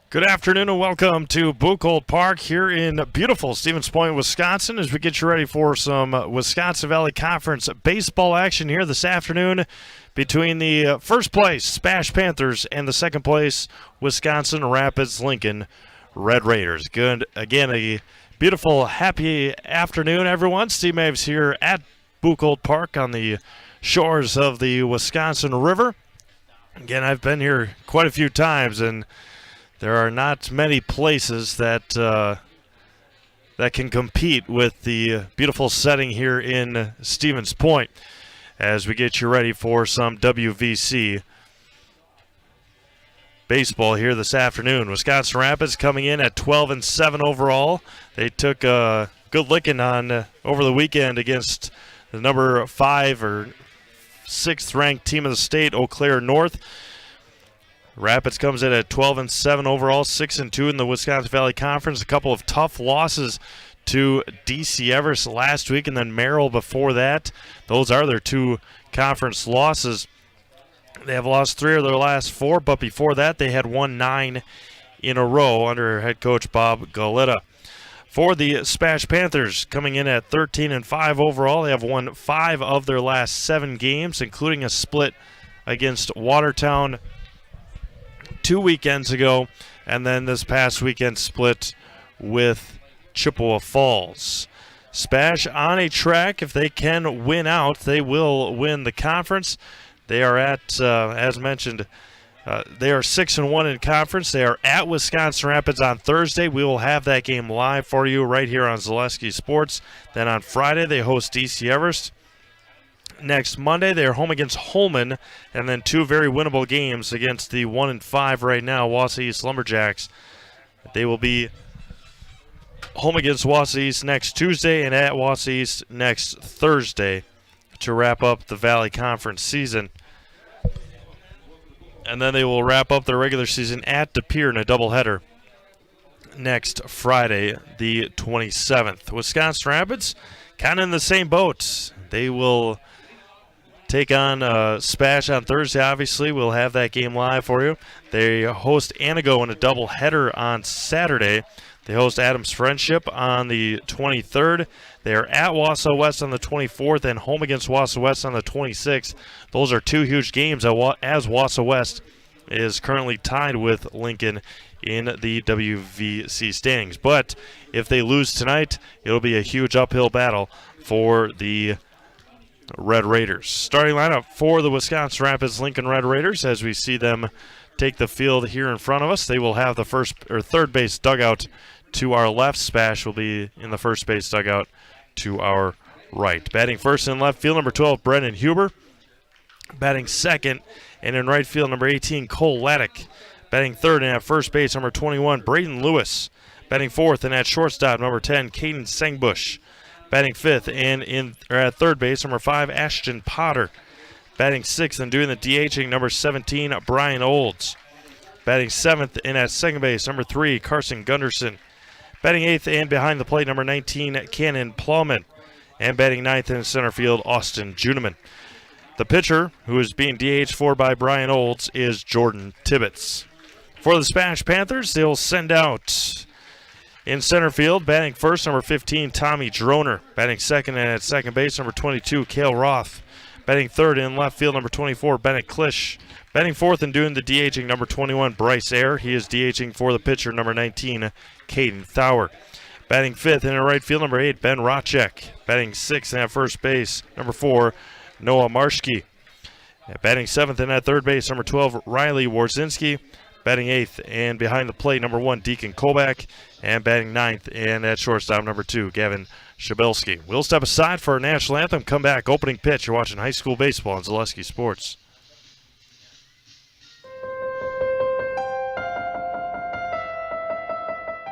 Good afternoon and welcome to Buchholz Park here in beautiful Stevens Point, Wisconsin, as we get you ready for some Wisconsin Valley Conference baseball action here this afternoon between the first place SPASH Panthers and the second place Wisconsin Rapids Lincoln Red Raiders. Good, again, a beautiful, happy afternoon, everyone. Steve Maves here at Buchholz Park on the shores of the Wisconsin River. Again, I've been here quite a few times, and there are not many places that can compete with the beautiful setting here in Stevens Point as we get you ready for some WVC baseball here this afternoon. Wisconsin Rapids coming in at 12-7 overall. They took a good licking on over the weekend against the number 5 or 6th ranked team of the state, Eau Claire North. Rapids comes in at 12-7 overall, 6-2 in the Wisconsin Valley Conference. A couple of tough losses to DC Everest last week and then Merrill before that. Those are their two conference losses. They have lost 3 of their last 4, but before that they had won 9 in a row under head coach Bob Galetta. For the SPASH Panthers, coming in at 13-5 overall, they have won 5 of their last 7 games, including a split against Watertown 2 weekends ago, and then this past weekend split with Chippewa Falls. SPASH on a track. If they can win out, they will win the conference. They are at, as mentioned, they are 6-1 in conference. They are at Wisconsin Rapids on Thursday. We will have that game live for you right here on Zaleski Sports. Then on Friday, they host DC Everest. Next Monday, they are home against Holman, and then 2 very winnable games against the 1-5 right now, Wausau East Lumberjacks. They will be home against Wausau East next Tuesday and at Wausau East next Thursday to wrap up the Valley Conference season. And then they will wrap up their regular season at De Pere in a doubleheader next Friday, the 27th. Wisconsin Rapids, kind of in the same boat. They will take on SPASH on Thursday, obviously. We'll have that game live for you. They host Anago in a doubleheader on Saturday. They host Adams Friendship on the 23rd. They are at Wausau West on the 24th and home against Wausau West on the 26th. Those are 2 huge games as Wausau West is currently tied with Lincoln in the WVC standings. But if they lose tonight, it'll be a huge uphill battle for the Red Raiders. Starting lineup for the Wisconsin Rapids Lincoln Red Raiders as we see them take the field here in front of us. They will have the first or third base dugout to our left. SPASH will be in the first base dugout to our right. Batting first in left field, number 12, Brennan Huber. Batting second and in right field, number 18, Cole Laddick. Batting third and at first base, number 21, Braden Lewis. Batting fourth and at shortstop, number 10, Caden Sengbush. Batting fifth and at third base, number 5, Ashton Potter. Batting sixth and doing the DHing, number 17, Brian Olds. Batting seventh and at second base, number 3, Carson Gunderson. Batting eighth and behind the plate, number 19, Cannon Plowman. And batting ninth in center field, Austin Juneman. The pitcher, who is being DH'd for by Brian Olds, is Jordan Tibbetts. For the SPASH Panthers, they'll send out in center field, batting first, number 15, Tommy Droner. Batting second and at second base, number 22, Cale Roth. Batting third in left field, number 24, Bennett Klisch. Batting fourth and doing the DHing, number 21, Bryce Ayer. He is DHing for the pitcher, number 19, Caden Thaur. Batting fifth in right field, number 8, Ben Rotchek. Batting sixth and at first base, number 4, Noah Marschke. Batting seventh and at third base, number 12, Riley Warzinski. Batting eighth and behind the plate, number 1, Deacon Kolbach. And batting ninth and at shortstop, number 2, Gavin Shabelski. We'll step aside for our national anthem. Come back, opening pitch. You're watching high school baseball on Zaleski Sports.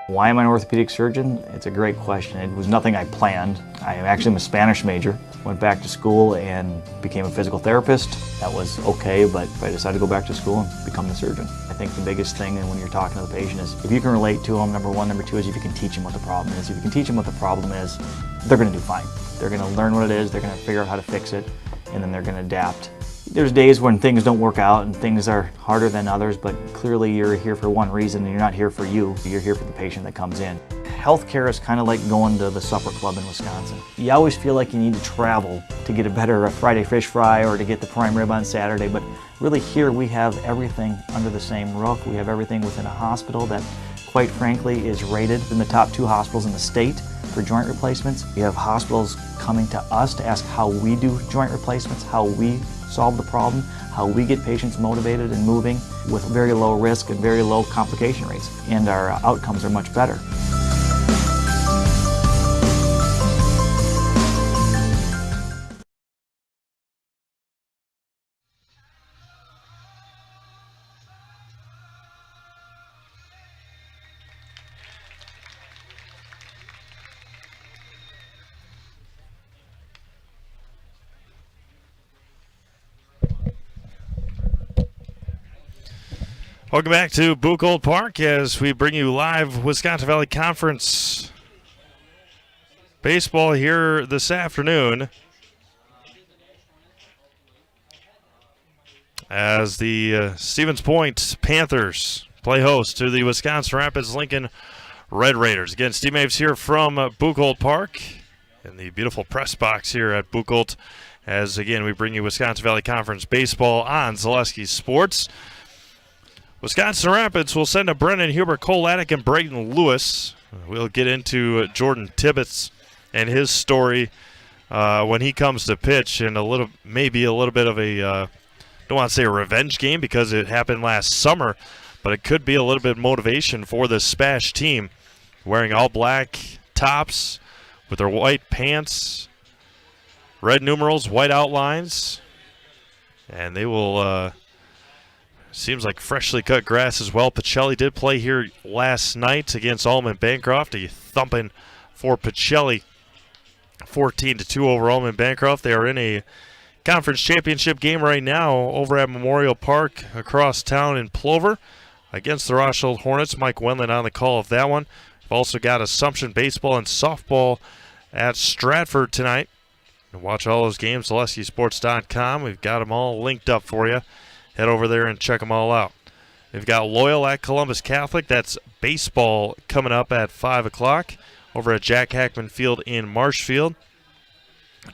Why am I an orthopedic surgeon? It's a great question. It was nothing I planned. I actually am a Spanish major. Went back to school and became a physical therapist. That was okay, but I decided to go back to school and become the surgeon. I think the biggest thing when you're talking to the patient is if you can relate to them, number one. Number two is if you can teach them what the problem is. If you can teach them what the problem is, they're going to do fine. They're going to learn what it is, they're going to figure out how to fix it, and then they're going to adapt There's days when things don't work out and things are harder than others, but clearly you're here for one reason and you're not here for you. You're here for the patient that comes in. Healthcare is kind of like going to the supper club in Wisconsin. You always feel like you need to travel to get a better Friday fish fry or to get the prime rib on Saturday, but really here we have everything under the same roof. We have everything within a hospital that, quite frankly, is rated in the top 2 hospitals in the state for joint replacements. We have hospitals coming to us to ask how we do joint replacements, how we solve the problem, how we get patients motivated and moving with very low risk and very low complication rates, and our outcomes are much better. Welcome back to Buchholz Park as we bring you live Wisconsin Valley Conference baseball here this afternoon. As the Stevens Point Panthers play host to the Wisconsin Rapids Lincoln Red Raiders. Again, Steve Maves here from Buchholz Park in the beautiful press box here at Buchholz. As again, we bring you Wisconsin Valley Conference baseball on Zaleski Sports. Wisconsin Rapids will send to Brennan Huber, Cole Attic, and Braden Lewis. We'll get into Jordan Tibbetts and his story when he comes to pitch, and maybe a little bit of a, don't want to say a revenge game because it happened last summer, but it could be a little bit of motivation for the SPASH team, wearing all black tops with their white pants, red numerals, white outlines, and they will. Seems like freshly cut grass as well. Pacelli did play here last night against Allman Bancroft. A thumping for Pacelli. 14-2 over Allman Bancroft. They are in a conference championship game right now over at Memorial Park across town in Plover against the Rothschild Hornets. Mike Wendland on the call of that one. We've also got Assumption baseball and softball at Stratford tonight. And watch all those games, ZaleskiSports.com. We've got them all linked up for you. Head over there and check them all out. We've got Loyal at Columbus Catholic. That's baseball coming up at 5 o'clock over at Jack Hackman Field in Marshfield.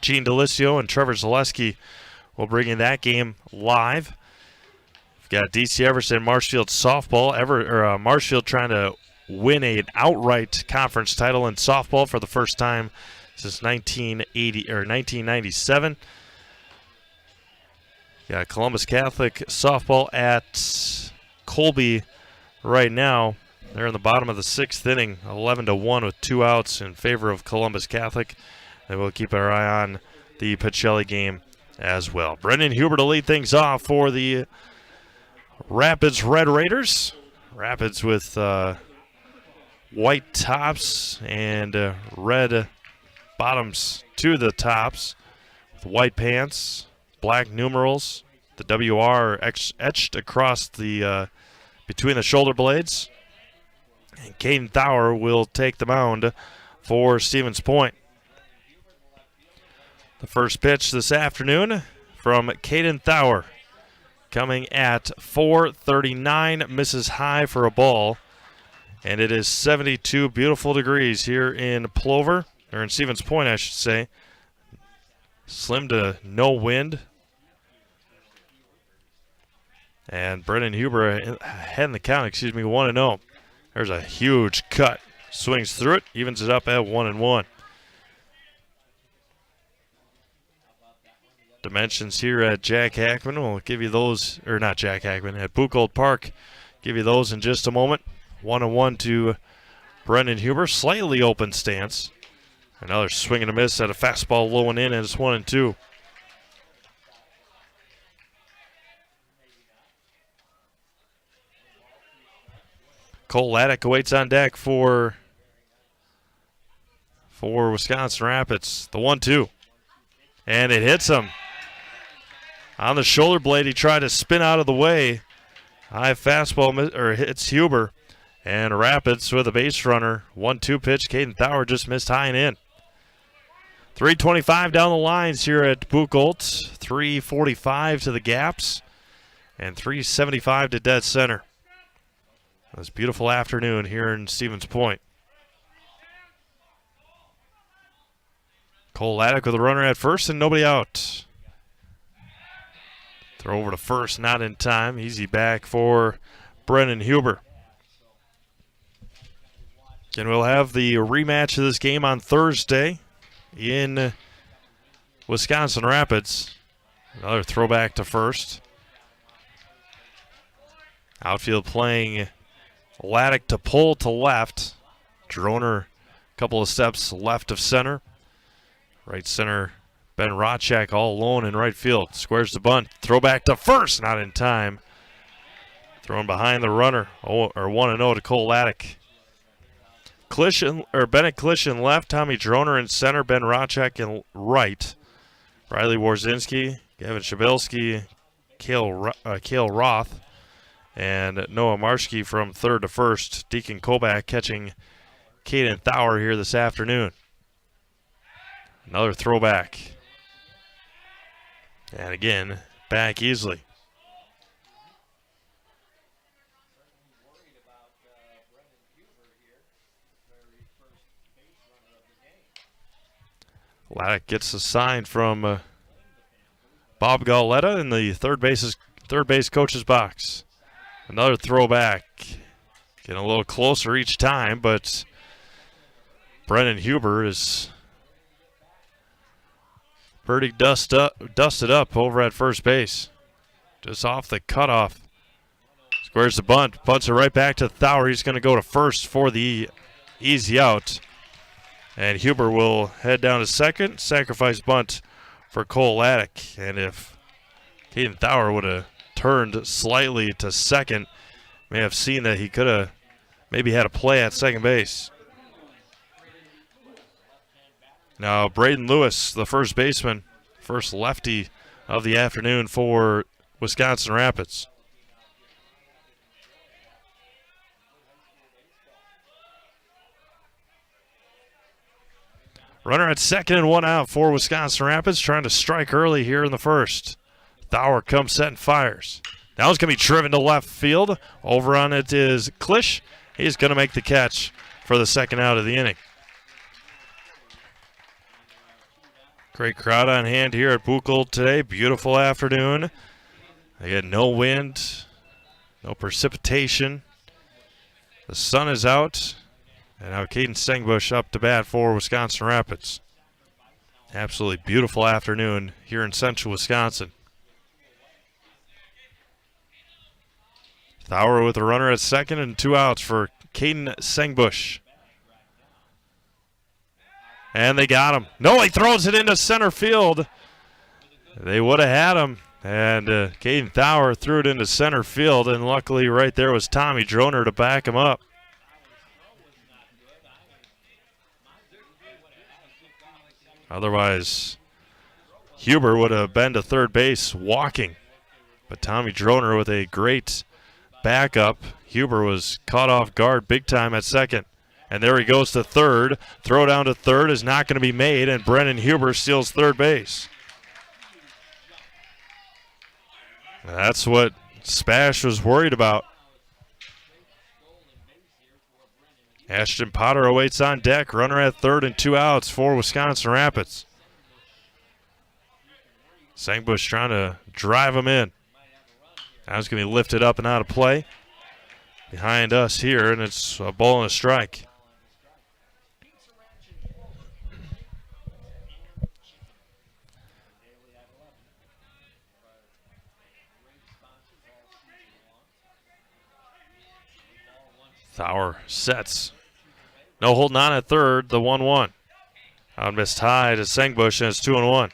Gene Delisio and Trevor Zaleski will bring in that game live. We've got DC Everson Marshfield softball. Marshfield trying to win an outright conference title in softball for the first time since 1997. Yeah, Columbus Catholic softball at Colby right now. They're in the bottom of the 6th inning, 11-1 with 2 outs in favor of Columbus Catholic. And we'll keep our eye on the Pacelli game as well. Brennan Huber to lead things off for the Rapids Red Raiders. Rapids with white tops and red bottoms to the tops with white pants. Black numerals, the WR etched across the between the shoulder blades. And Caden Thauer will take the mound for Stevens Point. The first pitch this afternoon from Caden Thauer, coming at 439, misses high for a ball. And it is 72 beautiful degrees here in Plover, or in Stevens Point, I should say. Slim to no wind. And Brennan Huber ahead in the count, 1-0. There's a huge cut. Swings through it, evens it up at 1-1. Dimensions here at Jack Hackman. We'll give you those, or not Jack Hackman, at Buchholz Park. Give you those in just a moment. 1-1 to Brennan Huber. Slightly open stance. Another swing and a miss at a fastball low and in, and it's 1-2. Cole Laddick awaits on deck for Wisconsin Rapids. The 1-2. And it hits him. On the shoulder blade, he tried to spin out of the way. High fastball hits Huber. And Rapids with a base runner. 1-2 pitch. Caden Thauer just missed high and in. 3:25 down the lines here at Buchholz. 3:45 to the gaps. And 3:75 to dead center. It's a beautiful afternoon here in Stevens Point. Cole Laddick with a runner at first and nobody out. Throw over to first, not in time. Easy back for Brennan Huber. And we'll have the rematch of this game on Thursday in Wisconsin Rapids. Another throwback to first. Outfield playing Laddick to pull to left. Droner a couple of steps left of center. Right center, Ben Rotchak all alone in right field. Squares the bunt. Throwback to first, not in time. Thrown behind the runner, 1-0 to Cole Laddick. Bennett Klisch in left, Tommy Droner in center, Ben Rotchak in right. Riley Warzinski, Gavin Shabilski, Cale Roth, and Noah Marschke from third to first. Deacon Kolbach catching Caden Thauer here this afternoon. Another throwback. And again, back easily. Laddick gets a sign from Bob Gauletta in the third base coach's box. Another throwback. Getting a little closer each time, but Brennan Huber is pretty dusted up over at first base. Just off the cutoff. Squares the bunt. Punts it right back to Thauer. He's going to go to first for the easy out. And Huber will head down to second. Sacrifice bunt for Cole Laddick. And if Caden Thauer would have turned slightly to second, may have seen that he could have maybe had a play at second base. Now Braden Lewis, the first baseman, first lefty of the afternoon for Wisconsin Rapids. Runner at second and one out for Wisconsin Rapids, trying to strike early here in the first. Thauer comes set and fires. Now it's going to be driven to left field. Over on it is Klisch. He's going to make the catch for the second out of the inning. Great crowd on hand here at Buchholz today. Beautiful afternoon. They get no wind, no precipitation. The sun is out. And now Caden Stengbush up to bat for Wisconsin Rapids. Absolutely beautiful afternoon here in central Wisconsin. Thauer with a runner at second and 2 outs for Caden Stengbush. And they got him. No, he throws it into center field. They would have had him. And Caden Thauer threw it into center field. And luckily right there was Tommy Droner to back him up. Otherwise, Huber would have been to third base walking. But Tommy Droner with a great backup. Huber was caught off guard big time at second. And there he goes to third. Throw down to third is not going to be made, and Brennan Huber steals third base. That's what SPASH was worried about. Ashton Potter awaits on deck. Runner at third and 2 outs for Wisconsin Rapids. Stengbush trying to drive him in. Now it's going to be lifted up and out of play. Behind us here, and it's a ball and a strike. Thauer sets. No holding on at third, the 1-1. Out missed high to Stengbush, and it's 2-1.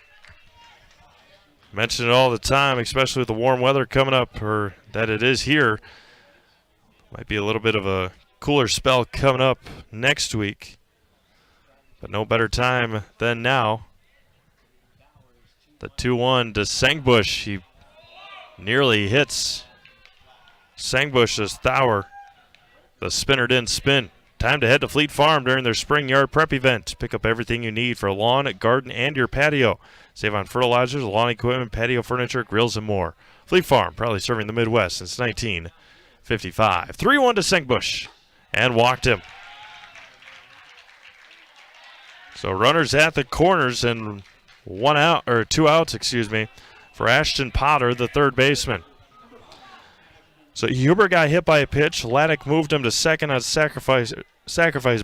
Mention it all the time, especially with the warm weather coming up, or that it is here. Might be a little bit of a cooler spell coming up next week. But no better time than now. The 2-1 to Stengbush. He nearly hits Stengbush as Thauer. The spinner didn't spin. Time to head to Fleet Farm during their spring yard prep event. Pick up everything you need for lawn, garden, and your patio. Save on fertilizers, lawn equipment, patio furniture, grills, and more. Fleet Farm, proudly serving the Midwest since 1955. 3-1 to Sengbush, and walked him. So runners at the corners and 2 outs, for Ashton Potter, the third baseman. So Huber got hit by a pitch. Laddick moved him to second on sacrifice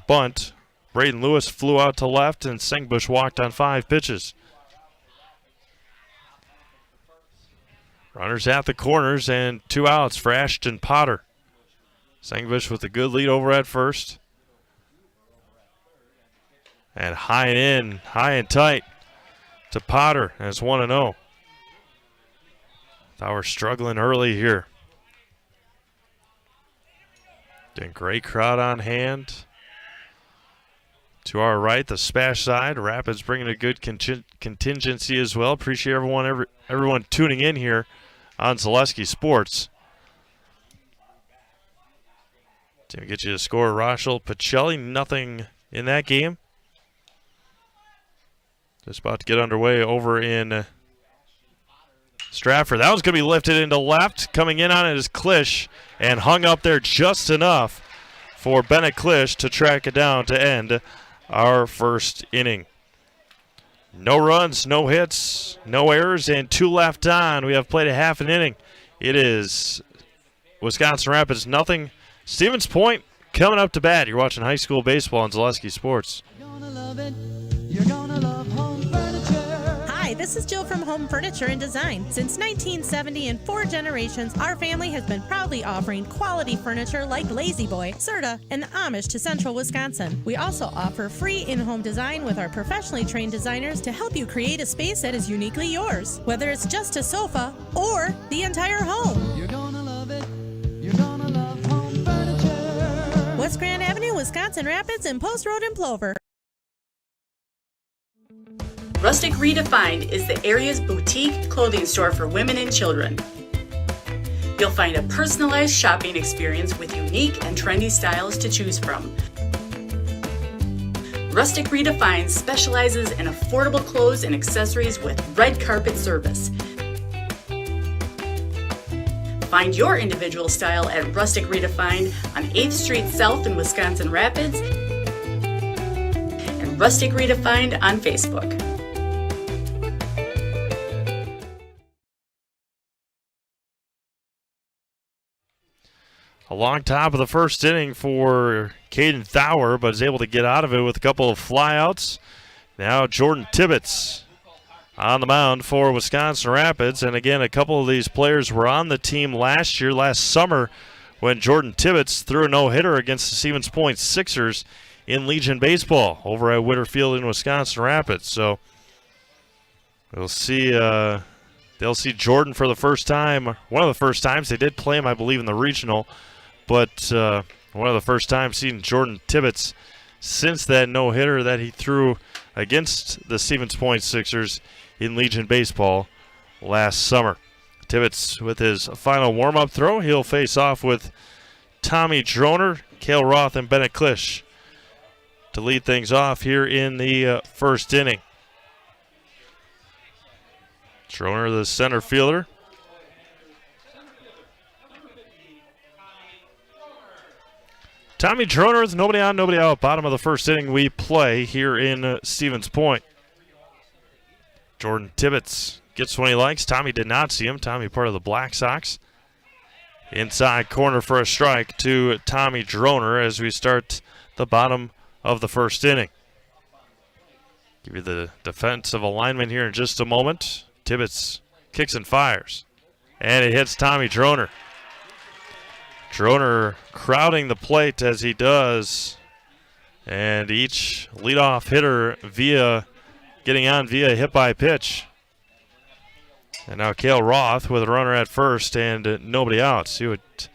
bunt. Braden Lewis flew out to left, and Sengbush walked on 5 pitches. Runners at the corners and 2 outs for Ashton Potter. Sengbush with a good lead over at first. And high and tight to Potter, and it's 1-0. Thought we're struggling early here. Getting great crowd on hand. To our right, the SPASH side. Rapids bringing a good contingency as well. Appreciate everyone tuning in here on Zaleski Sports. To get you the score, Rochelle Pacelli, nothing in that game. Just about to get underway over in Stratford. That one's going to be lifted into left. Coming in on it is Klisch, and hung up there just enough for Bennett Klisch to track it down to end our first inning. No runs, no hits, no errors, and 2 left on. We have played a half an inning. It is Wisconsin Rapids nothing. Stevens Point coming up to bat. You're watching high school baseball on Zaleski Sports. You're gonna love it. You're gonna love home furniture. Hi, this is Jill from Home Furniture and Design. Since 1970, in 4 generations, our family has been proudly offering quality furniture like Lazy Boy, Serta, and the Amish to Central Wisconsin. We also offer free in-home design with our professionally trained designers to help you create a space that is uniquely yours, whether it's just a sofa or the entire home. You're gonna love it. You're gonna love home furniture. West Grand Avenue, Wisconsin Rapids, and Post Road in Plover. Rustic Redefined is the area's boutique clothing store for women and children. You'll find a personalized shopping experience with unique and trendy styles to choose from. Rustic Redefined specializes in affordable clothes and accessories with red carpet service. Find your individual style at Rustic Redefined on 8th Street South in Wisconsin Rapids and Rustic Redefined on Facebook. A long top of the first inning for Caden Thauer, but is able to get out of it with a couple of flyouts. Now Jordan Tibbetts on the mound for Wisconsin Rapids. And again, a couple of these players were on the team last summer, when Jordan Tibbetts threw a no-hitter against the Stevens Point Sixers in Legion Baseball over at Whitterfield in Wisconsin Rapids. So we'll see. They'll see Jordan for the first time. One of the first times they did play him, I believe, in the regional. But one of the first times seeing Jordan Tibbetts since that no-hitter that he threw against the Stevens Point Sixers in Legion Baseball last summer. Tibbetts with his final warm-up throw. He'll face off with Tommy Droner, Cale Roth, and Bennett Klisch to lead things off here in the first inning. Droner, the center fielder. Tommy Droner with nobody on, nobody out. Bottom of the first inning we play here in Stevens Point. Jordan Tibbetts gets what he likes. Tommy did not see him. Tommy part of the Black Sox. Inside corner for a strike to Tommy Droner as we start the bottom of the first inning. Give you the defensive alignment here in just a moment. Tibbetts kicks and fires. And it hits Tommy Droner. Droner crowding the plate as he does. And each leadoff hitter getting on via a hit by pitch. And now Cale Roth with a runner at first and nobody out. See what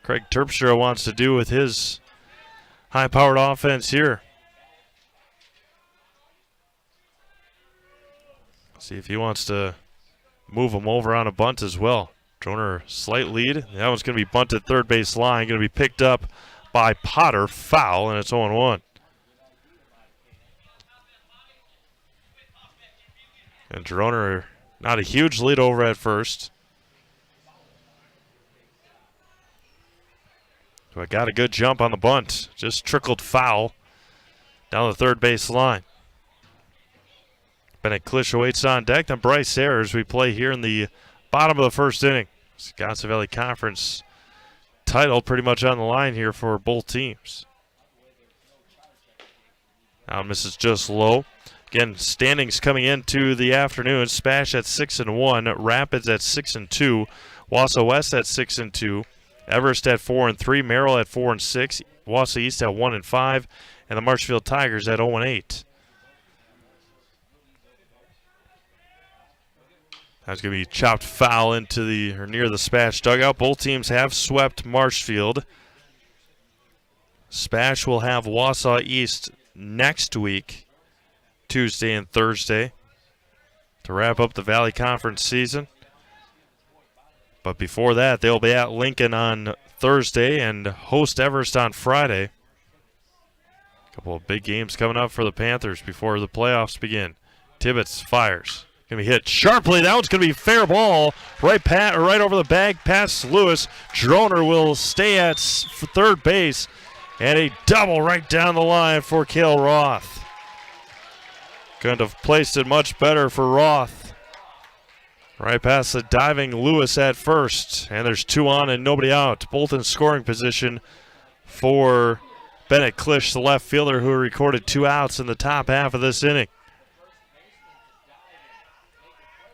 Craig Terpstra wants to do with his high-powered offense here. See if he wants to move him over on a bunt as well. Droner, slight lead. That one's going to be bunted third base line. Going to be picked up by Potter. Foul, and it's 0-1. And Droner, not a huge lead over at first. But got a good jump on the bunt. Just trickled foul down the third base line. Bennett Klisch awaits on deck. Then Bryce Ayers. We play here in the bottom of the first inning. Wisconsin Valley Conference title pretty much on the line here for both teams. Now misses just low. Again, standings coming into the afternoon. SPASH at 6-1. Rapids at 6-2. Wausau West at 6-2. Everest at 4-3. Merrill at 4-6. Wausau East at 1-5. And the Marshfield Tigers at 0-8. That's going to be chopped foul into near the SPASH dugout. Both teams have swept Marshfield. SPASH will have Wausau East next week, Tuesday and Thursday, to wrap up the Valley Conference season. But before that, they'll be at Lincoln on Thursday and host Everest on Friday. A couple of big games coming up for the Panthers before the playoffs begin. Tibbetts fires. Going to be hit sharply. That one's going to be fair ball. Right over the bag past Lewis. Droner will stay at third base. And a double right down the line for Cale Roth. Couldn't have placed it much better for Roth. Right past the diving Lewis at first. And there's 2 on and nobody out. Both in scoring position for Bennett Klisch, the left fielder who recorded 2 outs in the top half of this inning.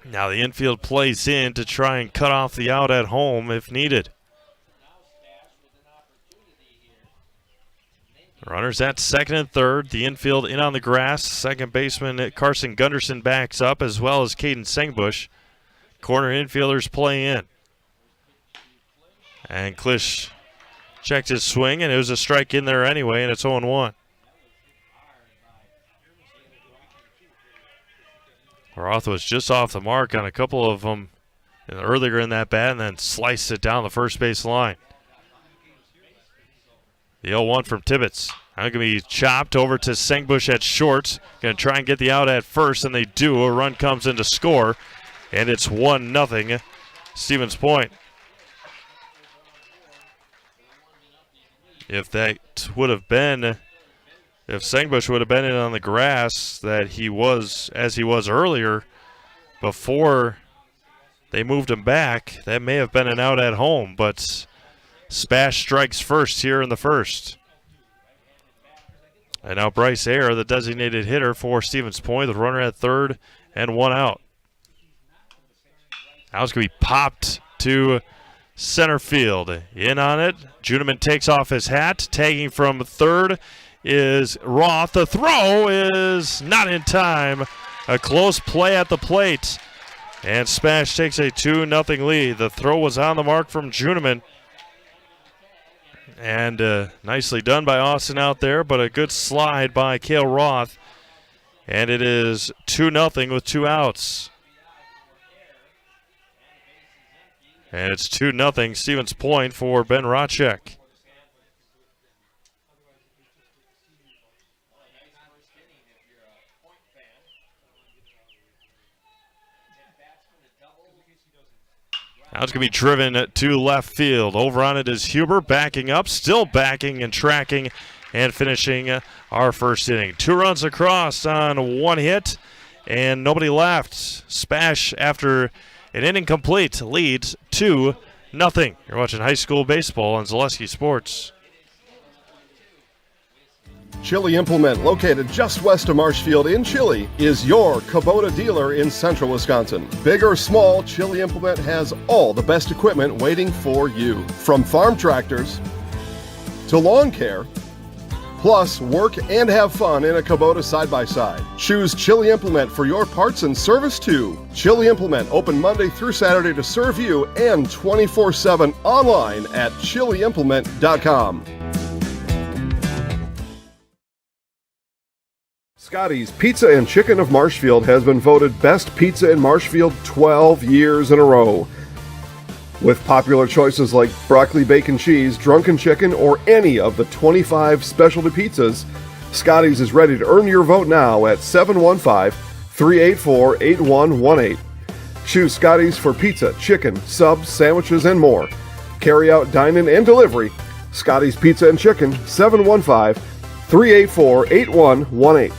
Now the infield plays in to try and cut off the out at home if needed. Runners at second and third. The infield in on the grass. Second baseman Carson Gunderson backs up, as well as Caden Sengbush. Corner infielders play in. And Klisch checked his swing, and it was a strike in there anyway, and it's 0-1. Roth was just off the mark on a couple of them earlier in that bat and then sliced it down the first base line. The 0-1 from Tibbetts. Now going to be chopped over to Sengbush at short. Going to try and get the out at first, and they do. A run comes in to score, and it's 1-0 Stevens Point. If that would have been... If Sengbush would have been in on the grass that he was, as he was earlier, before they moved him back, that may have been an out at home, but SPASH strikes first here in the first. And now Bryce Ayers, the designated hitter for Stevens Point, the runner at third and 1 out. Now it's going to be popped to center field. In on it, Juneman takes off his hat, tagging from third is Roth. The throw is not in time. A close play at the plate. And SPASH takes a 2-0 lead. The throw was on the mark from Juneman. And nicely done by Austin out there, but a good slide by Cale Roth. And it is 2-0 with 2 outs. And it's 2-0 Stevens Point for Ben Rotchek. Now it's going to be driven to left field. Over on it is Huber, backing up, still backing and tracking and finishing our first inning. 2 runs across on 1 hit and nobody left. SPASH, after an inning complete, leads 2-0. You're watching high school baseball on Zaleski Sports. Chili Implement, located just west of Marshfield in Chili, is your Kubota dealer in central Wisconsin. Big or small, Chili Implement has all the best equipment waiting for you. From farm tractors to lawn care, plus work and have fun in a Kubota side-by-side. Choose Chili Implement for your parts and service too. Chili Implement, open Monday through Saturday to serve you and 24/7 online at chiliimplement.com. Scotty's Pizza and Chicken of Marshfield has been voted Best Pizza in Marshfield 12 years in a row. With popular choices like broccoli bacon cheese, drunken chicken, or any of the 25 specialty pizzas, Scotty's is ready to earn your vote now at 715-384-8118. Choose Scotty's for pizza, chicken, subs, sandwiches, and more. Carry out, dine-in, and delivery. Scotty's Pizza and Chicken, 715-384-8118.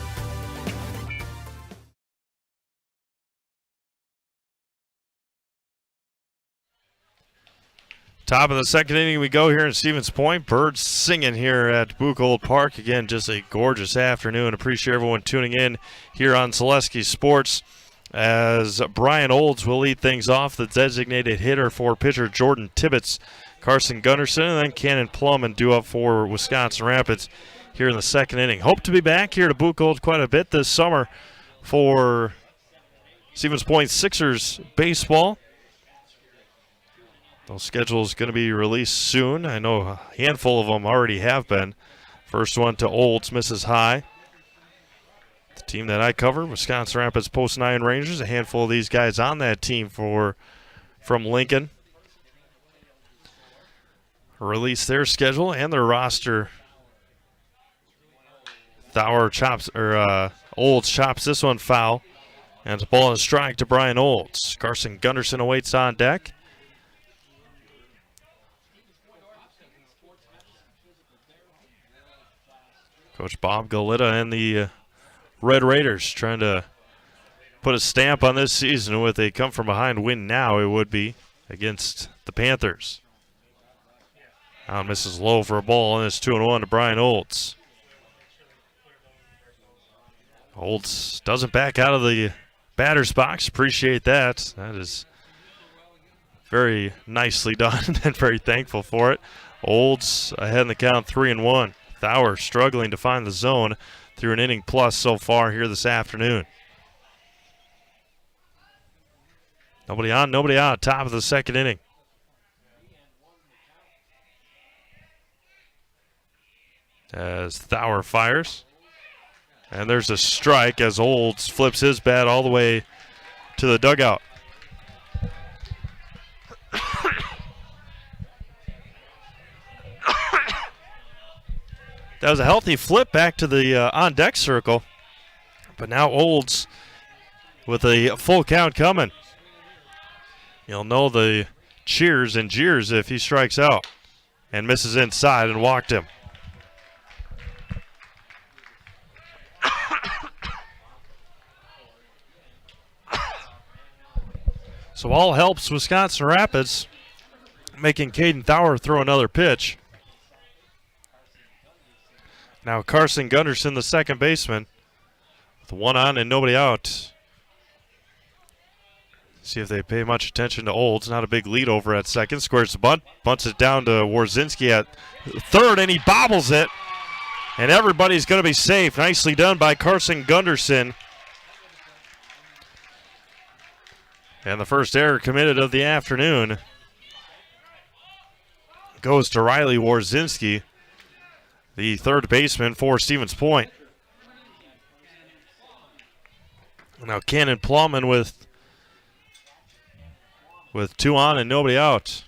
Top of the second inning we go here in Stevens Point. Birds singing here at Buchholz Park. Again, just a gorgeous afternoon. Appreciate everyone tuning in here on Zaleski Sports. As Brian Olds will lead things off, the designated hitter for pitcher Jordan Tibbetts, Carson Gunderson, and then Cannon Plum and due up for Wisconsin Rapids here in the second inning. Hope to be back here to Buchholz quite a bit this summer for Stevens Point Sixers baseball. The schedule is going to be released soon. I know a handful of them already have been. First one to Olds, misses high. The team that I cover, Wisconsin Rapids Post 9 Rangers, a handful of these guys on that team from Lincoln. Release their schedule and their roster. Olds chops this one foul. And it's a ball and a strike to Brian Olds. Carson Gunderson awaits on deck. Coach Bob Galita and the Red Raiders trying to put a stamp on this season with a come-from-behind win now, it would be, against the Panthers. Now misses low for a ball, and it's 2-1 to Brian Olds. Olds doesn't back out of the batter's box. Appreciate that. That is very nicely done and very thankful for it. Olds ahead in the count 3-1. Thauer struggling to find the zone through an inning plus so far here this afternoon. Nobody on, nobody out. Top of the second inning. As Thauer fires. And there's a strike as Olds flips his bat all the way to the dugout. That was a healthy flip back to the on-deck circle. But now Olds with a full count coming. You'll know the cheers and jeers if he strikes out and misses inside and walked him. So all helps Wisconsin Rapids, making Caden Thauer throw another pitch. Now Carson Gunderson, the second baseman, with one on and nobody out. See if they pay much attention to Olds. Not a big lead over at second. Squares the bunt, bunts it down to Warzinski at third, and he bobbles it. And everybody's going to be safe. Nicely done by Carson Gunderson. And the first error committed of the afternoon goes to Riley Warzinski, the third baseman for Stevens Point. Now Cannon Plumman with two on and nobody out.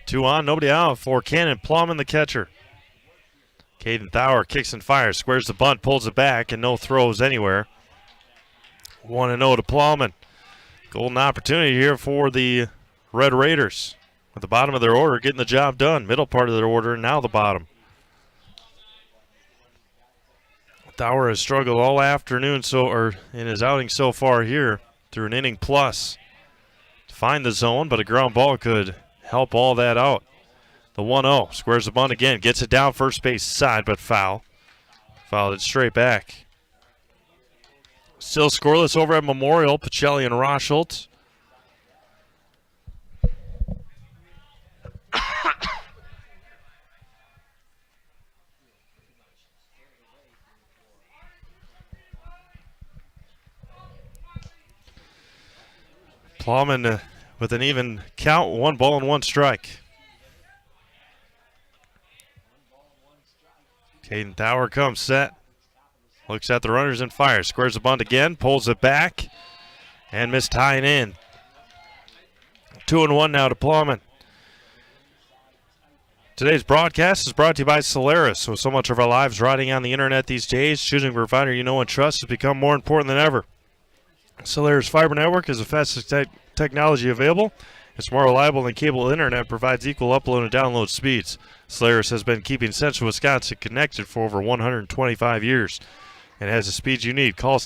Two on, nobody out for Cannon Plumman, the catcher. Caden Thauer kicks and fires, squares the bunt, pulls it back, and no throws anywhere. 1-0 to Plowman. Golden opportunity here for the Red Raiders. At the bottom of their order, getting the job done. Middle part of their order, and now the bottom. Thauer has struggled all afternoon, in his outing so far here, through an inning plus, to find the zone, but a ground ball could help all that out. The 1-0, squares the bunt again, gets it down first base side, but foul. Fouled it straight back. Still scoreless over at Memorial, Pacelli and Roschelt. Plowman with an even count, 1 ball and 1 strike. Caden Tower comes set. Looks at the runners and fires. Squares the bunt again. Pulls it back. And missed tying in. 2-1 now to Plowman. Today's broadcast is brought to you by Solaris. With so much of our lives riding on the internet these days, choosing a provider you know and trust has become more important than ever. Solaris Fiber Network is the fastest technology available. It's more reliable than cable internet, provides equal upload and download speeds. Solaris has been keeping Central Wisconsin connected for over 125 years and has the speeds you need. Call,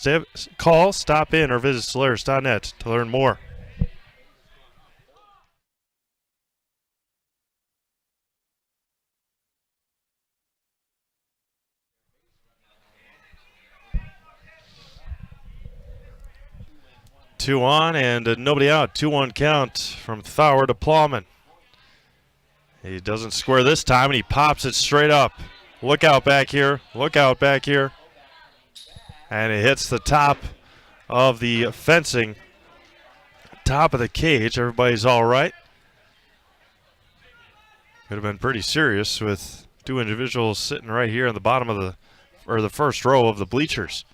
stop in, or visit Solaris.net to learn more. Two on and nobody out. 2-1 count from Thauer to Plowman. He doesn't square this time, and he pops it straight up. Look out back here. Look out back here. And it hits the top of the fencing, top of the cage. Everybody's all right. Could have been pretty serious with two individuals sitting right here on the bottom of the first row of the bleachers.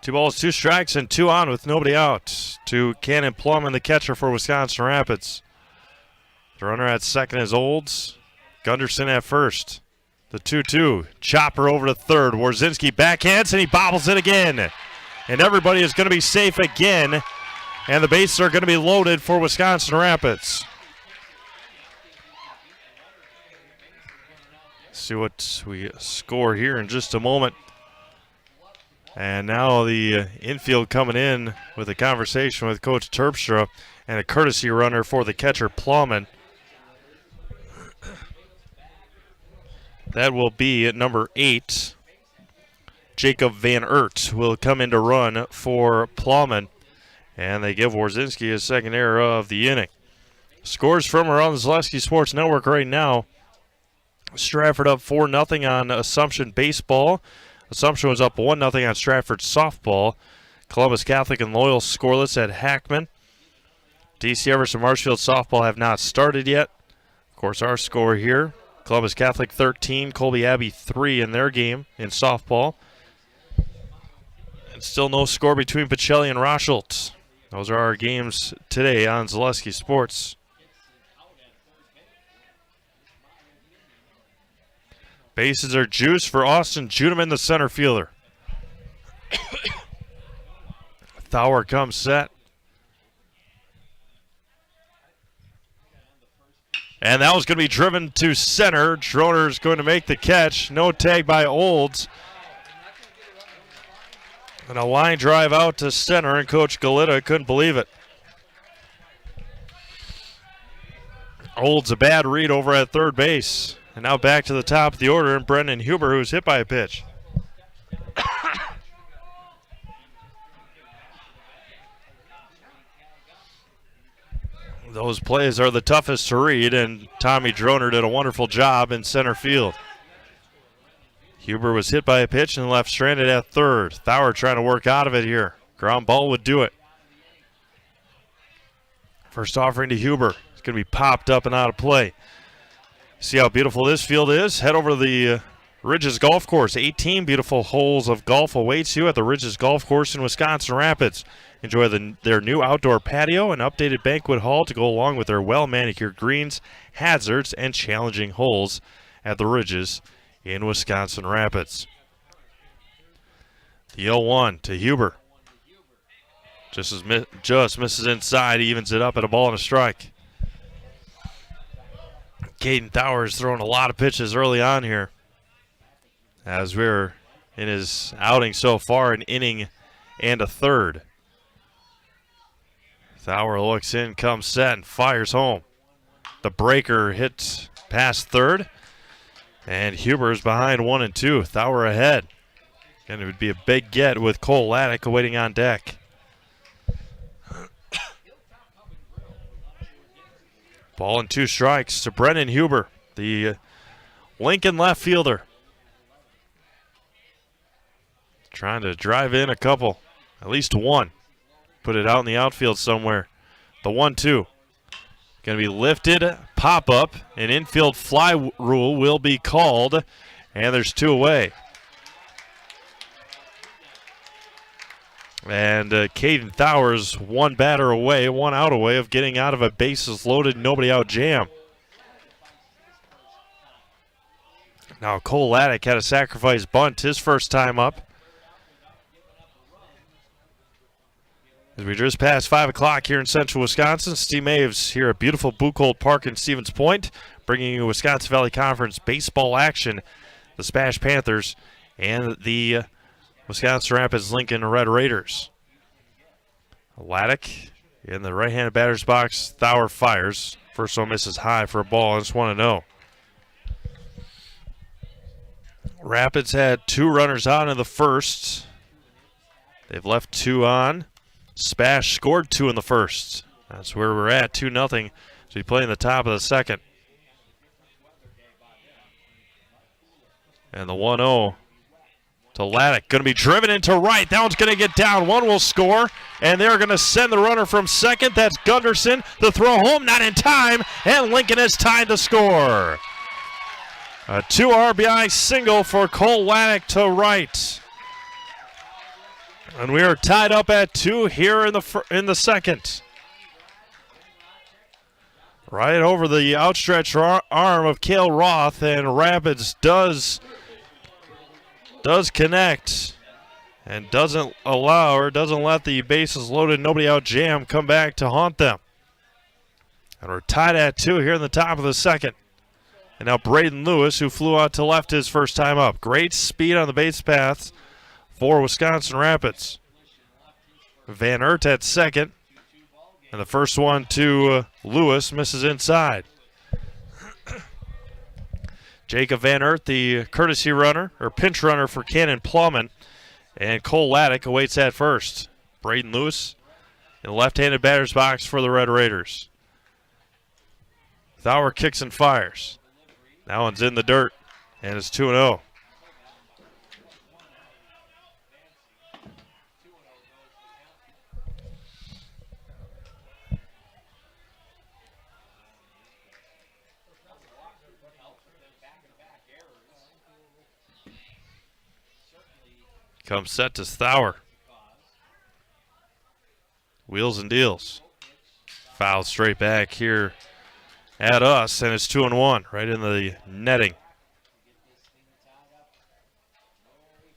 Two balls, two strikes, and two on with nobody out to Cannon Plowman, the catcher for Wisconsin Rapids. The runner at second is Olds. Gunderson at first. The 2-2. Chopper over to third. Warzinski backhands, and he bobbles it again. And everybody is going to be safe again. And the bases are going to be loaded for Wisconsin Rapids. See what we score here in just a moment. And now the infield coming in with a conversation with Coach Terpstra and a courtesy runner for the catcher Plowman. That will be at number 8. Jacob Van Ert will come in to run for Plowman. And they give Warzinski his second error of the inning. Scores from around the Zaleski Sports Network right now. Stratford up 4-0 on Assumption baseball. Assumption was up 1-0 on Stratford softball. Columbus Catholic and Loyal scoreless at Hackman. DC Everson Marshfield softball have not started yet. Of course, our score here, Columbus Catholic 13, Colby Abbey 3 in their game in softball. And still no score between Pacelli and Rochelt. Those are our games today on Zaleski Sports. Bases are juiced for Austin Judeman, the center fielder. Thauer comes set. And that was going to be driven to center. Droner is going to make the catch. No tag by Olds. And a line drive out to center, and Coach Galita couldn't believe it. Olds a bad read over at third base. And now back to the top of the order, and Brennan Huber, who's hit by a pitch. Those plays are the toughest to read, and Tommy Droner did a wonderful job in center field. Huber was hit by a pitch and left stranded at third. Thauer trying to work out of it here. Ground ball would do it. First offering to Huber. It's going to be popped up and out of play. See how beautiful this field is? Head over to the Ridges Golf Course. 18 beautiful holes of golf awaits you at the Ridges Golf Course in Wisconsin Rapids. Enjoy their new outdoor patio and updated banquet hall to go along with their well-manicured greens, hazards, and challenging holes at the Ridges in Wisconsin Rapids. The 0-1 to Huber. Just misses inside, evens it up at a ball and a strike. Caden Thauer is throwing a lot of pitches early on here. As we're in his outing so far, an inning and a third. Thauer looks in, comes set, and fires home. The breaker hits past third. And Huber is behind 1 and 2. Thauer ahead. And it would be a big get with Cole Laddick waiting on deck. Ball and 2 strikes to Brennan Huber, the Lincoln left fielder. trying to drive in a couple, at least one. Put it out in the outfield somewhere. The 1-2. Going to be lifted, pop up, an infield fly rule will be called, and there's 2 away. And Caden Thowers one batter away, 1 out away of getting out of a bases loaded, nobody out jam. Now Cole Laddick had a sacrifice bunt his first time up. As we just passed 5 o'clock here in central Wisconsin, Steve Maves here at beautiful Buchholz Park in Stevens Point, bringing you Wisconsin Valley Conference baseball action. The SPASH Panthers and the Wisconsin Rapids Lincoln Red Raiders. Laddick in the right-handed batter's box. Thauer fires. First one misses high for a ball. It's 1-0. Rapids had 2 runners on in the first. They've left 2 on. SPASH scored 2 in the first. That's where we're at, 2-0. So we play in the top of the second. And the 1-0 to Laddick. Going to be driven into right. That one's going to get down. One will score. And they're going to send the runner from second. That's Gunderson. The throw home, not in time. And Lincoln has time to score. A 2 RBI single for Cole Laddick to right. And we are tied up at 2 here in the second. Right over the outstretched arm of Cale Roth, and Rapids does connect and doesn't let the bases loaded, nobody out jam come back to haunt them. And we're tied at 2 here in the top of the second. And now Braden Lewis, who flew out to left his first time up. Great speed on the base paths for Wisconsin Rapids. Van Aert at second. And the first one to Lewis misses inside. Jacob Van Aert, the courtesy runner, or pinch runner for Cannon Plumman. And Cole Laddick awaits at first. Braden Lewis in the left-handed batter's box for the Red Raiders. Thauer kicks and fires. That one's in the dirt, and it's 2-0. Comes set to Thauer. Wheels and deals. Foul straight back here at us, and it's 2-1 right in the netting.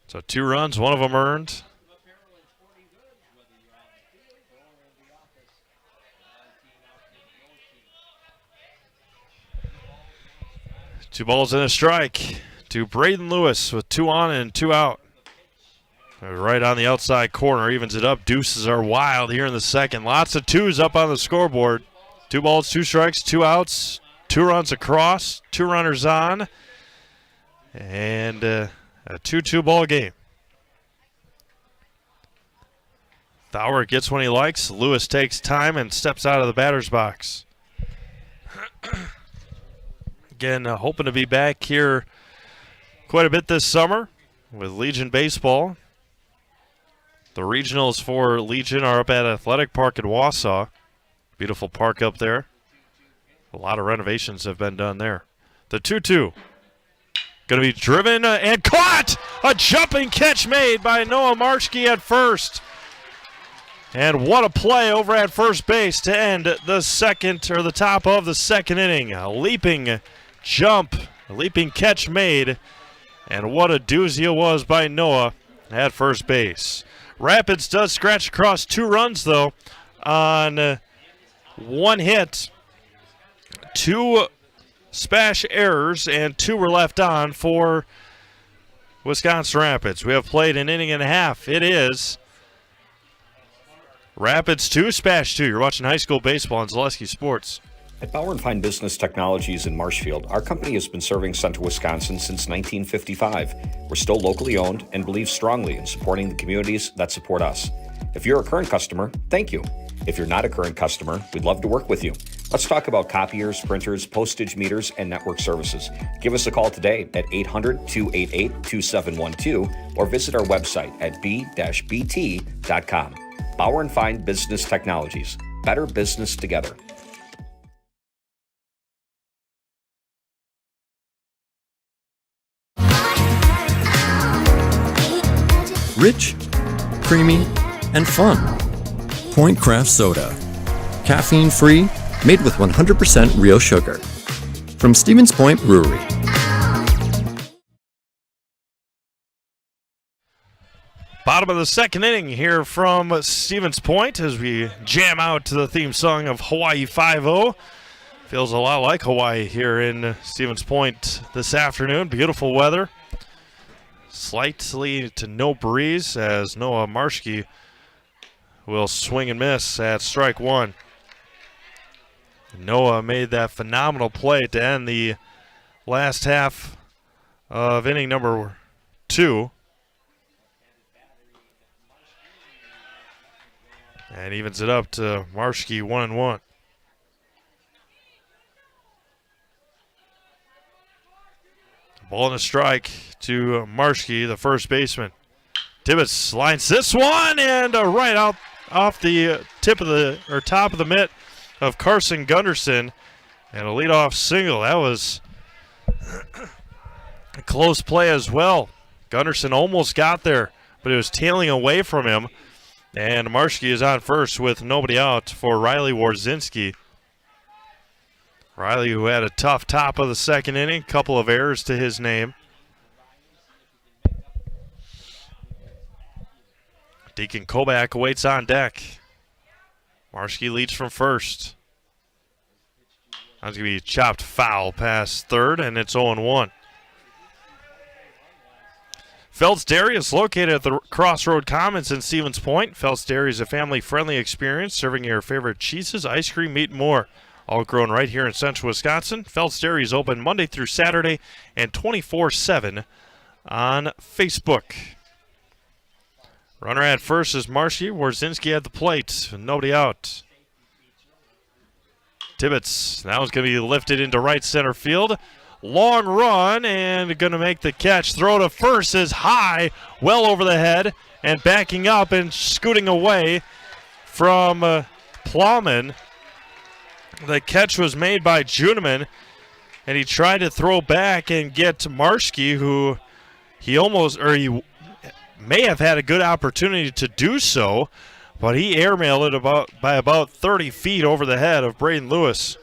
So 2 runs, one of them earned. Two balls and a strike to Braden Lewis with 2 on and 2 out. Right on the outside corner, evens it up. Deuces are wild here in the second. Lots of 2s up on the scoreboard. 2 balls, 2 strikes, 2 outs, 2 runs across, 2 runners on, and a 2-2 ball game. Thauer gets when he likes. Lewis takes time and steps out of the batter's box. Again, hoping to be back here quite a bit this summer with Legion Baseball. The regionals for Legion are up at Athletic Park in Wausau. Beautiful park up there. A lot of renovations have been done there. The 2-2. Going to be driven and caught! A jumping catch made by Noah Marchke at first. And what a play over at first base to end the second, or the top of the second inning. A leaping jump, a leaping catch made. And what a doozy it was by Noah at first base. Rapids does scratch across 2 runs, though, on 1 hit. 2 SPASH errors, and 2 were left on for Wisconsin Rapids. We have played an inning and a half. It is Rapids 2, SPASH 2. You're watching high school baseball on Zaleski Sports. At Bauer & Fine Business Technologies in Marshfield, our company has been serving Central Wisconsin since 1955. We're still locally owned and believe strongly in supporting the communities that support us. If you're a current customer, thank you. If you're not a current customer, we'd love to work with you. Let's talk about copiers, printers, postage meters, and network services. Give us a call today at 800-288-2712 or visit our website at b-bt.com. Bauer & Fine Business Technologies. Better business together. Rich, creamy, and fun. Point Craft Soda. Caffeine-free, made with 100% real sugar. From Stevens Point Brewery. Bottom of the second inning here from Stevens Point as we jam out to the theme song of Hawaii 5-0. Feels a lot like Hawaii here in Stevens Point this afternoon. Beautiful weather. Slightly to no breeze as Noah Marshke will swing and miss at strike one. Noah made that phenomenal play to end the last half of inning number 2. And evens it up to Marshke 1-1. Ball and a strike to Marshke, the first baseman. Tibbetts lines this one and right out off the top of the mitt of Carson Gunderson, and a leadoff single. That was a close play as well. Gunderson almost got there, but it was tailing away from him. And Marshke is on first with nobody out for Riley Warzinski. Riley, who had a tough top of the second inning, couple of errors to his name. Deacon Kobach awaits on deck. Marshke leads from first. That's going to be chopped foul past third, and it's 0-1. Phelps Dairy is located at the Crossroad Commons in Stevens Point. Phelps Dairy is a family-friendly experience serving your favorite cheeses, ice cream, meat, and more. All grown right here in central Wisconsin. Phelps Dairy is open Monday through Saturday and 24/7 on Facebook. Runner at first is Marshke. Warzinski at the plate. Nobody out. Tibbetts now is going to be lifted into right center field. Long run and going to make the catch. Throw to first is high, well over the head, and backing up and scooting away from Plowman. The catch was made by Juneman, and he tried to throw back and get to Marshke, who he may have had a good opportunity to do so, but he airmailed it by about 30 feet over the head of Braden Lewis.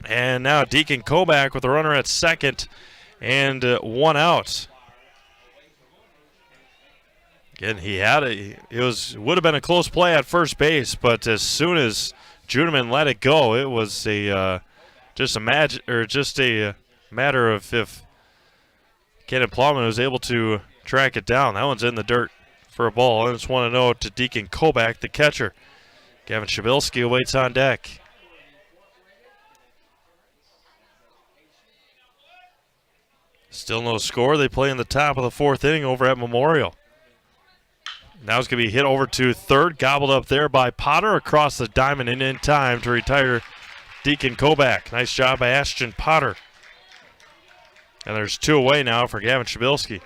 And now Deacon Kobach with a runner at second and one out. Again, would have been a close play at first base, but as soon as Juneman let it go, it was just a matter of if Kenneth Plowman was able to track it down. That one's in the dirt for a ball, and it's 1-0 to Deacon Kobach, the catcher. Gavin Shabilsky awaits on deck. Still no score. They play in the top of the fourth inning over at Memorial. Now it's going to be hit over to third, gobbled up there by Potter across the diamond and in time to retire Deacon Kobach. Nice job by Ashton Potter. And there's two away now for Gavin Shabilsky.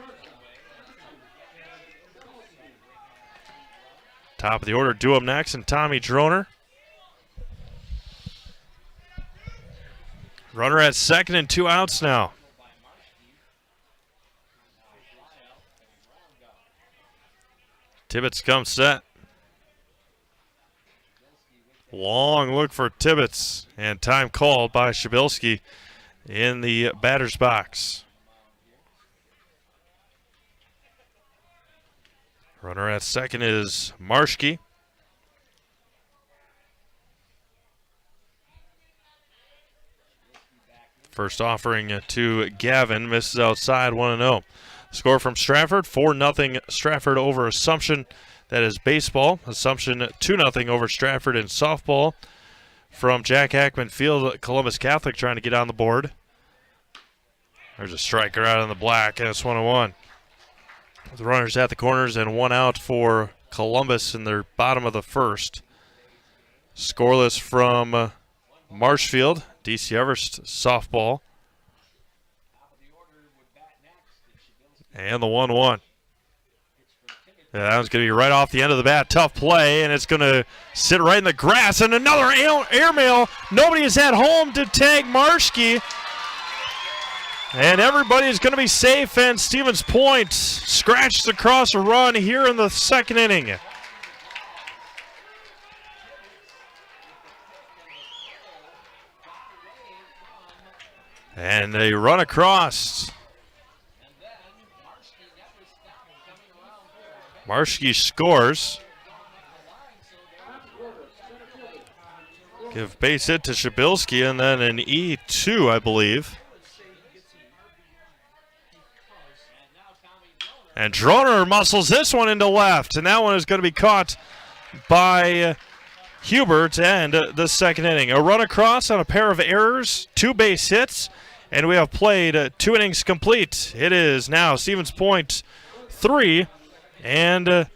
Top of the order, Duham next, and Tommy Droner. Runner at second and 2 outs now. Tibbetts comes set. Long look for Tibbetts, and time called by Shabilsky in the batter's box. Runner at second is Marshke. First offering to Gavin, misses outside, 1-0. Score from Stratford, 4-0 Stratford over Assumption. That is baseball. Assumption 2-0 over Stratford in softball. From Jack Hackman Field, Columbus Catholic trying to get on the board. There's a striker out in the black, and it's 1-1. The runners at the corners and one out for Columbus in their bottom of the first. Scoreless from Marshfield. DC Everest softball. And the 1-1. Yeah, that one's going to be right off the end of the bat. Tough play, and it's going to sit right in the grass. And another airmail. Nobody is at home to tag Marshke. And everybody is going to be safe, and Stevens Point scratches across a run here in the second inning. And they run across. Marshke scores. Give base hit to Shabilsky, and then an E2, I believe. And Droner muscles this one into left, and that one is going to be caught by Huber to end the second inning. A run across on a pair of errors, 2 base hits, and we have played 2 innings complete. It is now Stevens Point 3 and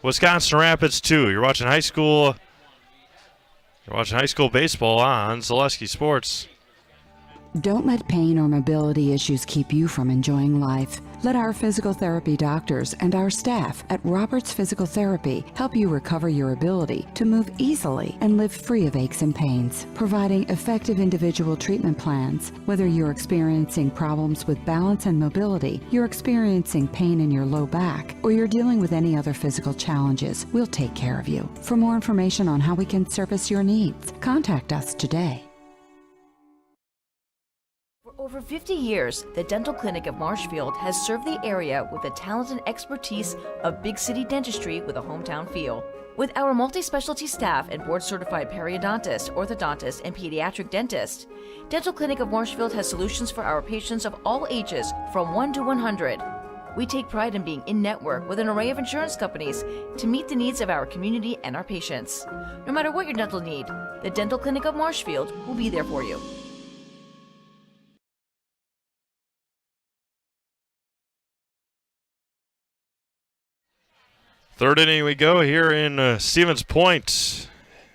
Wisconsin Rapids 2. You're watching high school baseball on Zaleski Sports. Don't let pain or mobility issues keep you from enjoying life. Let our physical therapy doctors and our staff at Roberts Physical Therapy help you recover your ability to move easily and live free of aches and pains, providing effective individual treatment plans. Whether you're experiencing problems with balance and mobility, you're experiencing pain in your low back, or you're dealing with any other physical challenges, we'll take care of you. For more information on how we can service your needs, contact us today. Over 50 years, the Dental Clinic of Marshfield has served the area with the talent and expertise of big city dentistry with a hometown feel. With our multi-specialty staff and board-certified periodontist, orthodontist, and pediatric dentist, Dental Clinic of Marshfield has solutions for our patients of all ages from 1 to 100. We take pride in being in-network with an array of insurance companies to meet the needs of our community and our patients. No matter what your dental need, the Dental Clinic of Marshfield will be there for you. Third inning we go here in Stevens Point,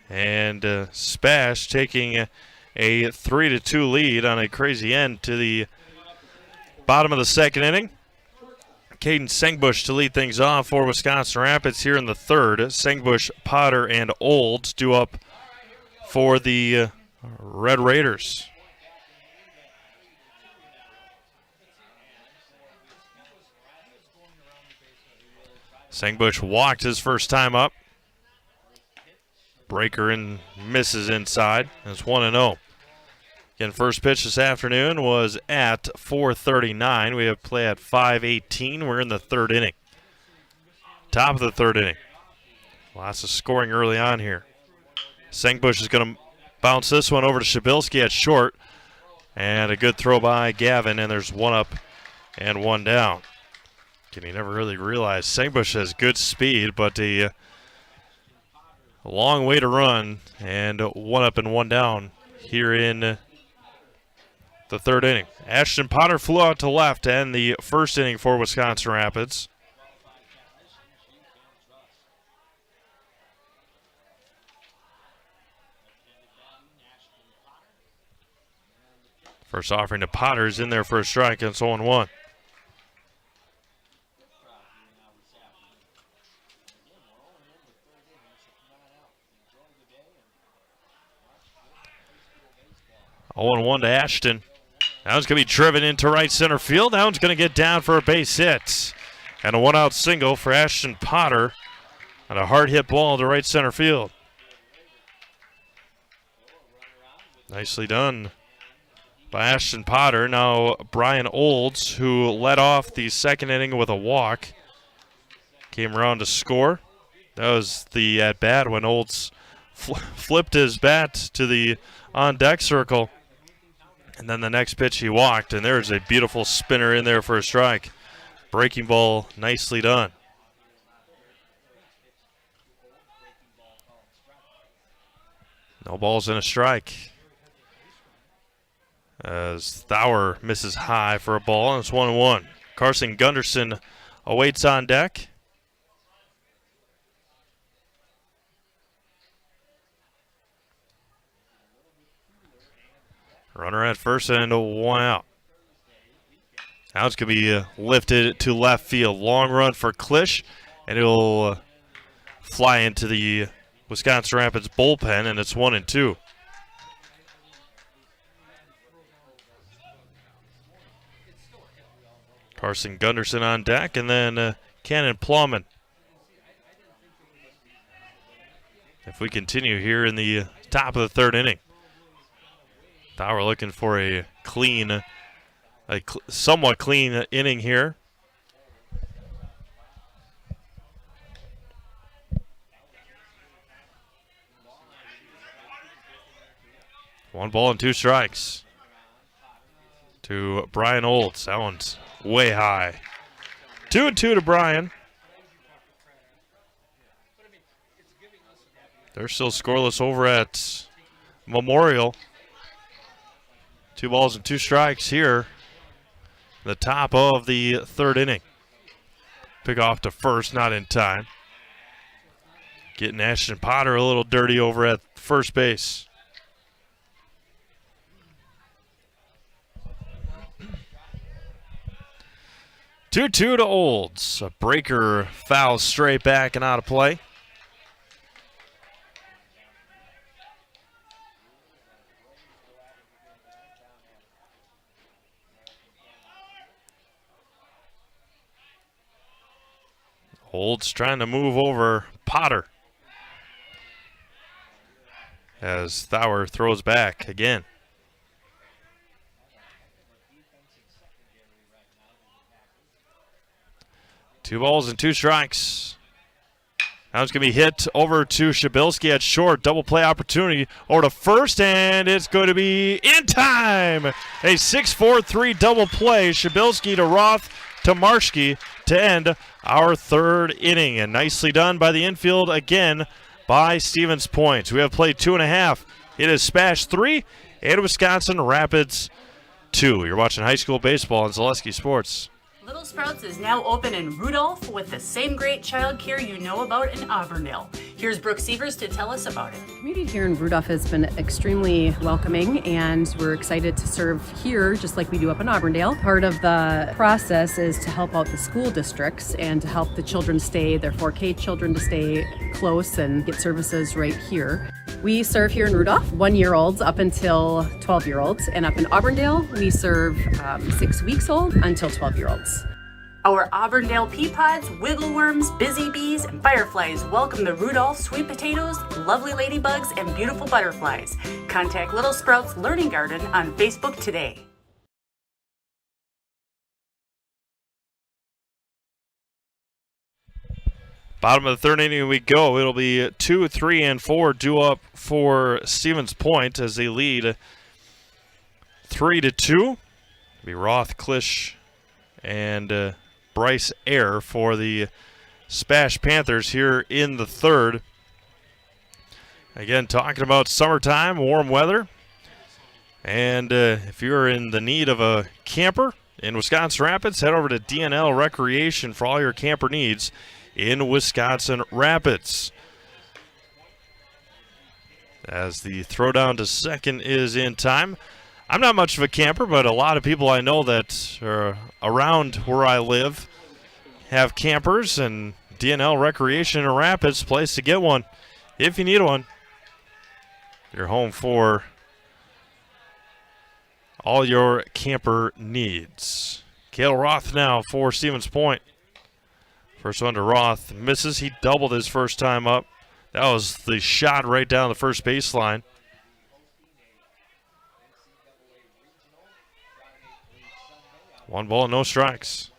and SPASH taking a 3-2 lead on a crazy end to the bottom of the second inning. Caden Sengbush to lead things off for Wisconsin Rapids here in the third. Sengbush, Potter, and Olds due up for the Red Raiders. Sengbush walked his first time up. Breaker and misses inside. It's 1-0. Again, first pitch this afternoon was at 4:39. We have play at 5:18. We're in the third inning. Top of the third inning. Lots of scoring early on here. Sengbush is going to bounce this one over to Shabilsky at short. And a good throw by Gavin, and there's one up and one down. You never really realized Sengbush has good speed, but a long way to run, and one up and one down here in the third inning. Ashton Potter flew out to left to end the first inning for Wisconsin Rapids. First offering to Potter is in there for a strike, and it's 0-1. Oh, 0-1 to Ashton. That one's going to be driven into right center field. That one's going to get down for a base hit. And a one-out single for Ashton Potter on a hard hit ball to right center field. Nicely done by Ashton Potter. Now Brian Olds, who led off the second inning with a walk, came around to score. That was the at-bat when Olds flipped his bat to the on-deck circle. And then the next pitch he walked, and there's a beautiful spinner in there for a strike. Breaking ball, nicely done. No balls and a strike. As Thauer misses high for a ball, and it's 1-1. Carson Gunderson awaits on deck. Runner at first and 1 out. Now it's going to be lifted to left field. Long run for Klisch, and it'll fly into the Wisconsin Rapids bullpen, and it's 1-2. Carson Gunderson on deck, and then Cannon Plumman. If we continue here in the top of the third inning, now we're looking for a clean, somewhat clean inning here. One ball and 2 strikes to Brian Olds. That one's way high. 2-2 to Brian. They're still scoreless over at Memorial. 2 balls and 2 strikes here. The top of the third inning. Pick off to first, not in time. Getting Ashton Potter a little dirty over at first base. 2-2 to Olds. A breaker foul straight back and out of play. Olds trying to move over Potter as Thauer throws back again. Two balls and 2 strikes. Now it's going to be hit over to Shabilsky at short. Double play opportunity over to first, and it's going to be in time. A 6-4-3 double play. Shabilsky to Roth to Marschke to end our third inning. And nicely done by the infield again by Stevens Point. We have played 2.5. It is SPASH 3 and Wisconsin Rapids 2. You're watching high school baseball on Zaleski Sports. Little Sprouts is now open in Rudolph with the same great child care you know about in Auburndale. Here's Brooke Sievers to tell us about it. The community here in Rudolph has been extremely welcoming, and we're excited to serve here just like we do up in Auburndale. Part of the process is to help out the school districts and to help the children stay, their 4K children to stay close and get services right here. We serve here in Rudolph 1-year-olds up until 12-year-olds, and up in Auburndale we serve 6 weeks old until 12-year-olds. Our Auburndale pea pods, wiggle worms, busy bees, and fireflies welcome the Rudolph sweet potatoes, lovely ladybugs, and beautiful butterflies. Contact Little Sprouts Learning Garden on Facebook today. Bottom of the third inning we go. It'll be 2, 3, and 4 due up for Stevens Point as they lead 3-2. It'll be Roth, Klisch, and Bryce Ayer for the SPASH Panthers here in the third. Again, talking about summertime, warm weather. And if you're in the need of a camper in Wisconsin Rapids, head over to DNL Recreation for all your camper needs in Wisconsin Rapids. As the throwdown to second is in time. I'm not much of a camper, but a lot of people I know that are around where I live have campers, and DNL Recreation in Rapids, place to get one if you need one. You're home for all your camper needs. Cale Roth now for Stevens Point. First one to Roth, misses. He doubled his first time up. That was the shot right down the first baseline. One ball, no strikes.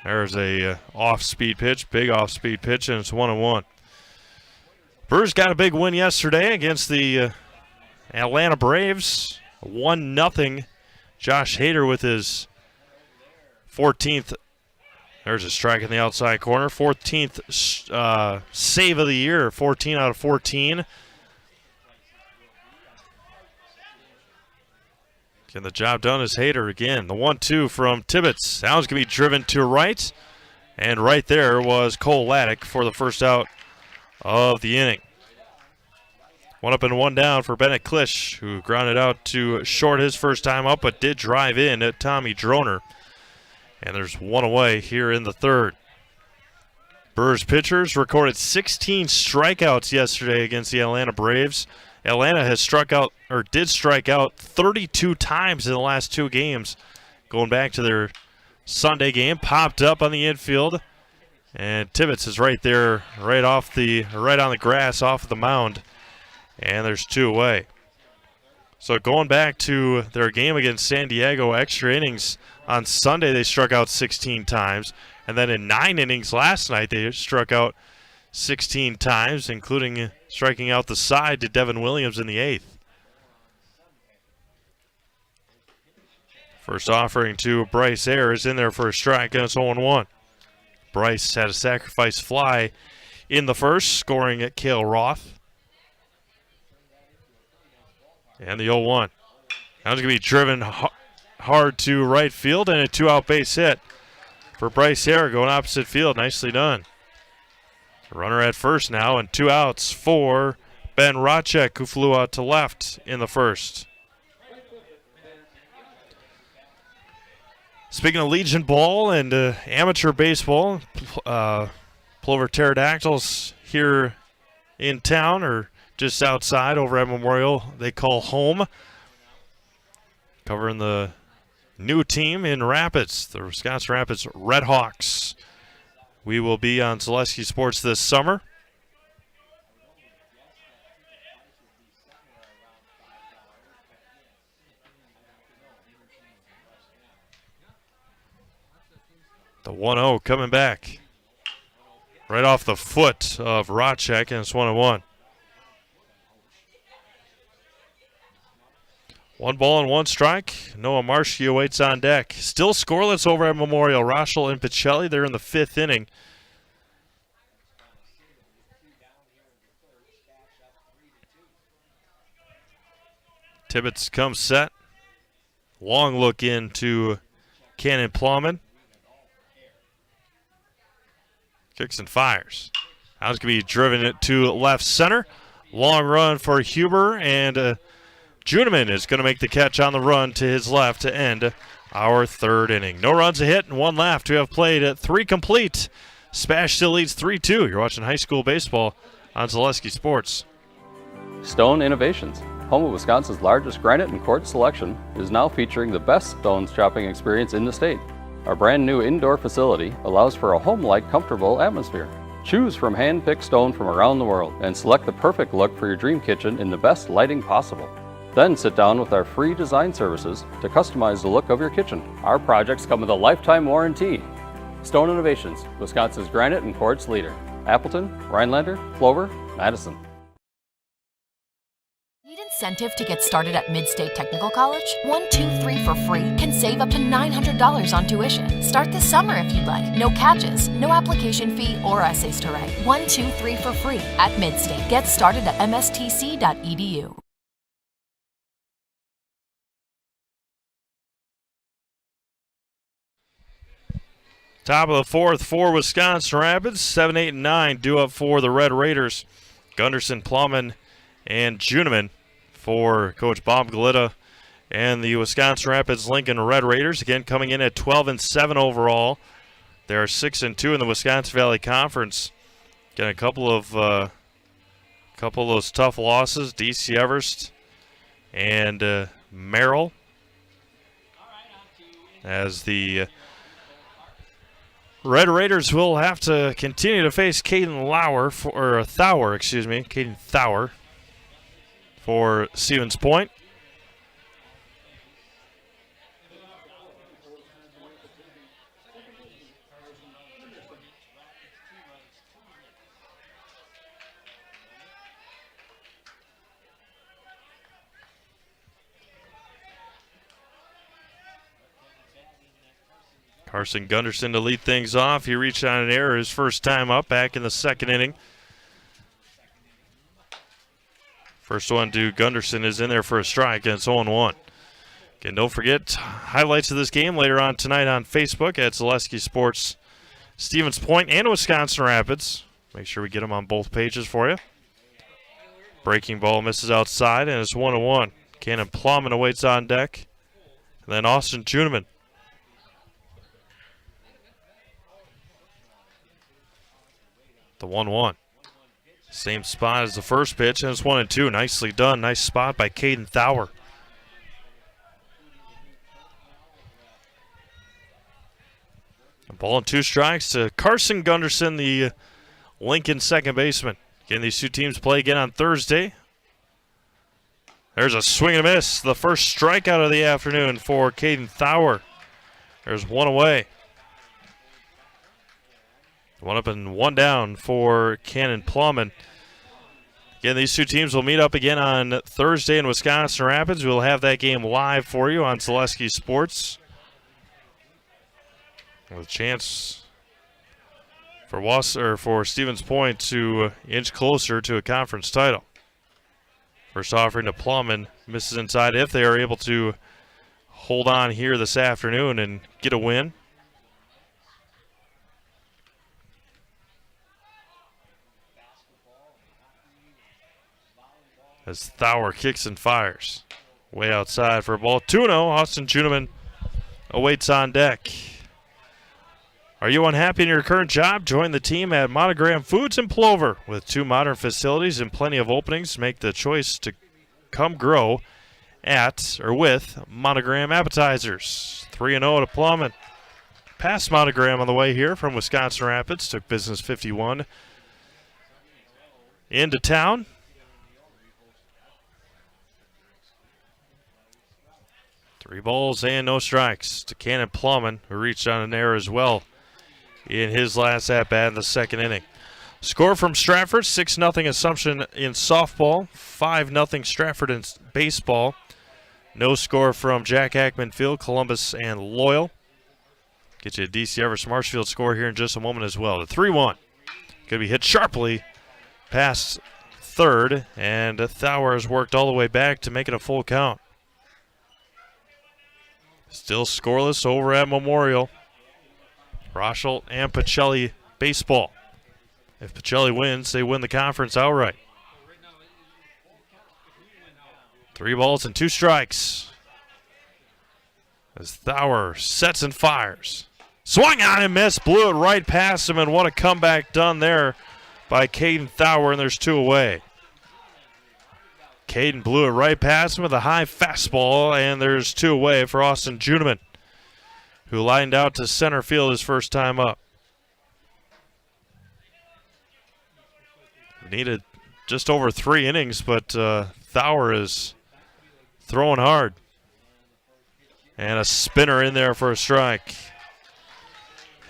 There's a off-speed pitch, big off-speed pitch, and it's 1-1. Brewers got a big win yesterday against the Atlanta Braves. 1-0. Josh Hader with his 14th. There's a strike in the outside corner. 14th save of the year, 14 out of 14. Getting the job done is Hader again. The 1-2 from Tibbetts. That one's going to be driven to right. And right there was Cole Laddick for the first out of the inning. One up and one down for Bennett Klisch, who grounded out to short his first time up, but did drive in at Tommy Droner. And there's one away here in the third. Brewers pitchers recorded 16 strikeouts yesterday against the Atlanta Braves. Atlanta has did strike out 32 times in the last two games. Going back to their Sunday game, popped up on the infield. And Tibbetts is right there, right on the grass off of the mound. And there's two away. So going back to their game against San Diego, extra innings on Sunday, they struck out 16 times. And then in 9 innings last night, they struck out 16 times, including striking out the side to Devin Williams in the 8th. First offering to Bryce Ayer is in there for a strike, and it's 0-1. Bryce had a sacrifice fly in the first, scoring at Cale Roth. And the 0-1. Now it's going to be driven hard to right field, and a 2-out base hit for Bryce Ayer going opposite field. Nicely done. Runner at first now, and 2 outs for Ben Racek, who flew out to left in the first. Speaking of Legion Ball and amateur baseball, Plover Pterodactyls here in town, or just outside over at Memorial, they call home. Covering the new team in Rapids, the Wisconsin Rapids Red Hawks. We will be on Zaleski Sports this summer. The 1-0 coming back. Right off the foot of Racek, and it's 1-1. 1 ball and 1 strike. Noah Marshke awaits on deck. Still scoreless over at Memorial. Rochel and Picelli, they're in the 5th inning. Tibbetts comes set. Long look into Cannon Plowman. Kicks and fires. Now it's going to be driven to left center. Long run for Huber, and Juneman is going to make the catch on the run to his left to end our 3rd inning. No runs a hit and 1 left. We have played at 3 complete. SPASH still leads 3-2. You're watching high school baseball on Zaleski Sports. Stone Innovations, home of Wisconsin's largest granite and quartz selection, is now featuring the best stone shopping experience in the state. Our brand new indoor facility allows for a home-like, comfortable atmosphere. Choose from hand-picked stone from around the world and select the perfect look for your dream kitchen in the best lighting possible. Then sit down with our free design services to customize the look of your kitchen. Our projects come with a lifetime warranty. Stone Innovations, Wisconsin's granite and quartz leader. Appleton, Rhinelander, Plover, Madison. Need incentive to get started at Mid-State Technical College? 1-2-3 for free can save up to $900 on tuition. Start this summer if you'd like. No catches, no application fee or essays to write. 1-2-3 for free at Mid-State. Get started at mstc.edu. Top of the 4th for Wisconsin Rapids. 7, 8, and 9 due up for the Red Raiders. Gunderson, Plowman, and Juneman for Coach Bob Galita and the Wisconsin Rapids Lincoln Red Raiders. Again, coming in at 12 and 7 overall. They are 6 and 2 in the Wisconsin Valley Conference. Getting a couple of those tough losses. DC Everest and Merrill, as the Red Raiders will have to continue to face Caden Thaur for Stevens Point. Carson Gunderson to lead things off. He reached on an error his first time up back in the 2nd inning. First one to Gunderson is in there for a strike, and it's 0-1. Again, don't forget highlights of this game later on tonight on Facebook at Zaleski Sports, Stevens Point and Wisconsin Rapids. Make sure we get them on both pages for you. Breaking ball misses outside, and it's 1-1. Cannon Plumman awaits on deck. And then Austin Juneman. The 1-1. Same spot as the first pitch, and it's 1-2. Nicely done. Nice spot by Caden Thawer. A ball and 2 strikes to Carson Gunderson, the Lincoln second baseman. Again, these two teams play again on Thursday. There's a swing and a miss. The first strikeout of the afternoon for Caden Thawer. There's one away. 1 up and 1 down for Cannon Plumman. Again, these two teams will meet up again on Thursday in Wisconsin Rapids. We'll have that game live for you on Zaleski Sports. With a chance for Stevens Point to inch closer to a conference title. First offering to Plumman misses inside if they are able to hold on here this afternoon and get a win. As Thawer kicks and fires. Way outside for a ball. 2-0. Austin Juneman awaits on deck. Are you unhappy in your current job? Join the team at Monogram Foods in Plover. With 2 modern facilities and plenty of openings, make the choice to come grow at or with Monogram Appetizers. 3-0 to Plumman. Past Monogram on the way here from Wisconsin Rapids. Took business 51 into town. Three balls and no strikes to Cannon Plumman, who reached on an error as well in his last at-bat in the second inning. Score from Stratford, 6-0 Assumption in softball, 5-0 Stratford in baseball. No score from Jack Ackman Field, Columbus, and Loyal. Get you a DC Everest Marshfield score here in just a moment as well. The 3-1 going to be hit sharply past third, and Thawer has worked all the way back to make it a full count. Still scoreless over at Memorial. Rochel and Pacelli baseball. If Pacelli wins, they win the conference outright. 3 balls and 2 strikes. As Thawer sets and fires. Swung on and missed, blew it right past him, and what a comeback done there by Caden Thawer, and there's 2 away. Caden blew it right past him with a high fastball, and there's 2 away for Austin Juneman, who lined out to center field his first time up. Needed just over 3 innings, but Thawer is throwing hard. And a spinner in there for a strike.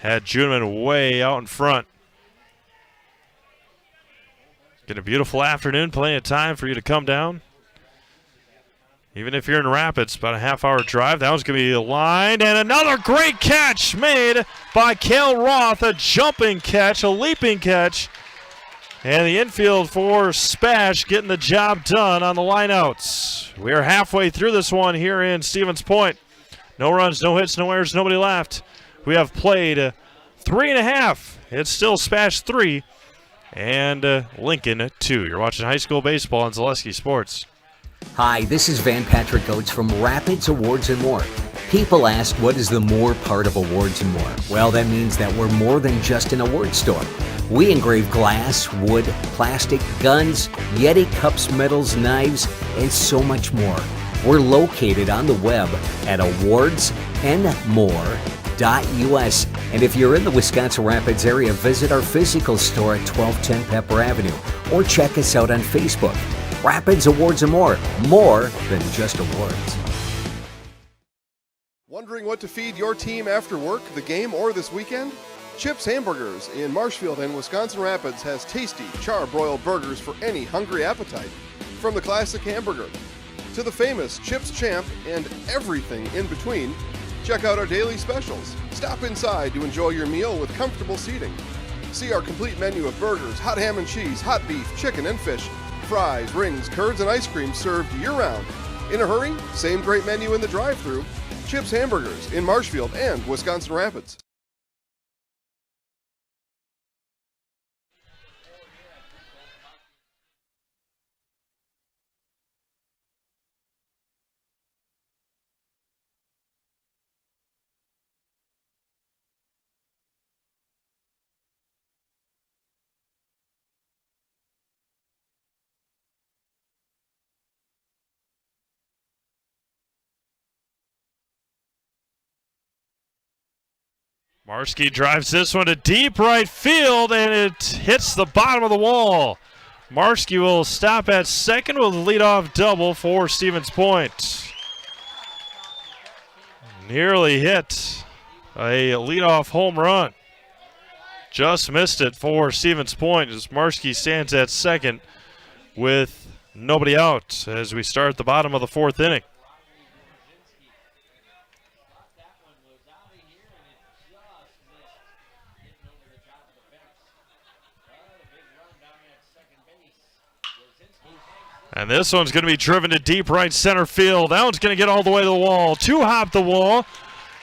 Had Juneman way out in front. Get a beautiful afternoon, plenty of time for you to come down. Even if you're in Rapids, about a half-hour drive. That was going to be a line, and another great catch made by Cale Roth. A jumping catch, a leaping catch. And the infield for SPASH getting the job done on the lineouts. We are halfway through this one here in Stevens Point. No runs, no hits, no errors, nobody left. We have played 3.5. It's still SPASH 3 and Lincoln 2. You're watching high school baseball on Zaleski Sports. Hi, this is Van Patrick Oates from Rapids Awards and More. People ask, what is the more part of Awards and More? Well, that means that we're more than just an award store. We engrave glass, wood, plastic, guns, Yeti cups, medals, knives, and so much more. We're located on the web at awardsandmore.us. And if you're in the Wisconsin Rapids area, visit our physical store at 1210 Pepper Avenue or check us out on Facebook. Rapids Awards and More than just awards. Wondering what to feed your team after work, the game, or this weekend? Chips Hamburgers in Marshfield and Wisconsin Rapids has tasty, char-broiled burgers for any hungry appetite. From the classic hamburger to the famous Chips Champ and everything in between, check out our daily specials. Stop inside to enjoy your meal with comfortable seating. See our complete menu of burgers, hot ham and cheese, hot beef, chicken and fish, fries, rings, curds, and ice cream served year-round. In a hurry? Same great menu in the drive-thru. Chips Hamburgers in Marshfield and Wisconsin Rapids. Marski drives this one to deep right field, and it hits the bottom of the wall. Marski will stop at second with a leadoff double for Stevens Point. Nearly hit a leadoff home run. Just missed it for Stevens Point as Marski stands at second with nobody out as we start the bottom of the fourth inning. And this one's going to be driven to deep right center field. That one's going to get all the way to the wall. Two-hop the wall.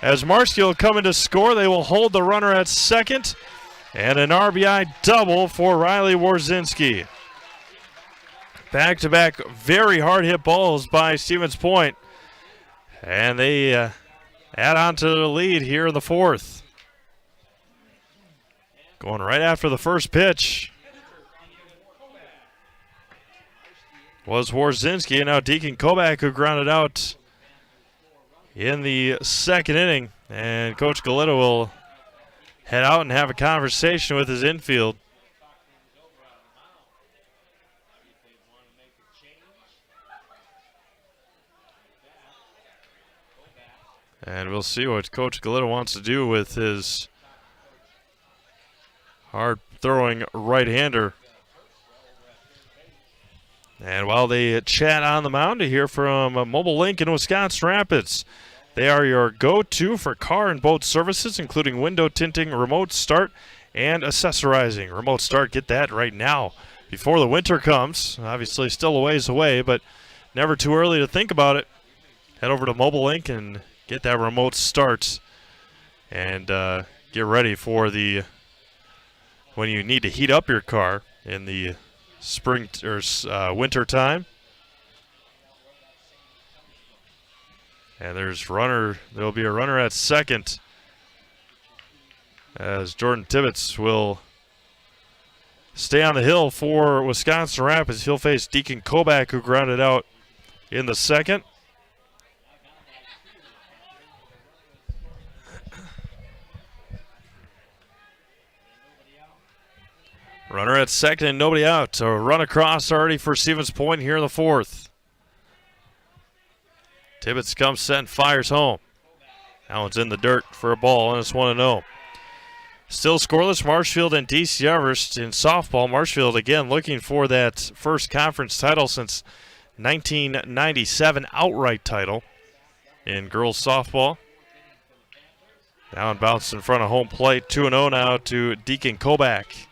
As Marski will come in to score, they will hold the runner at second. And an RBI double for Riley Warzinski. Back-to-back very hard-hit balls by Stevens Point. And they add on to the lead here in the fourth. Going right after the first pitch was Warzinski, and now Deacon Kobach, who grounded out in the second inning. And Coach Galetta will head out and have a conversation with his infield. And we'll see what Coach Galetta wants to do with his hard-throwing right-hander. And while they chat on the mound, to hear from Mobile Link in Wisconsin Rapids. They are your go-to for car and boat services, including window tinting, remote start, and accessorizing. Remote start, get that right now before the winter comes. Obviously still a ways away, but never too early to think about it. Head over to Mobile Link and get that remote start and get ready for when you need to heat up your car in the spring or winter time. And there'll be a runner at second as Jordan Tibbetts will stay on the hill for Wisconsin Rapids. He'll face Deacon Kobach, who grounded out in the second. Runner at second and nobody out. So a run across already for Stevens Point here in the fourth. Tibbetts comes set and fires home. That one's in the dirt for a ball, and it's 1-0. Still scoreless, Marshfield and DC Everest in softball. Marshfield again looking for that first conference title since 1997 outright title in girls softball. Down bounced in front of home plate. 2-0 now to Deacon Kobach.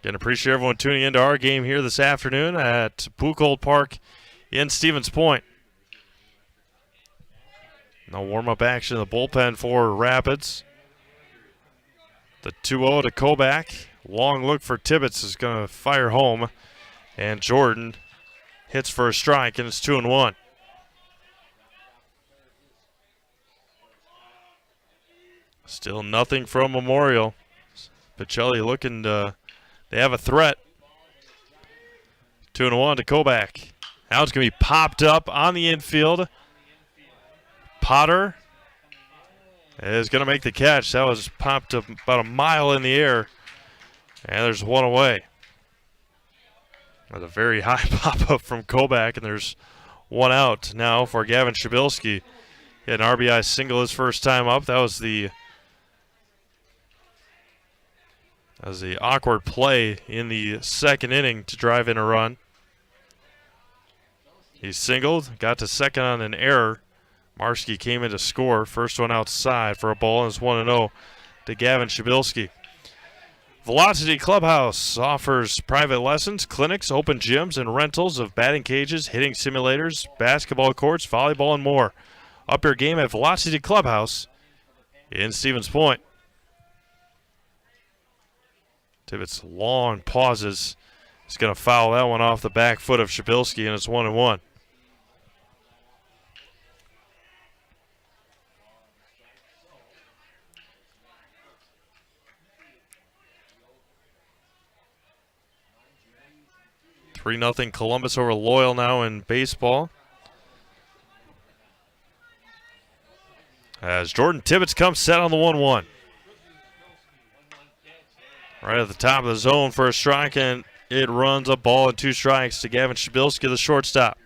Again, appreciate everyone tuning into our game here this afternoon at Buchholz Park in Stevens Point. No warm-up action in the bullpen for Rapids. The 2-0 to Kobach. Long look for Tibbetts is going to fire home. And Jordan hits for a strike, and it's 2-1. Still nothing from Memorial. Pacelli looking to... They have a threat. 2-1 to Kobach. Now it's going to be popped up on the infield. Potter is going to make the catch. That was popped up about a mile in the air. And there's one away. That's a very high pop-up from Kobach, and there's one out now for Gavin Shabilsky. He had an RBI single his first time up. That was the awkward play in the second inning to drive in a run. He singled, got to second on an error. Marski came in to score. First one outside for a ball, and it's 1-0 to Gavin Shabilsky. Velocity Clubhouse offers private lessons, clinics, open gyms, and rentals of batting cages, hitting simulators, basketball courts, volleyball, and more. Up your game at Velocity Clubhouse in Stevens Point. Tibbetts long pauses. He's going to foul that one off the back foot of Shabilsky, and it's 1-1. Three 0 Columbus over Loyal now in baseball. as Jordan Tibbetts comes set on the 1-1. Right at the top of the zone for a strike, and it runs a ball and 2 strikes to Gavin Shabilsky, the shortstop.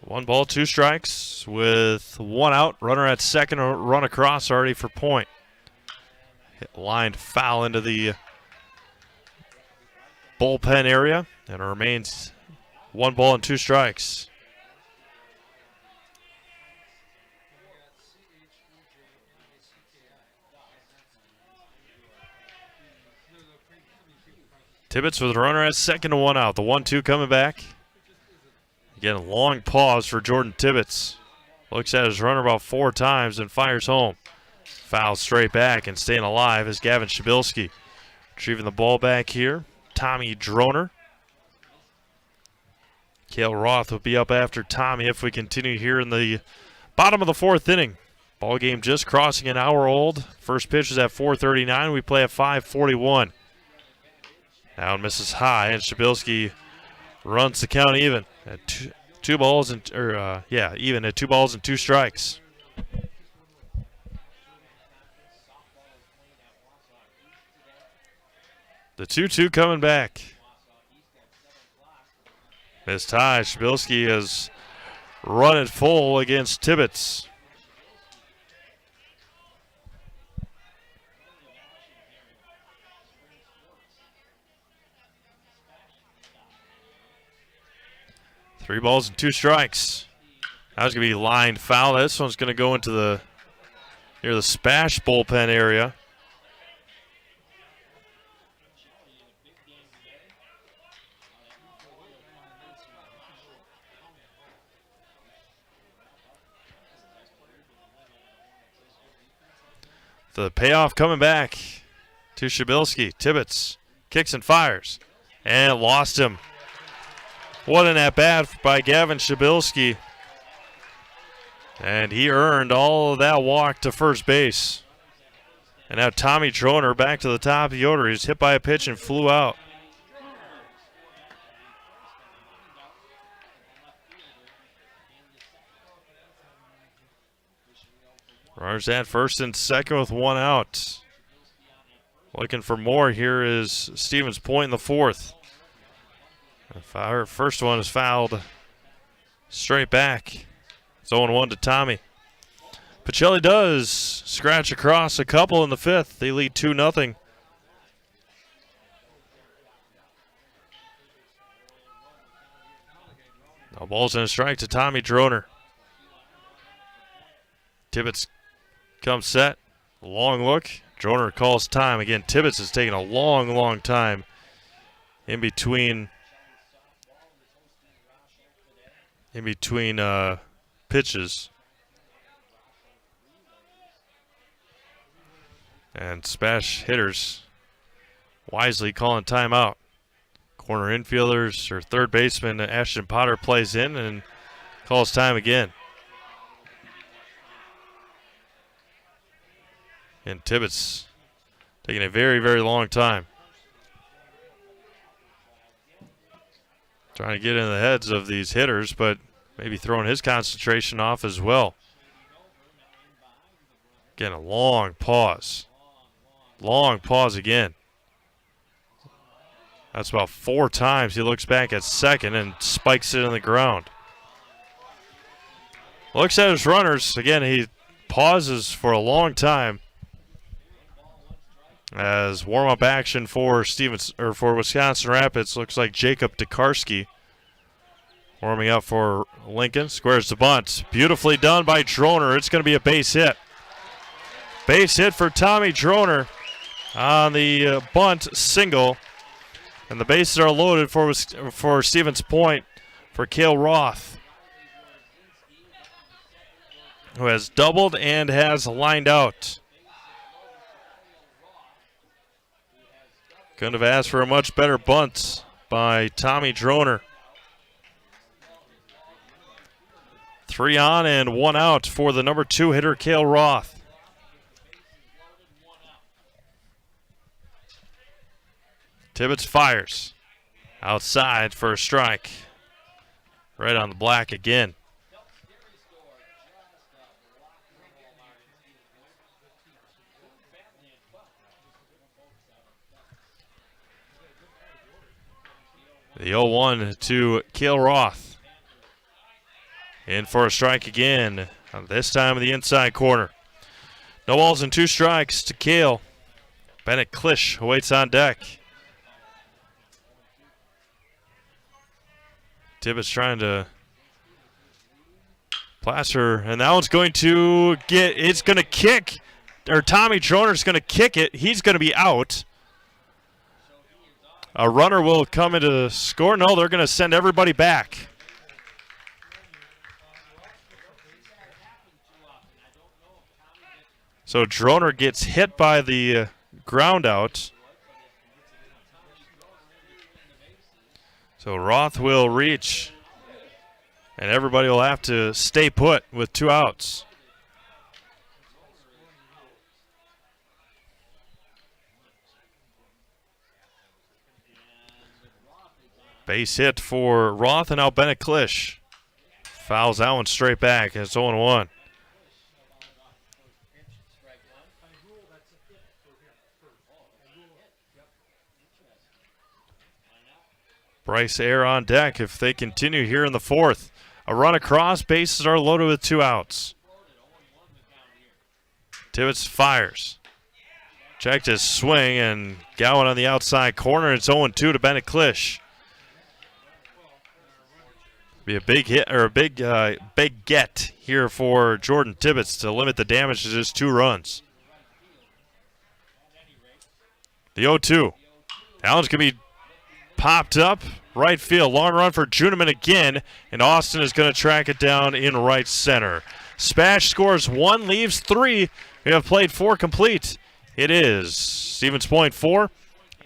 1 ball, 2 strikes with 1 out. Runner at second, run across already for point. Hit lined foul into the bullpen area, and it remains 1 ball and 2 strikes. Tibbetts with a runner at second and 1 out. The 1-2 coming back. Again, a long pause for Jordan Tibbetts. Looks at his runner about 4 times and fires home. Foul straight back and staying alive is Gavin Shabilsky. Retrieving the ball back here, Tommy Droner. Cale Roth will be up after Tommy if we continue here in the bottom of the 4th inning. Ball game just crossing an hour old. First pitch is at 4:39. We play at 5:41. Now misses high, and Shabilsky runs the count even at two balls and even at 2 balls and 2 strikes. The 2-2 coming back. Missed high. Shabilsky has run it full against Tibbetts. Three balls and 2 strikes. That was going to be lined foul. This one's going to go into near the SPASH bullpen area. The payoff coming back to Shabilsky. Tibbetts kicks and fires and lost him. What an at-bat by Gavin Shabilsky. And he earned all of that walk to first base. And now Tommy Droner back to the top of the order. He was hit by a pitch and flew out. Runners at first and second with 1 out. Looking for more here is Stevens Point in the 4th. Our first one is fouled straight back. It's 0-1 to Tommy. Pacelli does scratch across a couple in the 5th. They lead 2-0. No balls and a strike to Tommy Droner. Tibbetts comes set. Long look. Droner calls time. Again, Tibbetts is taking a long time in between pitches. And SPASH hitters wisely calling timeout. Corner infielders or third baseman Ashton Potter plays in and calls time again. And Tibbetts taking a very long time. Trying to get in the heads of these hitters, but maybe throwing his concentration off as well. Again, a long pause. Long pause again. That's about 4 times he looks back at second and spikes it in the ground. Looks at his runners. Again, he pauses for a long time as warm-up action for Wisconsin Rapids. Looks like Jacob Tokarski warming up for Lincoln. Squares the bunt. Beautifully done by Droner. It's going to be a base hit. Base hit for Tommy Droner on the bunt single. And the bases are loaded for Stevens Point for Cale Roth, who has doubled and has lined out. Couldn't have asked for a much better bunt by Tommy Droner. 3 on and 1 out for the number 2 hitter, Cale Roth. Tibbetts fires outside for a strike. Right on the black again. The 0-1 to Cale Roth. In for a strike again, this time in the inside corner. No balls and 2 strikes to Cale. Bennett Klisch awaits on deck. Tibbetts trying to plaster, and that one's going to get, it's going to kick, or Tommy Droner's going to kick it. He's going to be out. A runner will come into score. No, they're going to send everybody back. So Droner gets hit by the ground out. So Roth will reach, and everybody will have to stay put with 2 outs. Base hit for Roth, and now Bennett Klisch fouls that one straight back. It's 0-1. Bryce Ayer on deck if they continue here in the 4th. A run across, bases are loaded with 2 outs. Tibbetts fires. Checked his swing, and Gowan on the outside corner. It's 0-2 to Bennett Klisch. Be a big hit, or a big get here for Jordan Tibbetts to limit the damage to just 2 runs. The 0-2. That one's going to be popped up. Right field. Long run for Juneman again, and Austin is going to track it down in right center. SPASH scores 1, leaves 3. We have played 4 complete. It is Stevens Point 4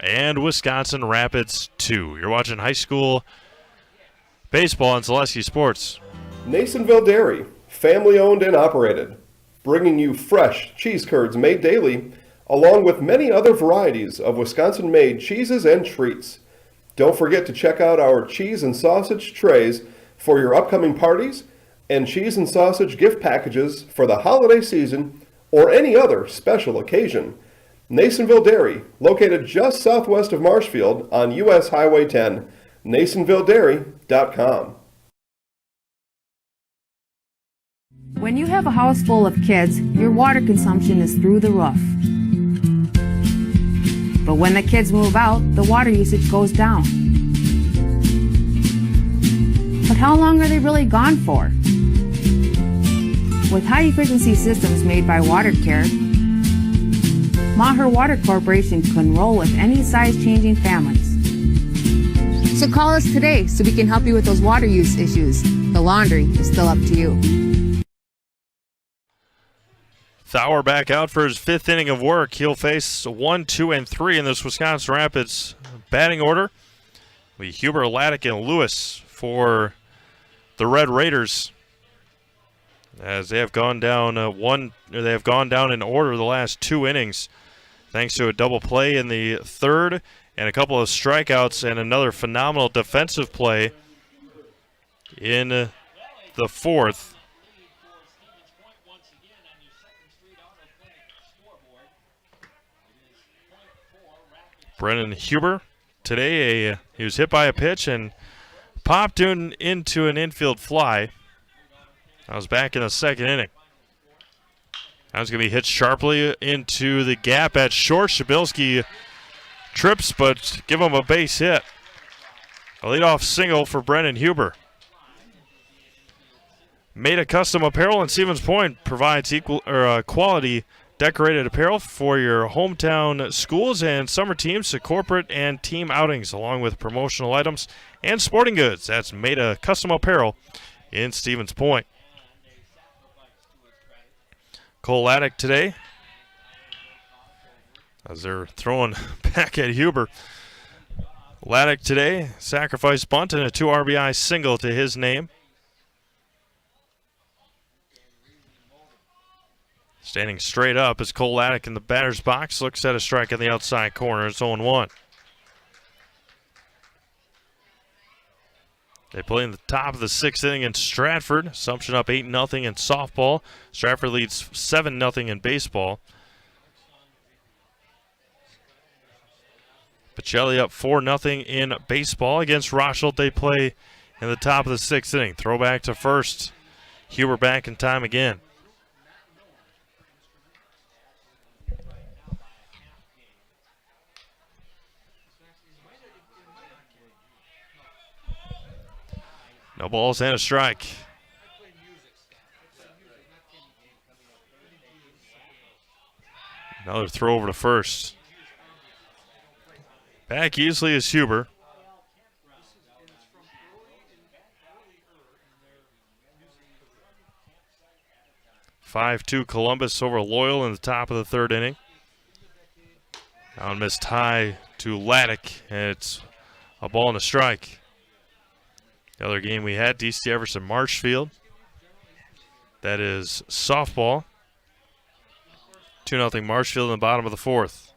and Wisconsin Rapids 2. You're watching high school baseball on Zaleski Sports. Nasonville Dairy, family owned and operated, bringing you fresh cheese curds made daily, along with many other varieties of Wisconsin-made cheeses and treats. Don't forget to check out our cheese and sausage trays for your upcoming parties and cheese and sausage gift packages for the holiday season or any other special occasion. Nasonville Dairy, located just southwest of Marshfield on US Highway 10, NasonvilleDairy.com. When you have a house full of kids, your water consumption is through the roof. But when the kids move out, the water usage goes down. But how long are they really gone for? With high-efficiency systems made by WaterCare, Maher Water Corporation can roll with any size-changing families. So call us today so we can help you with those water use issues. The laundry is still up to you. Thauer back out for his 5th inning of work. He'll face 1, 2, and 3 in this Wisconsin Rapids batting order. We Huber, Laddick, and Lewis for the Red Raiders, as they have gone down they have gone down in order the last 2 innings, thanks to a double play in the 3rd and a couple of strikeouts and another phenomenal defensive play in the 4th. Brennan Huber today, he was hit by a pitch and popped into an infield fly. I was back in the 2nd inning. That was going to be hit sharply into the gap at short. Shabilsky trips, but give him a base hit. A leadoff single for Brennan Huber. Made a Custom Apparel in Stevens Point provides quality decorated apparel for your hometown schools and summer teams to corporate and team outings, along with promotional items and sporting goods. That's Made Custom Apparel in Stevens Point. Cole Laddick today, as they're throwing back at Huber. Laddick today, sacrifice bunt and a 2 RBI single to his name. Standing straight up is Cole Laddick in the batter's box. Looks at a strike in the outside corner. It's 0-1. They play in the top of the 6th inning in Stratford. Assumption up 8-0 in softball. Stratford leads 7-0 in baseball. Pacelli up 4-0 in baseball against Rochelt. They play in the top of the 6th inning. Throwback to first. Huber back in time again. No balls and a strike. Another throw over to first. Back easily is Huber. 5-2 Columbus over Loyal in the top of the 3rd inning. Down missed high to Laddick, and it's a ball and a strike. The other game we had, DC Everson Marshfield. That is softball. 2-0 Marshfield in the bottom of the 4th.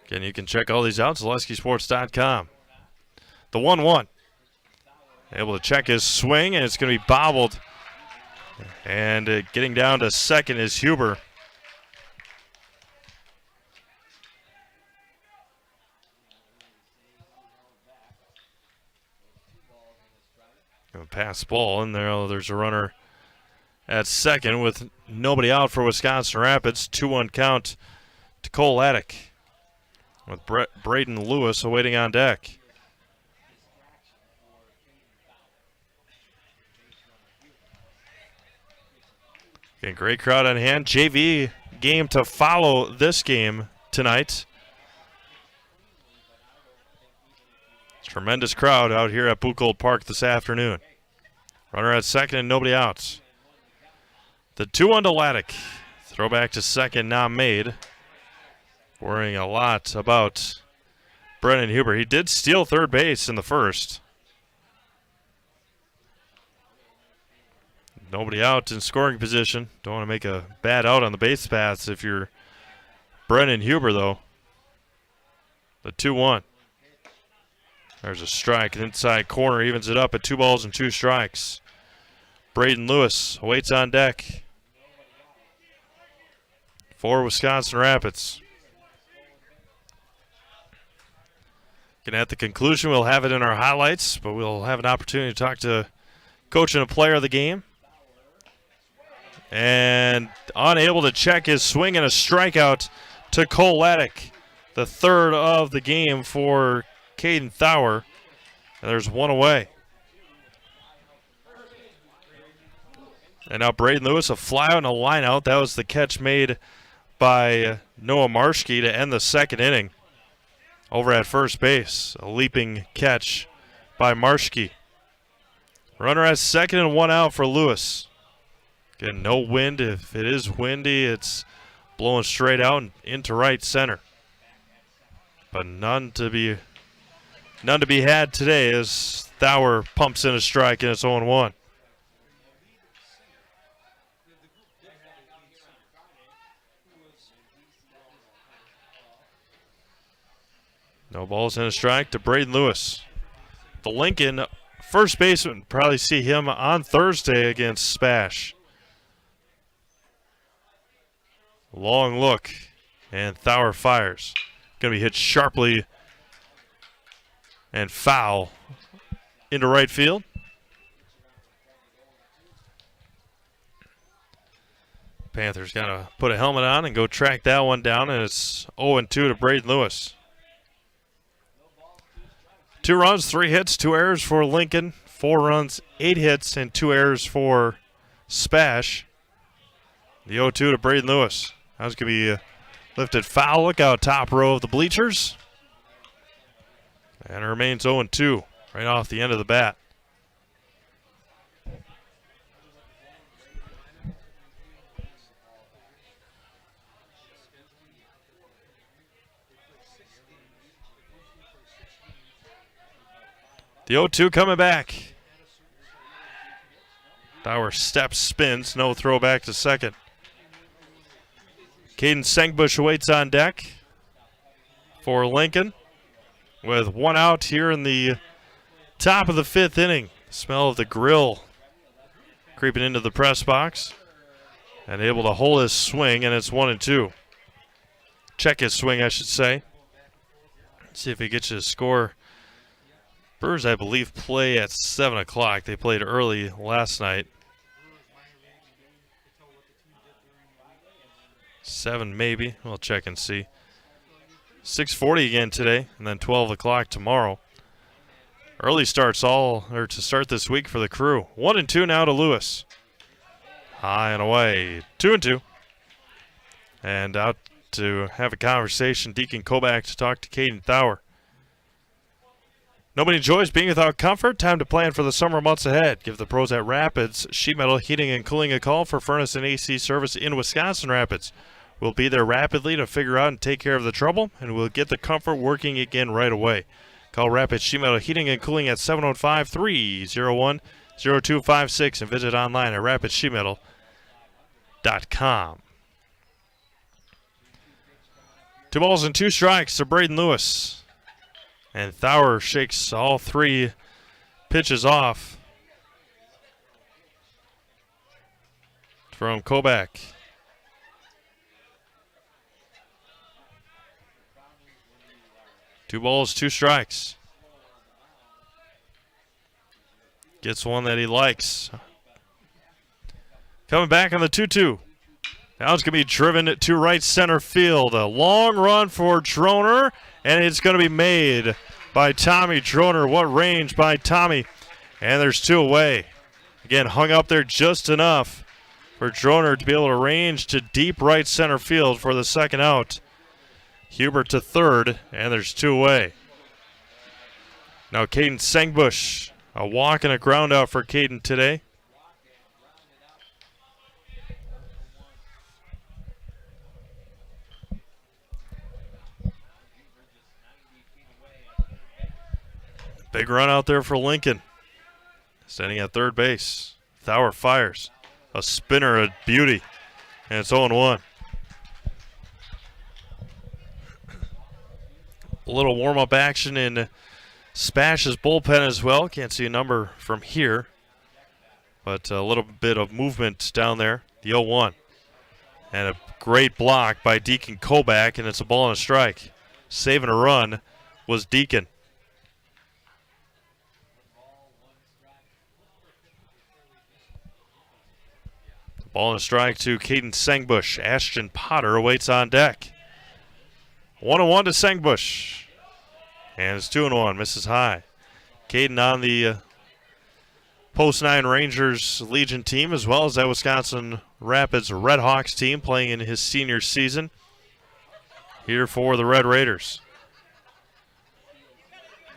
Again, you can check all these out at ZaleskiSports.com. The 1-1. Able to check his swing, and it's going to be bobbled. And getting down to second is Huber. A pass ball, and there's a runner at second with nobody out for Wisconsin Rapids. 2-1 count to Cole Laddick with Braden Lewis awaiting on deck. Again, great crowd on hand. JV game to follow this game tonight. Tremendous crowd out here at Buchholz Park this afternoon. Runner at second and nobody out. The 2-1 to Laddick. Throwback to second, not made. Worrying a lot about Brennan Huber. He did steal third base in the first. Nobody out in scoring position. Don't want to make a bad out on the base paths if you're Brennan Huber, though. The 2-1. There's a strike. Inside corner evens it up at 2 balls and 2 strikes. Braden Lewis awaits on deck for Wisconsin Rapids. Again, at the conclusion, we'll have it in our highlights, but we'll have an opportunity to talk to coach and a player of the game. And unable to check his swing and a strikeout to Cole Laddick. The 3rd of the game for Caden Thauer. And there's 1 away. And now Braden Lewis, a fly out and a line out. That was the catch made by Noah Marschke to end the 2nd inning. Over at first base, a leaping catch by Marschke. Runner at second and 1 out for Lewis. Again, no wind. If it is windy, it's blowing straight out and into right center. But none to be had today as Thauer pumps in a strike and it's 0-1. No balls and a strike to Braden Lewis. The Lincoln first baseman, probably see him on Thursday against SPASH. Long look, and Thauer fires. Going to be hit sharply and foul into right field. Panthers got to put a helmet on and go track that one down, and it's 0-2 to Braden Lewis. 2 runs, 3 hits, 2 errors for Lincoln. 4 runs, 8 hits, and 2 errors for SPASH. The 0-2 to Braden Lewis. That was going to be lifted foul. Look out, top row of the bleachers. And it remains 0-2 right off the end of the bat. The 0-2 coming back. Thauer steps, spins, no throw back to second. Caden Sengbush awaits on deck for Lincoln with 1 out here in the top of the 5th inning. Smell of the grill creeping into the press box and able to hold his swing, and it's 1-2. Check his swing, I should say. See if he gets you a score. Brewers, I believe, play at 7 o'clock. They played early last night. 7 maybe. We'll check and see. 6:40 again today, and then 12 o'clock tomorrow. Early starts to start this week for the Crew. 1-2 now to Lewis. High and away. 2-2. And out to have a conversation, Deacon Kobach to talk to Caden Thaur. Nobody enjoys being without comfort. Time to plan for the summer months ahead. Give the pros at Rapids Sheet Metal Heating and Cooling a call for furnace and AC service in Wisconsin Rapids. We'll be there rapidly to figure out and take care of the trouble, and we'll get the comfort working again right away. Call Rapids Sheet Metal Heating and Cooling at 705-301-0256 and visit online at rapidsheetmetal.com. 2 balls and 2 strikes to Braden Lewis. And Thaur shakes all 3 pitches off from Kobach. Two balls, 2 strikes. Gets one that he likes. Coming back on the 2-2. Now it's going to be driven to right center field. A long run for Droner, and it's going to be made by Tommy Droner. What range by Tommy. And there's 2 away. Again, hung up there just enough for Droner to be able to range to deep right center field for the second out. Huber to third, and there's 2 away. Now Caden Sengbush, a walk and a ground out for Caden today. Big run out there for Lincoln. Standing at third base. Thaur fires. A spinner, a beauty. And it's 0-1. A little warm-up action in SPASH's bullpen as well. Can't see a number from here. But a little bit of movement down there. The 0-1. And a great block by Deacon Kobach, and it's a ball and a strike. Saving a run was Deacon. Ball and a strike to Caden Sengbush. Ashton Potter awaits on deck. 1-1 to Sengbush. And it's 2-1. Misses high. Caden on the Post 9 Rangers Legion team, as well as that Wisconsin Rapids Red Hawks team, playing in his senior season here for the Red Raiders.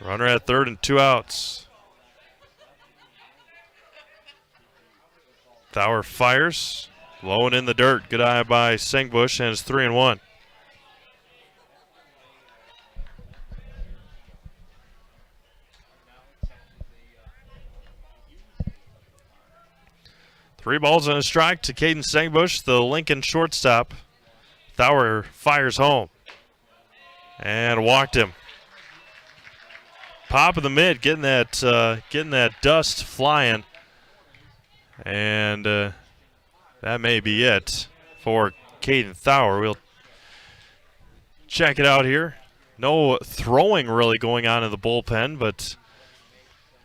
Runner at third and 2 outs. Thaur fires, low and in the dirt. Good eye by Sengbush, and it's 3-1. Three balls and a strike to Caden Sengbush, the Lincoln shortstop. Thaur fires home and walked him. Pop of the mid, getting that dust flying. And that may be it for Caden Thaur. We'll check it out here. No throwing really going on in the bullpen, but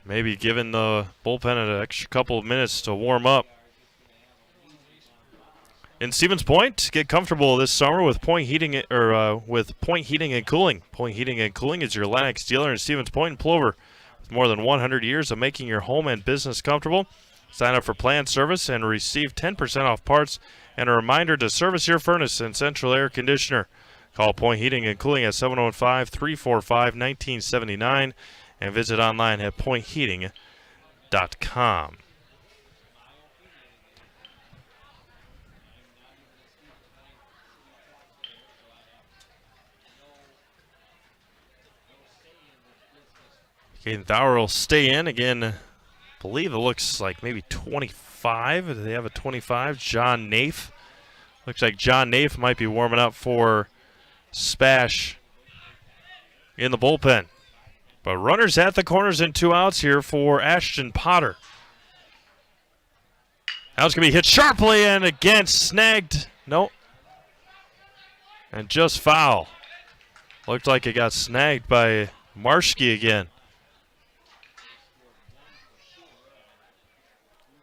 maybe giving the bullpen an extra couple of minutes to warm up. In Stevens Point, get comfortable this summer with Point Heating with Point Heating and Cooling. Point Heating and Cooling is your Lennox dealer in Stevens Point and Plover, with more than 100 years of making your home and business comfortable. Sign up for planned service and receive 10% off parts and a reminder to service your furnace and central air conditioner. Call Point Heating and Cooling at 705-345-1979 and visit online at pointheating.com. Caden Thaur will stay in again. I believe it looks like maybe 25. Do they have a 25? John Nafe. Looks like John Nafe might be warming up for SPASH in the bullpen. But runners at the corners and 2 outs here for Ashton Potter. Now it's going to be hit sharply and again snagged. Nope. And just foul. Looked like it got snagged by Marshke again.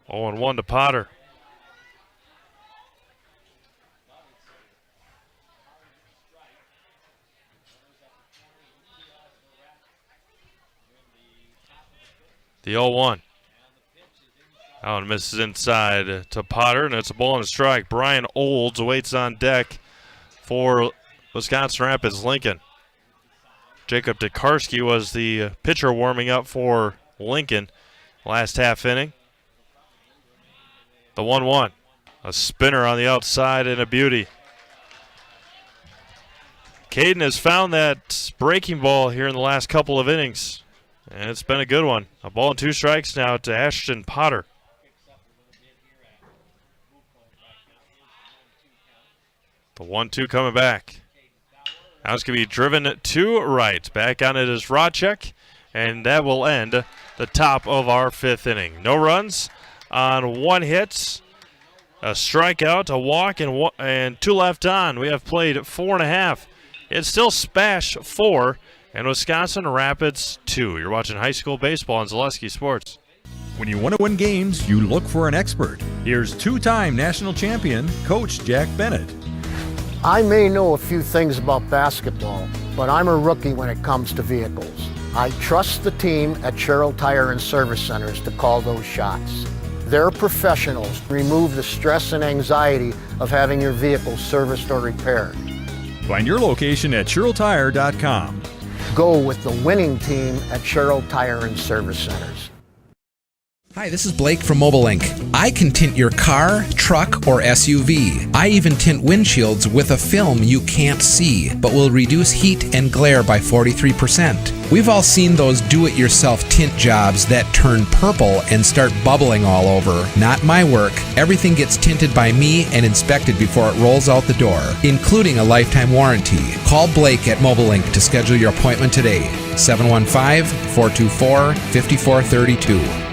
0-1 to Potter. The 0-1. That one misses inside to Potter, and it's a ball and a strike. Brian Olds awaits on deck for Wisconsin Rapids Lincoln. Jacob Dekarski was the pitcher warming up for Lincoln last half inning. The 1-1. A spinner on the outside and a beauty. Caden has found that breaking ball here in the last couple of innings, and it's been a good one. A ball and 2 strikes now to Ashton Potter. The 1-2 coming back. Now it's going to be driven to right. Back on it is Rodchek, and that will end the top of our 5th inning. No runs on 1 hit, a strikeout, a walk, and 2 left on. We have played 4.5. It's still SPASH 4 and Wisconsin Rapids 2. You're watching high school baseball on Zaleski Sports. When you want to win games, you look for an expert. Here's 2-time national champion, Coach Jack Bennett. I may know a few things about basketball, but I'm a rookie when it comes to vehicles. I trust the team at Sherrill Tire and Service Centers to call those shots. They're professionals. Remove the stress and anxiety of having your vehicle serviced or repaired. Find your location at SherrillTire.com. Go with the winning team at Sherrill Tire and Service Centers. Hi, this is Blake from Mobile Link. I can tint your car, truck, or SUV. I even tint windshields with a film you can't see, but will reduce heat and glare by 43%. We've all seen those do-it-yourself tint jobs that turn purple and start bubbling all over. Not my work. Everything gets tinted by me and inspected before it rolls out the door, including a lifetime warranty. Call Blake at Mobile Link to schedule your appointment today. 715-424-5432.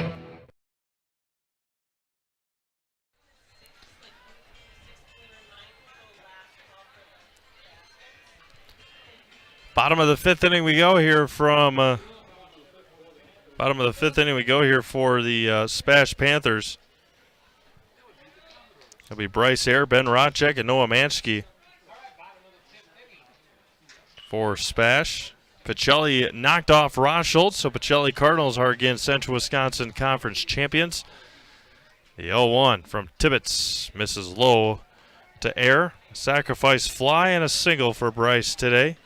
Bottom of the 5th inning we go here from for the SPASH Panthers. It'll be Bryce Ayer, Ben Rodchek, and Noah Manschke for SPASH. Pacelli knocked off Ross Schultz, so Pacelli Cardinals are again Central Wisconsin Conference champions. The 0-1 from Tibbetts misses low to Ayer. Sacrifice fly and a single for Bryce today.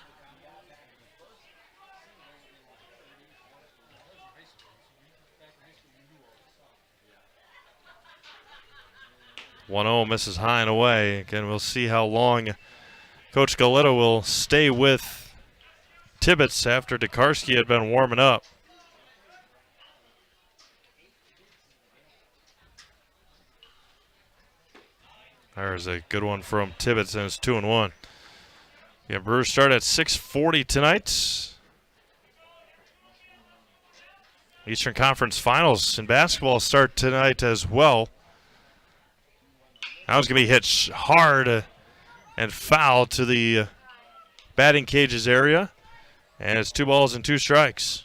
One-0 misses high and away. Again, we'll see how long Coach Galetta will stay with Tibbetts after Dekarski had been warming up. There's a good one from Tibbetts, and it's 2-1. Yeah, Brewers start at 6:40 tonight. Eastern Conference Finals in basketball start tonight as well. That was going to be hit hard and foul to the batting cages area. And it's 2 balls and 2 strikes.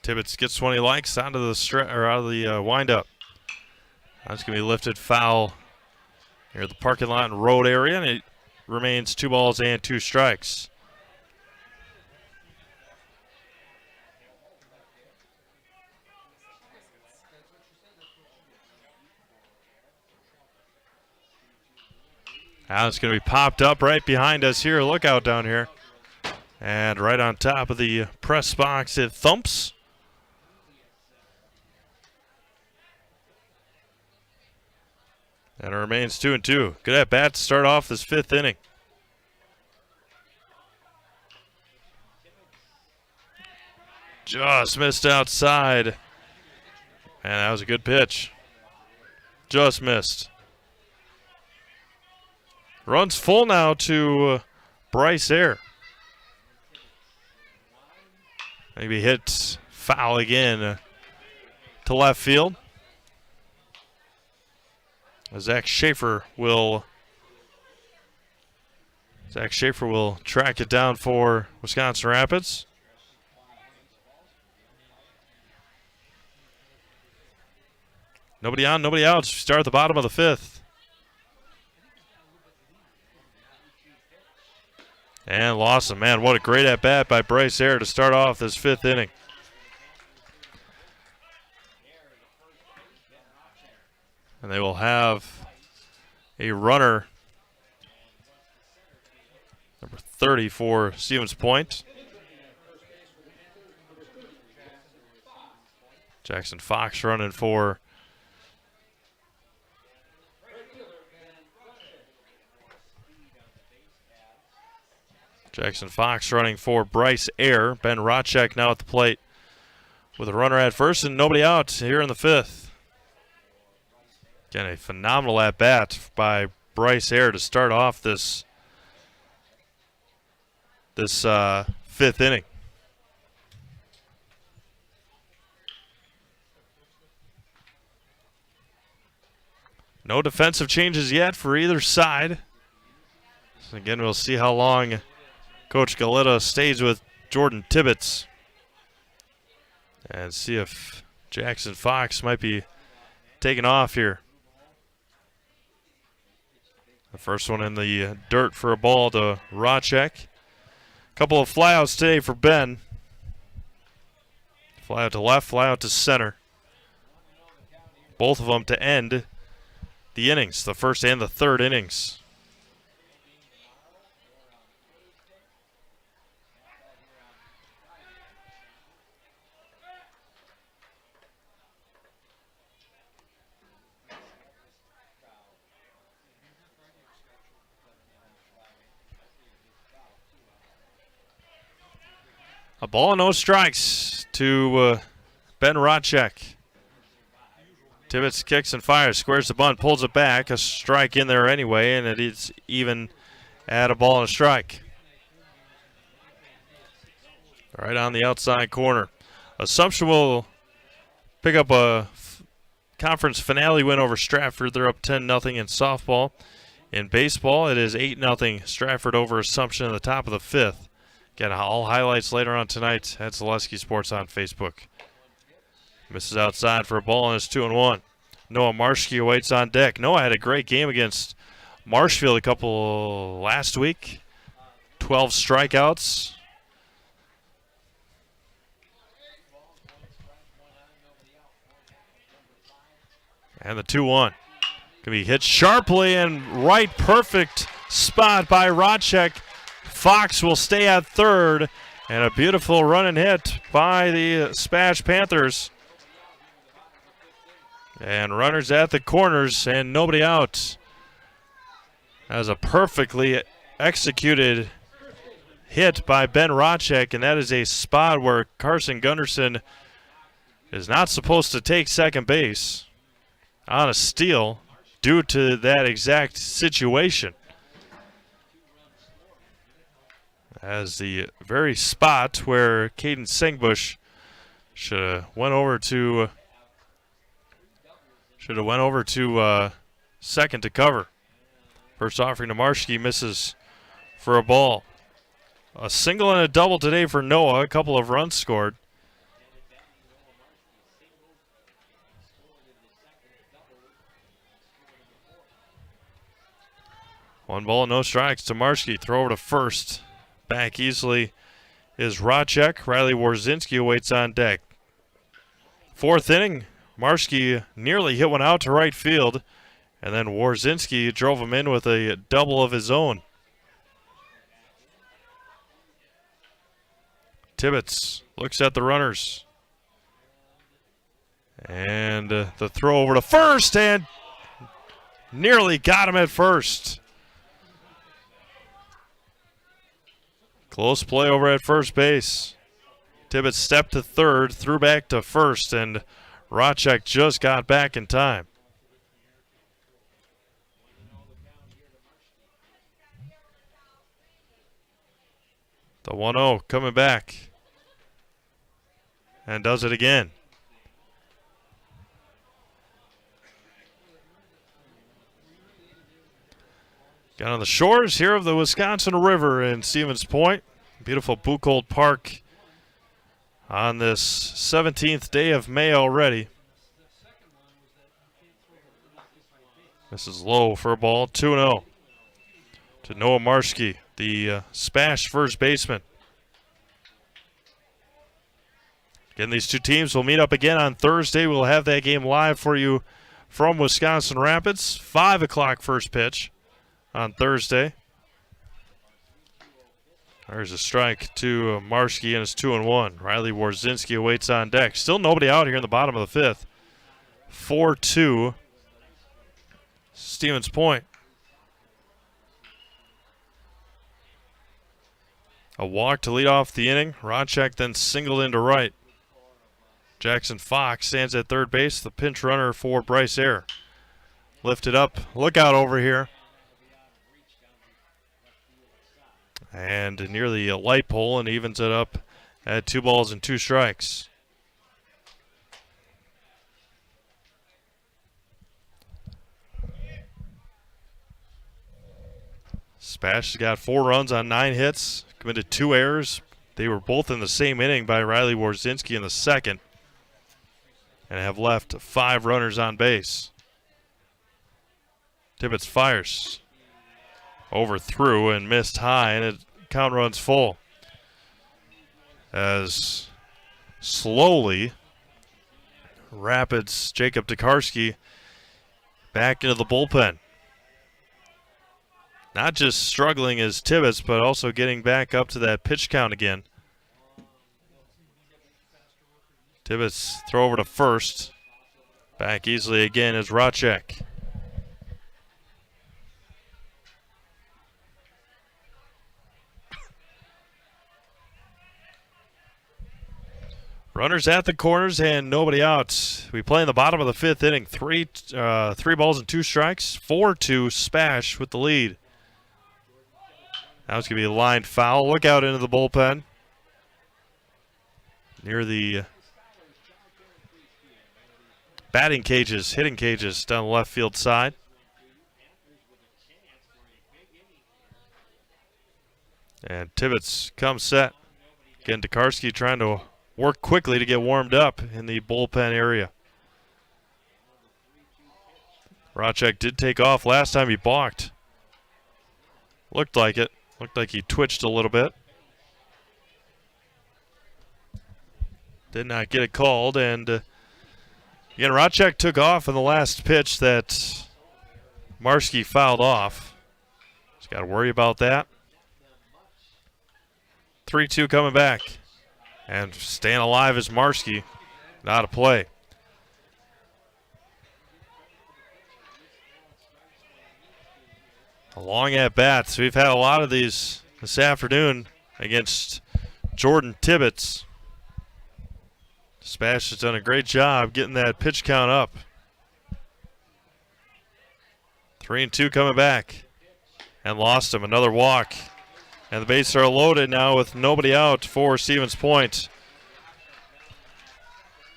Tibbetts gets one he likes out of the windup. That's going to be lifted foul near the parking lot and road area, and it remains 2 balls and 2 strikes. Now it's going to be popped up right behind us here. Look out down here. And right on top of the press box, it thumps. And it remains 2-2. Good at bat to start off this 5th inning. Just missed outside. Man, that was a good pitch. Just missed. Runs full now to Bryce Ayer. Maybe hit foul again to left field. Zach Schaefer will track it down for Wisconsin Rapids. Nobody on, nobody out. Start at the bottom of the 5th. And lost him. Man, what a great at-bat by Bryce Ayer to start off this 5th inning. And they will have a runner, number 30 for Stevens Point. Jackson Fox running for Bryce Ayer. Ben Rotchek now at the plate with a runner at first and nobody out here in the 5th. Again, a phenomenal at-bat by Bryce Ayer to start off this 5th inning. No defensive changes yet for either side. So again, we'll see how long Coach Galetta stays with Jordan Tibbetts and see if Jackson Fox might be taking off here. The first one in the dirt for a ball to Rotchek. Couple of flyouts today for Ben. Fly out to left, fly out to center. Both of them to end the innings, the first and the third innings. A ball and no strikes to Ben Rotchek. Tibbetts kicks and fires, squares the bunt, pulls it back. A strike in there anyway, and it is even at a ball and a strike. Right on the outside corner. Assumption will pick up a conference finale win over Stratford. They're up 10-0 in softball. In baseball, it is 8-0 Stratford over Assumption in the top of the 5th. Again, all highlights later on tonight at Zaleski Sports on Facebook. Misses outside for a ball, and it's 2-1. Noah Marshke awaits on deck. Noah had a great game against Marshfield a couple last week. 12 strikeouts. And the 2-1. Can be hit sharply and right, perfect spot by Rotchek. Fox will stay at third, and a beautiful run and hit by the SPASH Panthers. And runners at the corners and nobody out. That was a perfectly executed hit by Ben Rotchek, and that is a spot where Carson Gunderson is not supposed to take second base on a steal due to that exact situation. As the very spot where Caden Singbush should have went over to second to cover. First offering to Marshke, misses for a ball. A single and a double today for Noah. A couple of runs scored. One ball, no strikes to Marshke. Throw over to first. Back easily is Rotchek. Riley Warzinski awaits on deck. 4th inning, Marshke nearly hit one out to right field, and then Warzinski drove him in with a double of his own. Tibbetts looks at the runners. And the throw over to first, and nearly got him at first. Close play over at first base. Tibbetts stepped to third, threw back to first, and Rotchek just got back in time. The 1-0 coming back. And does it again. Got on the shores here of the Wisconsin River in Stevens Point. Beautiful Buchholz Park on this 17th day of May already. This is low for a ball, 2-0 to Noah Marschke, the SPASH first baseman. Again, these two teams will meet up again on Thursday. We'll have that game live for you from Wisconsin Rapids. 5 o'clock first pitch on Thursday. There's a strike to Marschke, and it's 2-1. Riley Warzinski awaits on deck. Still nobody out here in the bottom of the 5th. 4-2. Stevens Point. A walk to lead off the inning. Rodchek then singled into right. Jackson Fox stands at third base, the pinch runner for Bryce Ayer. Lifted up, look out over here. And near the light pole, and evens it up at 2 balls and 2 strikes. SPASH has got 4 runs on 9 hits, committed 2 errors. They were both in the same inning by Riley Warzinski in the second, and have left 5 runners on base. Tibbetts fires. Overthrew and missed high, and it count runs full. As slowly, Rapids' Jacob Tokarski back into the bullpen. Not just struggling as Tibbetts, but also getting back up to that pitch count again. Tibbetts throw over to first. Back easily again is Rodchek. Runners at the corners and nobody out. We play in the bottom of the 5th inning. 3 balls and 2 strikes. 4-2 SPASH with the lead. Now it's going to be a lined foul. Look out into the bullpen. Near the batting cages, hitting cages down the left field side. And Tibbetts comes set. Again, Tokarski trying to work quickly to get warmed up in the bullpen area. Rodchek did take off last time he balked. Looked like it. Looked like he twitched a little bit. Did not get it called, and again, Rodchek took off in the last pitch that Marschke fouled off. Just got to worry about that. 3-2 coming back. And staying alive is Marschke. Not a play. A long at bats. We've had a lot of these this afternoon against Jordan Tibbetts. SPASH has done a great job getting that pitch count up. 3-2 coming back. And lost him. Another walk. And the bases are loaded now with nobody out for Stevens Point.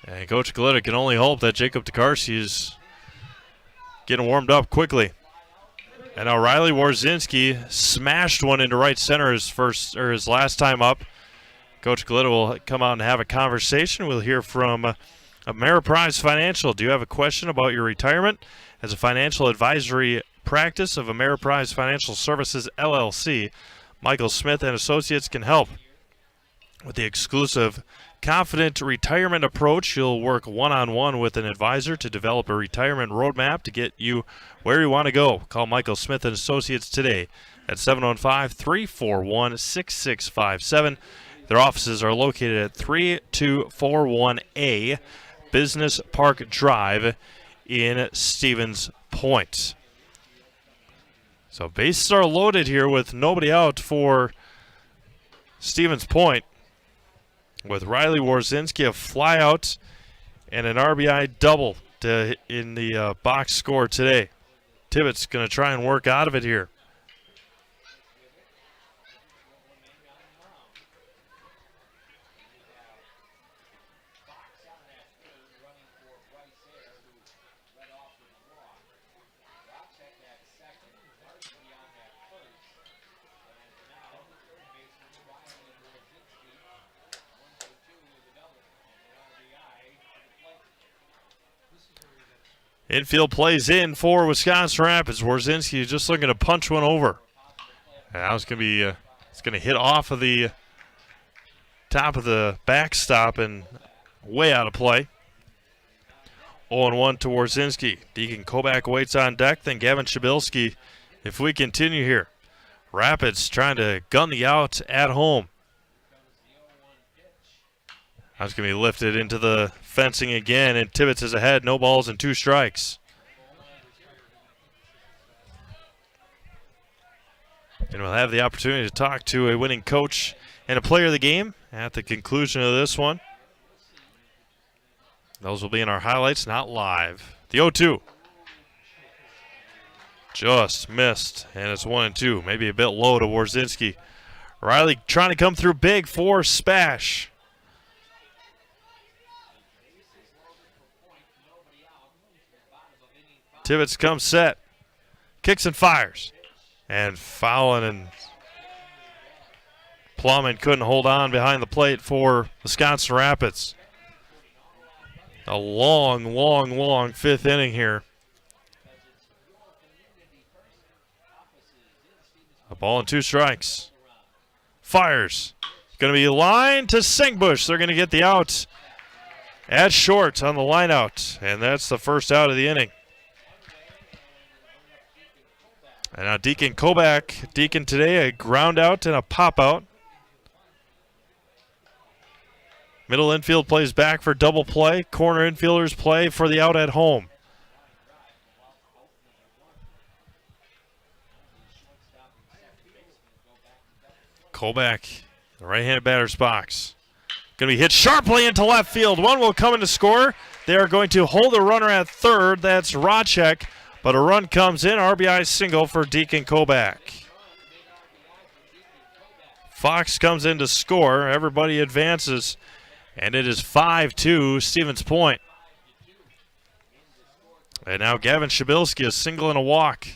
And Coach Glitta can only hope that Jacob Tokarski is getting warmed up quickly. And now Riley Warzinski smashed one into right center his last time up. Coach Glitta will come out and have a conversation. We'll hear from Ameriprise Financial. Do you have a question about your retirement? As a financial advisory practice of Ameriprise Financial Services, LLC, Michael Smith and Associates can help. With the exclusive Confident Retirement Approach, you'll work one-on-one with an advisor to develop a retirement roadmap to get you where you want to go. Call Michael Smith and Associates today at 715-341-6657. Their offices are located at 3241A Business Park Drive in Stevens Point. So bases are loaded here with nobody out for Stevens Point. With Riley Warzinski, a flyout and an RBI double in the box score today. Tibbetts going to try and work out of it here. Infield plays in for Wisconsin Rapids. Warzinski just looking to punch one over. And that was going to be, it's going to hit off of the top of the backstop and way out of play. 0-1 to Warzinski. Deacon Kobach waits on deck, then Gavin Shabilski. If we continue here, Rapids trying to gun the out at home. That's going to be lifted into the fencing again, and Tibbetts is ahead. No balls and 2 strikes. And we'll have the opportunity to talk to a winning coach and a player of the game at the conclusion of this one. Those will be in our highlights, not live. The 0-2. Just missed, and it's 1-2. Maybe a bit low to Warzinski. Riley trying to come through big for SPASH. Tibbetts comes set. Kicks and fires. And fouling, and Plumman couldn't hold on behind the plate for Wisconsin Rapids. A long, long, long 5th inning here. A ball and 2 strikes. Fires. Going to be lined to Singbush. They're going to get the out at short on the line out. And that's the first out of the inning. And now Deacon Kobach. Deacon today, a ground out and a pop out. Middle infield plays back for double play. Corner infielders play for the out at home. Kobach, the right-handed batter's box. Going to be hit sharply into left field. One will come in to score. They are going to hold a runner at third. That's Rodchek. But a run comes in. RBI single for Deacon Kobach. Fox comes in to score. Everybody advances. And it is 5-2 Stevens Point. And now Gavin Shabilski, a single and a walk.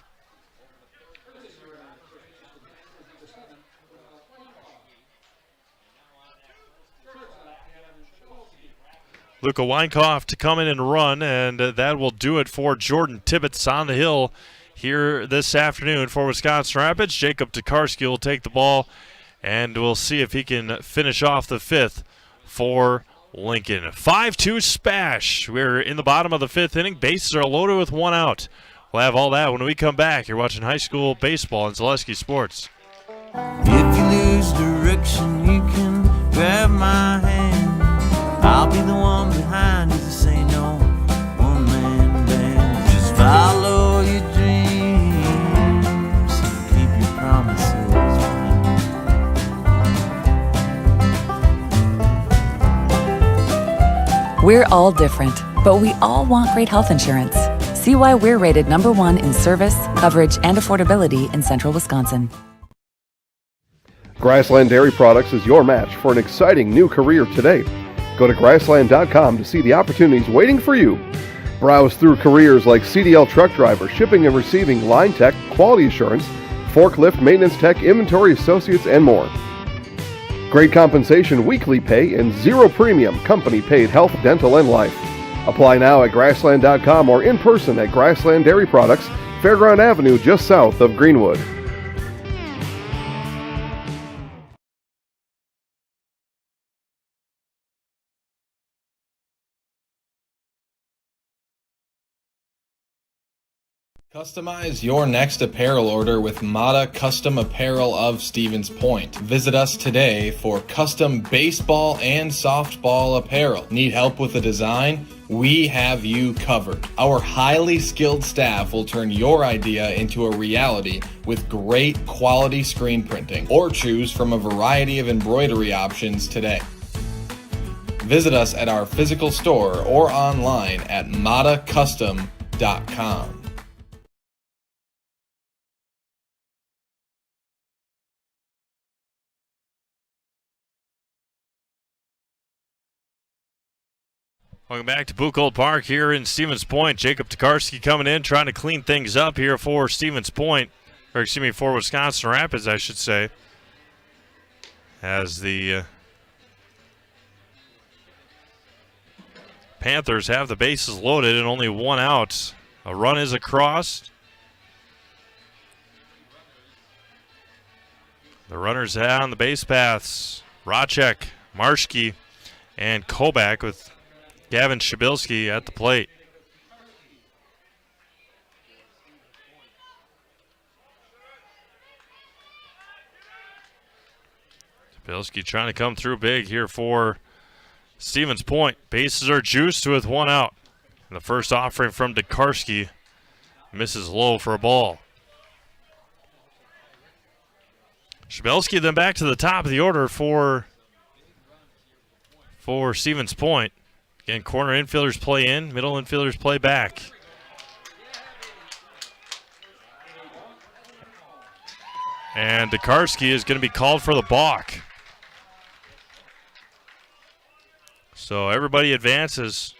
Luka Weinkoff to come in and run, and that will do it for Jordan Tibbetts on the hill here this afternoon for Wisconsin Rapids. Jacob Tokarski will take the ball, and we'll see if he can finish off the 5th for Lincoln. 5-2 SPASH. We're in the bottom of the 5th inning. Bases are loaded with 1 out. We'll have all that when we come back. You're watching high school baseball on Zaleski Sports. If you lose direction, you can grab my hand. I'll be the one behind you to say no. One-man band. Just follow your dreams. Keep your promises. We're all different, but we all want great health insurance. See why we're rated #1 in service, coverage, and affordability in Central Wisconsin. Grassland Dairy Products is your match for an exciting new career today. Go to grassland.com to see the opportunities waiting for you. Browse through careers like CDL truck driver, shipping and receiving, line tech, quality assurance, forklift, maintenance tech, inventory associates, and more. Great compensation, weekly pay, and 0 premium company-paid health, dental, and life. Apply now at grassland.com or in person at Grassland Dairy Products, Fairground Avenue, just south of Greenwood. Customize your next apparel order with Mata Custom Apparel of Stevens Point. Visit us today for custom baseball and softball apparel. Need help with a design? We have you covered. Our highly skilled staff will turn your idea into a reality with great quality screen printing, or choose from a variety of embroidery options today. Visit us at our physical store or online at matacustom.com. Welcome back to Buchholz Park here in Stevens Point. Jacob Tokarski coming in, trying to clean things up here for Stevens Point, or excuse me, for Wisconsin Rapids, I should say. As the Panthers have the bases loaded and only 1 out. A run is across. The runners on the base paths. Racek, Marshke, and Kobach with Gavin Shabilsky at the plate. Shabilsky trying to come through big here for Stevens Point. Bases are juiced with one out. And the first offering from Dekarski misses low for a ball. Shabilsky then back to the top of the order for Stevens Point. Again, corner infielders play in, middle infielders play back. And Dekarski is going to be called for the balk. So everybody advances.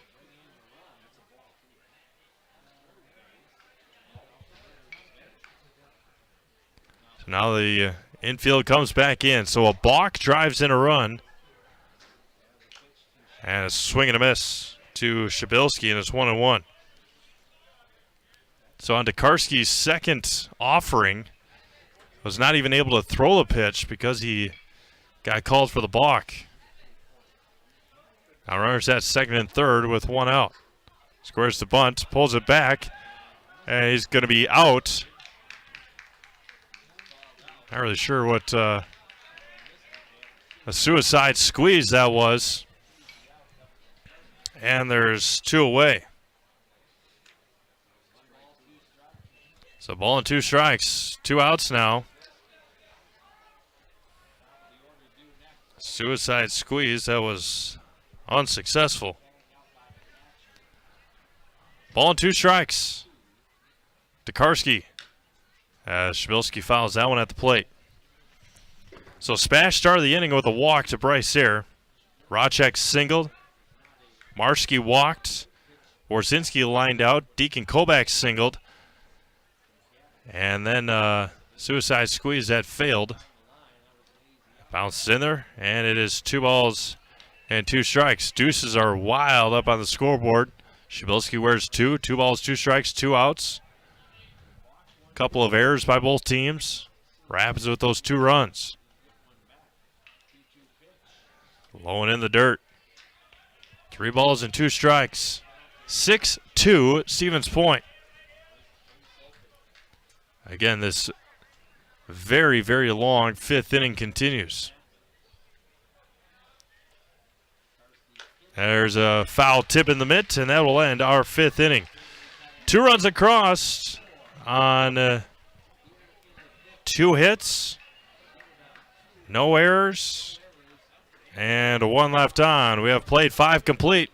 So now the infield comes back in. So a balk drives in a run. And a swing and a miss to Shabilsky, and it's 1-1. So on Dekarski's second offering, was not even able to throw the pitch because he got called for the balk. Now runners at second and third with one out. Squares the bunt, pulls it back, and he's going to be out. Not really sure what a suicide squeeze that was. And there's two away. So ball and two strikes, two outs now. Suicide squeeze, that was unsuccessful. Ball and two strikes. Dekarski. Shabilsky fouls that one at the plate. So SPASH started the inning with a walk to Bryce Air. Racek singled. Marshke walked. Warzinski lined out. Deacon Kobach singled. And then suicide squeeze that failed. Bounces in there, and it is 2 balls and 2 strikes. Deuces are wild up on the scoreboard. Shabilsky wears 2. 2 balls, 2 strikes, 2 outs. Couple of errors by both teams. Rapids with those 2 runs. Low and in the dirt. 3 balls and 2 strikes. 6-2 Stevens Point. Again, this very, very long 5th inning continues. There's a foul tip in the mitt, and that will end our 5th inning. 2 runs across on 2 hits, no errors, and 1 left on. We have played 5 complete.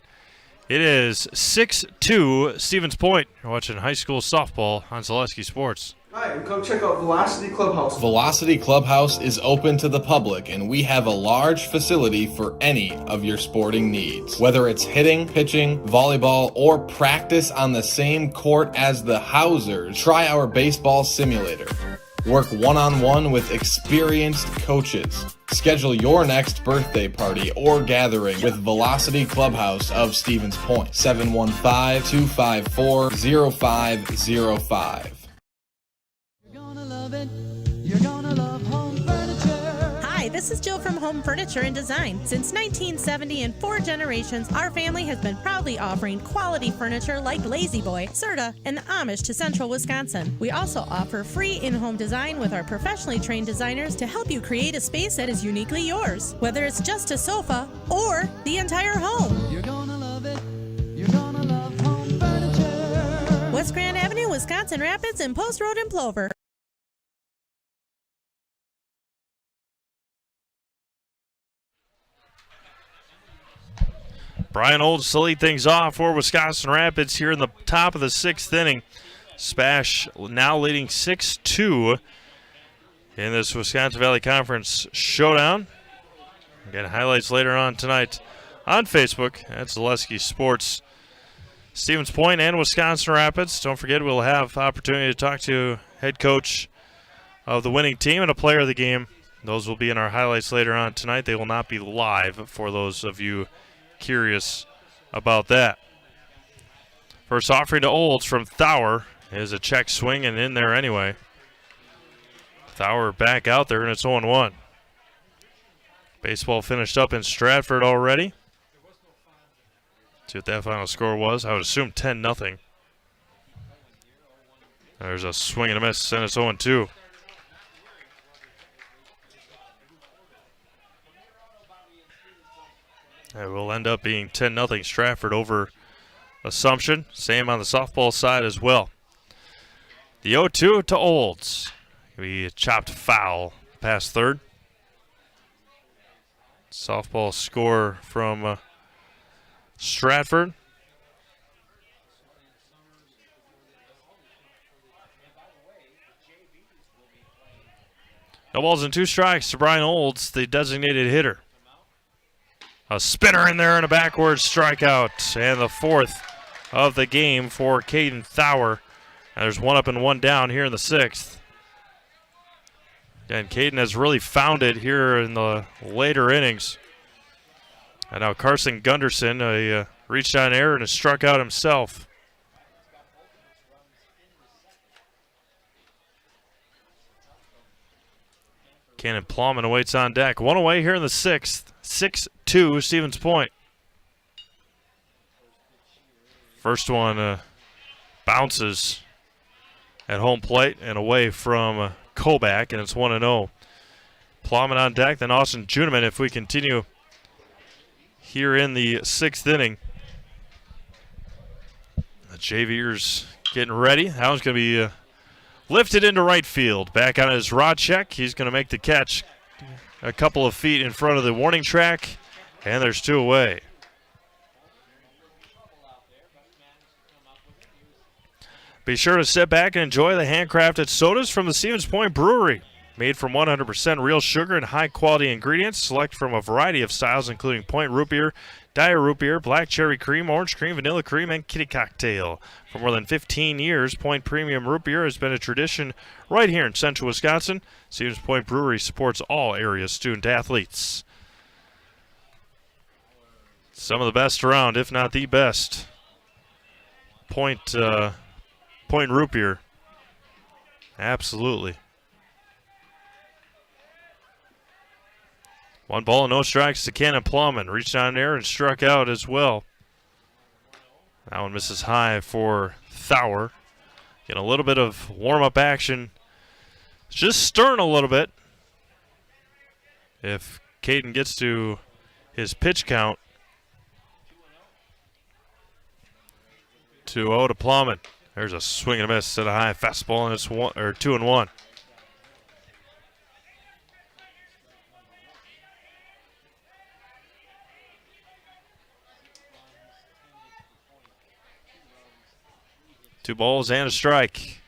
It is 6-2 Stevens Point. You're watching high school softball on Zaleski Sports. Hi, and come check out Velocity Clubhouse. Velocity Clubhouse is open to the public, and we have a large facility for any of your sporting needs. Whether it's hitting, pitching, volleyball, or practice on the same court as the Housers, try our baseball simulator. Work one-on-one with experienced coaches. Schedule your next birthday party or gathering with Velocity Clubhouse of Stevens Point. 715-254-0505. Hi, this is Jill from Home Furniture and Design. Since 1970 and 4 generations, our family has been proudly offering quality furniture like Lazy Boy, Serta, and the Amish to Central Wisconsin. We also offer free in-home design with our professionally trained designers to help you create a space that is uniquely yours, whether it's just a sofa or the entire home. You're gonna love it. You're gonna love Home Furniture. West Grand Avenue, Wisconsin Rapids, and Post Road in Plover. Brian Olds to lead things off for Wisconsin Rapids here in the top of the 6th inning. SPASH now leading 6-2 in this Wisconsin Valley Conference showdown. Again, highlights later on tonight on Facebook at Zaleski Sports. Stevens Point and Wisconsin Rapids. Don't forget, we'll have opportunity to talk to head coach of the winning team and a player of the game. Those will be in our highlights later on tonight. They will not be live for those of you curious about that. First offering to Olds from Thauer is a check swing and in there anyway. Thauer back out there, and it's 0-1. Baseball finished up in Stratford already. See what that final score was. I would assume 10-0. There's a swing and a miss, and it's 0-2. It will end up being 10-0 Stratford over Assumption. Same on the softball side as well. The 0-2 to Olds. We chopped foul past third. Softball score from Stratford. No balls and 2 strikes to Brian Olds, the designated hitter. A spinner in there and a backwards strikeout. And the 4th of the game for Caden Thauer. And there's 1 up and 1 down here in the 6th. And Caden has really found it here in the later innings. And now Carson Gunderson reached on air and has struck out himself. Cannon Plowman awaits on deck. 1 away here in the 6th. 6-2 Stevens Point. First one bounces at home plate and away from Kobach, and it's 1-0. Plowman on deck, then Austin Juneman if we continue here in the 6th inning. The JVers getting ready. That one's going to be lifted into right field. Back on his rod check. He's going to make the catch a couple of feet in front of the warning track, and there's 2 away. Be sure to sit back and enjoy the handcrafted sodas from the Stevens Point Brewery. Made from 100% real sugar and high-quality ingredients. Select from a variety of styles, including Point Root Beer, Dyer Root Beer, Black Cherry Cream, Orange Cream, Vanilla Cream, and Kitty Cocktail. For more than 15 years, Point Premium Root Beer has been a tradition right here in central Wisconsin. Stevens Point Brewery supports all area student-athletes. Some of the best around, if not the best. Point Root Beer. Absolutely. 1 ball and no strikes to Cannon Plowman. Reached on there and struck out as well. That one misses high for Thauer. Getting a little bit of warm-up action. Just stirring a little bit. If Caden gets to his pitch count. 2-0 to Plowman. There's a swing and a miss at a high fastball, and it's 2-1. Two balls and a strike.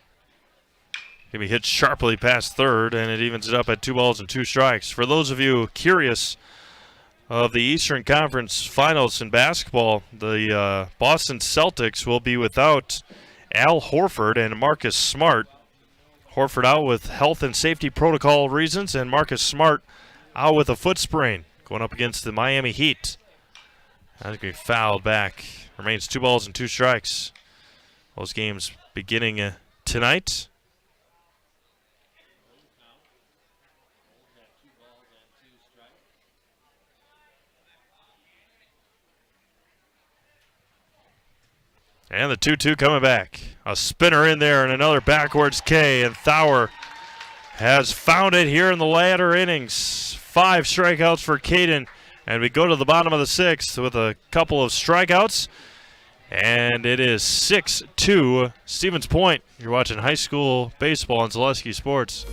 Can be hit sharply past third, and it evens it up at 2 balls and 2 strikes. For those of you curious of the Eastern Conference Finals in basketball, the Boston Celtics will be without Al Horford and Marcus Smart. Horford out with health and safety protocol reasons, and Marcus Smart out with a foot sprain, going up against the Miami Heat. That's going to be fouled back. Remains 2 balls and 2 strikes. Those games beginning tonight. And the 2-2 coming back. A spinner in there and another backwards K, and Thauer has found it here in the latter innings. 5 strikeouts for Caden, and we go to the bottom of the 6th with a couple of strikeouts. And it is 6-2 Stevens Point. You're watching high school baseball on Zaleski Sports.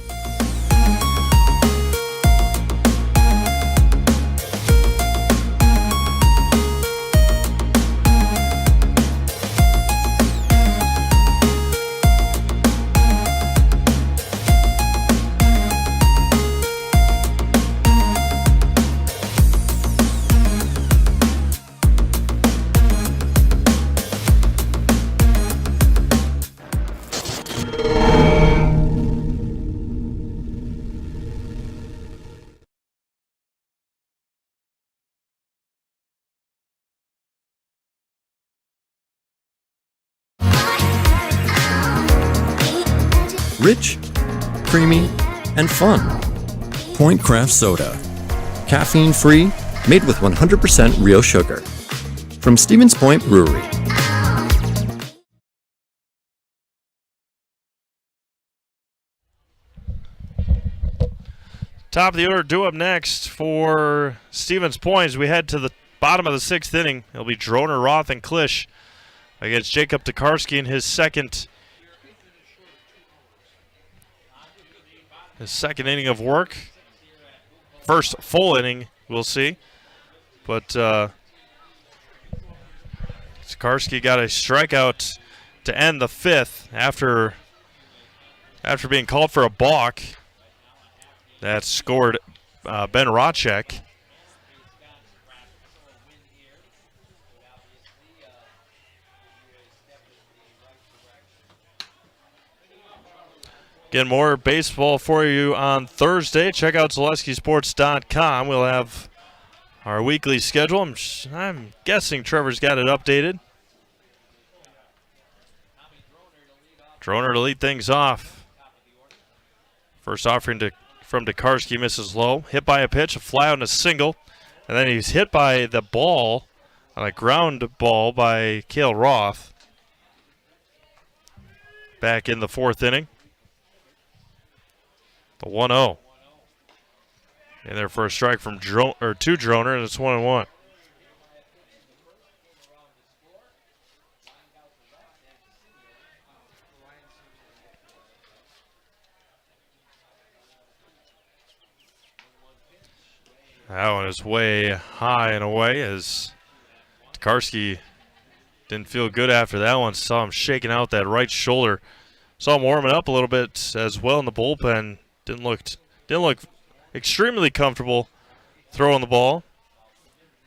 Rich, creamy, and fun. Point Craft Soda. Caffeine free, made with 100% real sugar. From Stevens Point Brewery. Top of the order due up next for Stevens Point as we head to the bottom of the 6th inning. It'll be Droner, Roth, and Klisch against Jacob Tokarski in his second inning of work. First full inning, we'll see. But Tokarski got a strikeout to end the 5th after being called for a balk. That scored Ben Rocek. Again, more baseball for you on Thursday. Check out ZaleskiSports.com. We'll have our weekly schedule. I'm guessing Trevor's got it updated. Droner to lead things off. First offering from Tokarski misses low. Hit by a pitch, a fly out and a single. And then he's hit by the ball on a ground ball by Cale Roth. Back in the 4th inning. The 1-0. In there for a strike from to Droner, and it's 1-1. That one is way high and away as Tokarski didn't feel good after that one. Saw him shaking out that right shoulder. Saw him warming up a little bit as well in the bullpen. Didn't look extremely comfortable throwing the ball.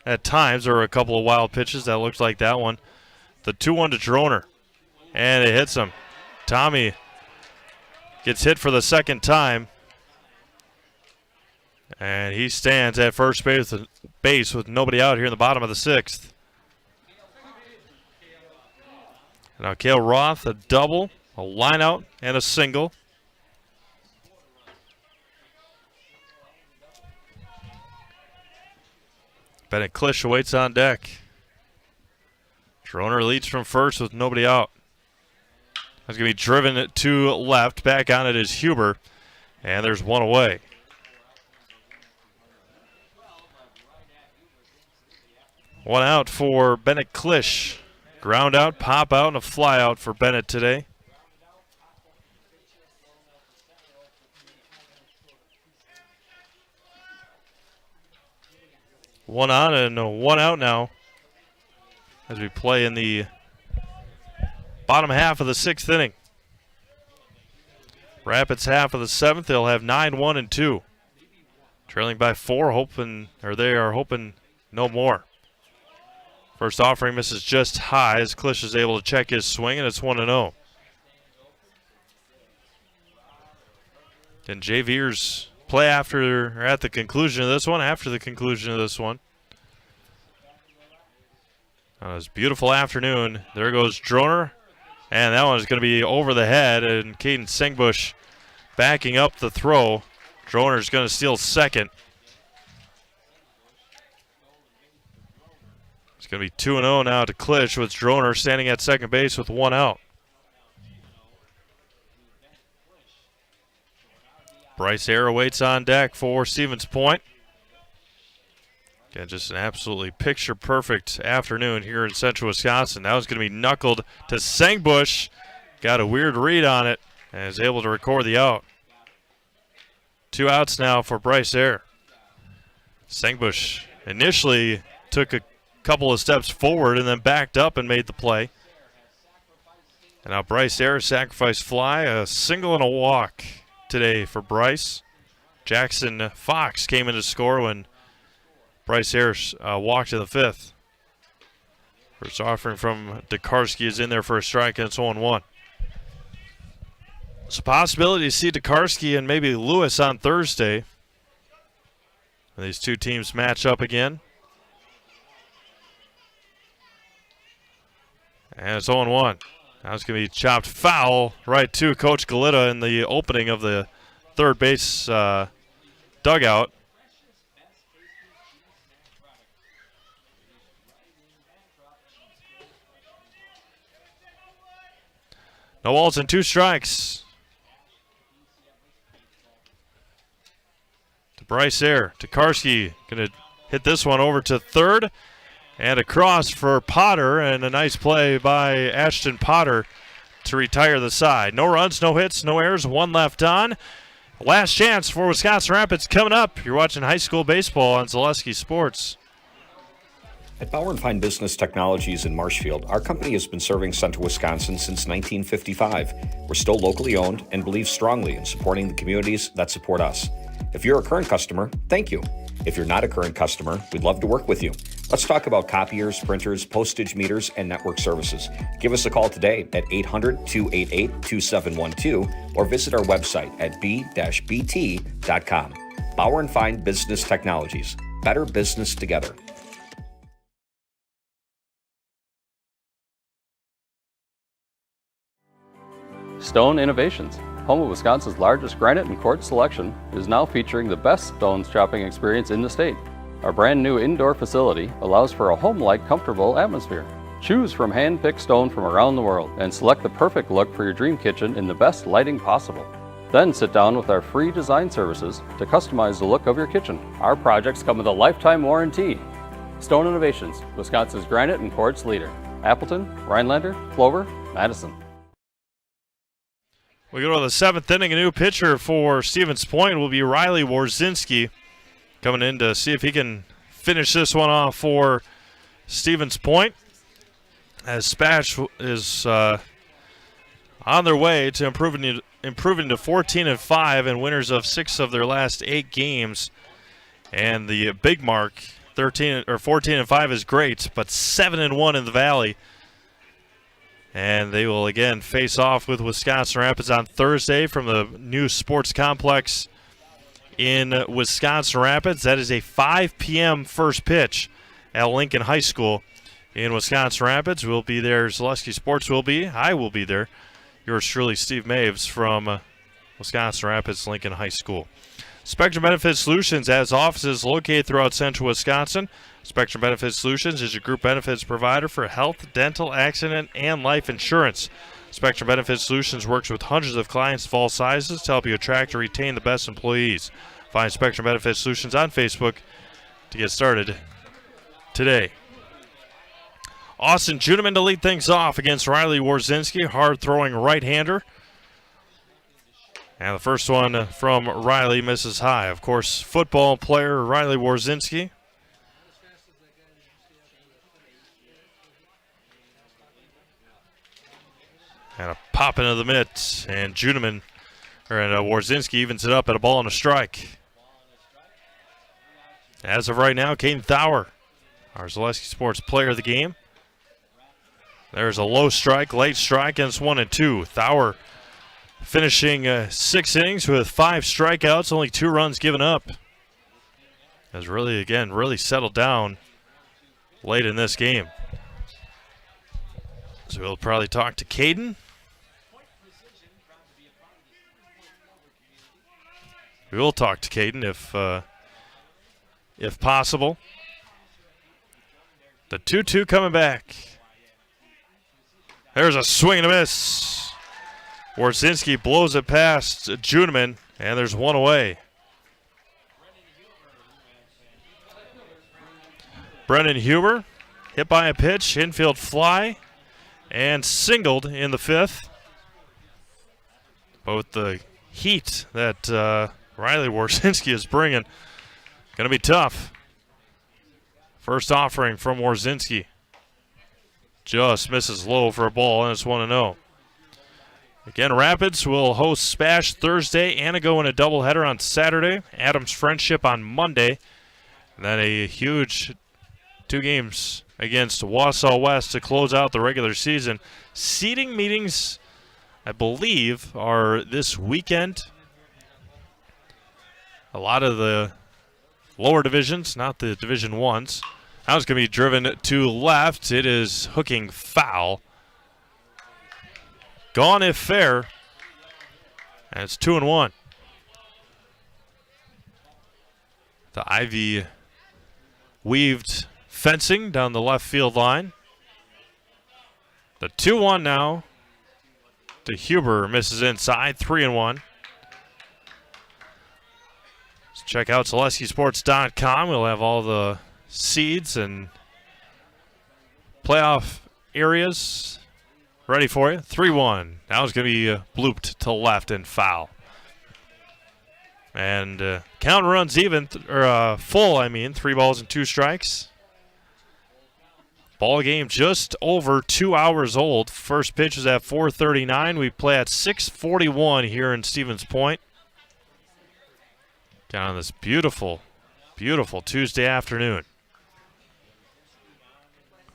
At times there were a couple of wild pitches that looked like that one. The 2-1 to Droner. And it hits him. Tommy gets hit for the second time. And he stands at first base with nobody out here in the bottom of the 6th. Now Cale Roth, a double, a line out, and a single. Bennett Klisch awaits on deck. Droner leads from first with nobody out. That's going to be driven to left. Back on it is Huber. And there's one away. One out for Bennett Klisch. Ground out, pop out, and a fly out for Bennett today. One on and one out now as we play in the bottom half of the 6th inning. Rapids half of the 7th. They'll have 9-1 and 2. Trailing by 4, they are hoping no more. First offering misses just high as Klisch is able to check his swing, and it's 1-0. Can Jay Veers play at the conclusion of this one? After the conclusion of this one. On this beautiful afternoon, there goes Droner, and that one is going to be over the head, and Caden Sengbush backing up the throw. Droner is going to steal second. It's going to be 2-0 now to Klisch with Droner standing at second base with one out. Bryce Ayer waits on deck for Stevens Point. Again, just an absolutely picture-perfect afternoon here in Central Wisconsin. That was going to be knuckled to Sengbush. Got a weird read on it and is able to record the out. 2 outs now for Bryce Ayer. Sengbush initially took a couple of steps forward and then backed up and made the play. And now Bryce Ayer, sacrifice fly, a single and a walk today for Bryce. Jackson Fox came in to score when Bryce Ayer walked in the 5th. First offering from Tokarski is in there for a strike, and it's 0-1. It's a possibility to see Tokarski and maybe Lewis on Thursday. And these two teams match up again. And it's 0-1. Now it's going to be chopped foul right to Coach Galita in the opening of the third base dugout. No balls and 2 strikes. To Bryce there. To Karski. Going to hit this one over to third. And across for Potter. And a nice play by Ashton Potter to retire the side. No runs, no hits, no errors. 1 left on. Last chance for Wisconsin Rapids coming up. You're watching high school baseball on Zaleski Sports. At Bauer & Fine Business Technologies in Marshfield, our company has been serving Central Wisconsin since 1955. We're still locally owned and believe strongly in supporting the communities that support us. If you're a current customer, thank you. If you're not a current customer, we'd love to work with you. Let's talk about copiers, printers, postage meters, and network services. Give us a call today at 800-288-2712 or visit our website at b-bt.com. Bauer & Fine Business Technologies. Better business together. Stone Innovations, home of Wisconsin's largest granite and quartz selection, is now featuring the best stones shopping experience in the state. Our brand new indoor facility allows for a home-like, comfortable atmosphere. Choose from hand-picked stone from around the world and select the perfect look for your dream kitchen in the best lighting possible. Then sit down with our free design services to customize the look of your kitchen. Our projects come with a lifetime warranty. Stone Innovations, Wisconsin's granite and quartz leader. Appleton, Rhinelander, Clover, Madison. We go to the 7th inning. A new pitcher for Stevens Point will be Riley Warzinski, coming in to see if he can finish this one off for Stevens Point, as SPASH is on their way to improving to 14-5 and winners of 6 of their last 8 games. And the big mark, 14-5 is great, but 7-1 in the Valley. And they will again face off with Wisconsin Rapids on Thursday from the new sports complex in Wisconsin Rapids. That is a 5 p.m. first pitch at Lincoln High School in Wisconsin Rapids. We'll be there. Zaleski Sports will be. I will be there. Yours truly, Steve Maves from Wisconsin Rapids Lincoln High School. Spectrum Benefit Solutions has offices located throughout central Wisconsin. Spectrum Benefit Solutions is your group benefits provider for health, dental, accident, and life insurance. Spectrum Benefit Solutions works with hundreds of clients of all sizes to help you attract and retain the best employees. Find Spectrum Benefit Solutions on Facebook to get started today. Austin Juneman to lead things off against Riley Warzinski, hard-throwing right-hander. And the first one from Riley misses high. Of course, football player Riley Warzinski. And a pop into the mitt, and Warzinski evens it up at a ball and a strike. As of right now, Caden Thauer, our Zaleski Sports player of the game. There's a low strike, late strike, and it's 1-2. Thauer finishing 6 innings with 5 strikeouts, only 2 runs given up. Has really settled down late in this game. So we'll probably talk to Caden. We will talk to Caden if possible. The 2-2 coming back. There's a swing and a miss. Warzinski blows it past Juneman, and there's one away. Brennan Huber hit by a pitch, infield fly, and singled in the 5th. But with the heat that Riley Warzinski is bringing, going to be tough. First offering from Warzinski. Just misses low for a ball, and it's 1-0. Again, Rapids will host SPASH Thursday. Anago in a doubleheader on Saturday. Adams Friendship on Monday. And then a huge 2 games against Wausau West to close out the regular season. Seeding meetings, I believe, are this weekend. A lot of the lower divisions, not the Division 1s. That was going to be driven to left. It is hooking foul. gone if fair. And it's 2-1. The ivy weaved fencing down the left field line. The 2-1 now to Huber, misses inside, 3-1. Let's check out SaleskySports.com. We'll have all the seeds and playoff areas ready for you. 3-1. Now it's going to be blooped to left and foul. And count runs even, full, 3 balls and 2 strikes. Ball game just over 2 hours old. First pitch is at 4:39. We play at 6:41 here in Stevens Point. Down on this beautiful, beautiful Tuesday afternoon.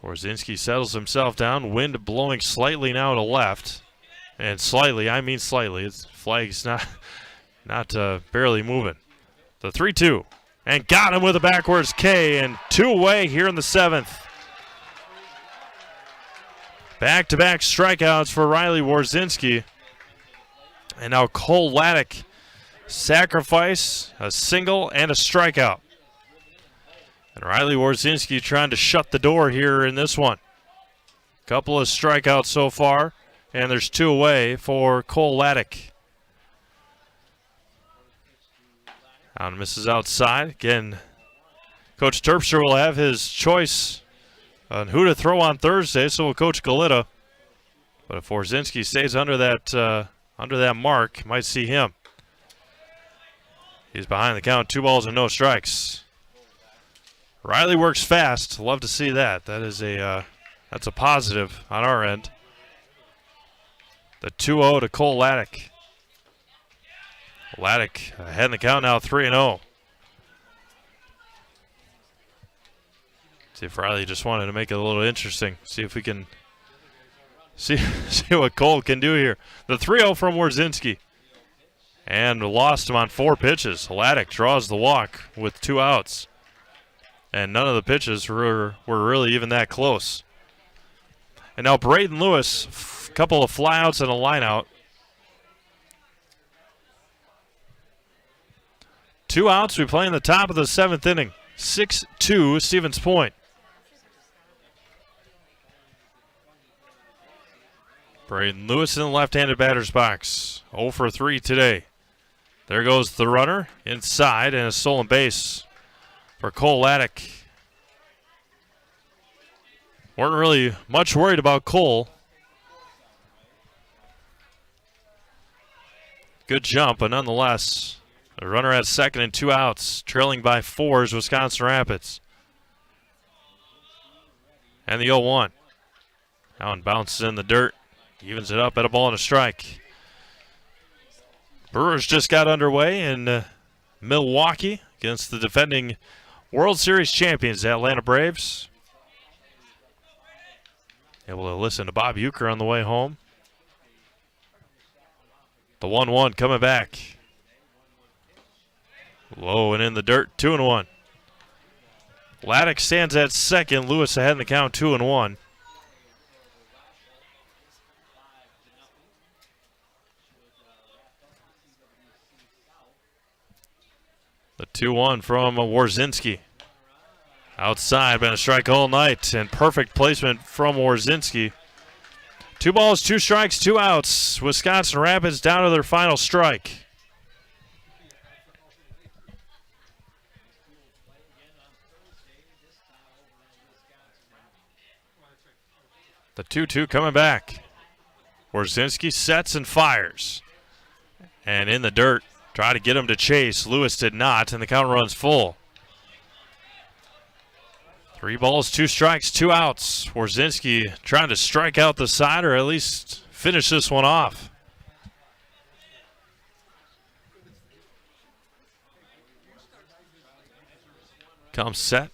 Warzinski settles himself down. Wind blowing slightly now to left. And slightly, I mean slightly. Its flag's not barely moving. The 3-2. And got him with a backwards K. And 2-away here in the 7th. Back-to-back strikeouts for Riley Warzinski. And now Cole Laddick. Sacrifice, a single, and a strikeout. And Riley Warzinski trying to shut the door here in this one. Couple of strikeouts so far. And there's 2 away for Cole Laddick. Hound misses outside. Again, Coach Terpstra will have his choice on who to throw on Thursday, so will Coach Galita. But if Warzinski stays under that mark, might see him. He's behind the count, 2 balls and no strikes. Riley works fast. Love to see that. That's a positive on our end. The 2-0 to Cole Laddick. Laddick ahead in the count now, 3-0. See if Riley just wanted to make it a little interesting. See if we can see what Cole can do here. The 3-0 from Warzinski. And lost him on 4 pitches. Laddick draws the walk with 2 outs. And none of the pitches were really even that close. And now Braden Lewis, a couple of flyouts and a lineout. 2 outs. We play in the top of the 7th inning. 6-2 Stevens Point. Braden Lewis in the left-handed batter's box. 0 for 3 today. There goes the runner inside and a stolen base for Cole Laddick. Weren't really much worried about Cole. Good jump, but nonetheless, a runner at second and 2 outs. Trailing by 4 is Wisconsin Rapids. And the 0-1. Allen bounces in the dirt. Evens it up at a ball and a strike. Brewers just got underway in Milwaukee against the defending World Series champions, the Atlanta Braves. Able to listen to Bob Uecker on the way home. The 1-1 coming back. Low and in the dirt, 2-1. Laddick stands at second. Lewis ahead in the count, 2-1. The 2-1 from Warzinski. Outside, been a strike all night, and perfect placement from Warzinski. 2 balls, 2 strikes, 2 outs. Wisconsin Rapids down to their final strike. The 2-2 coming back. Warzinski sets and fires. And in the dirt. Try to get him to chase. Lewis did not, and the count runs full. 3 balls, 2 strikes, 2 outs. Warzinski trying to strike out the side or at least finish this one off. Comes set.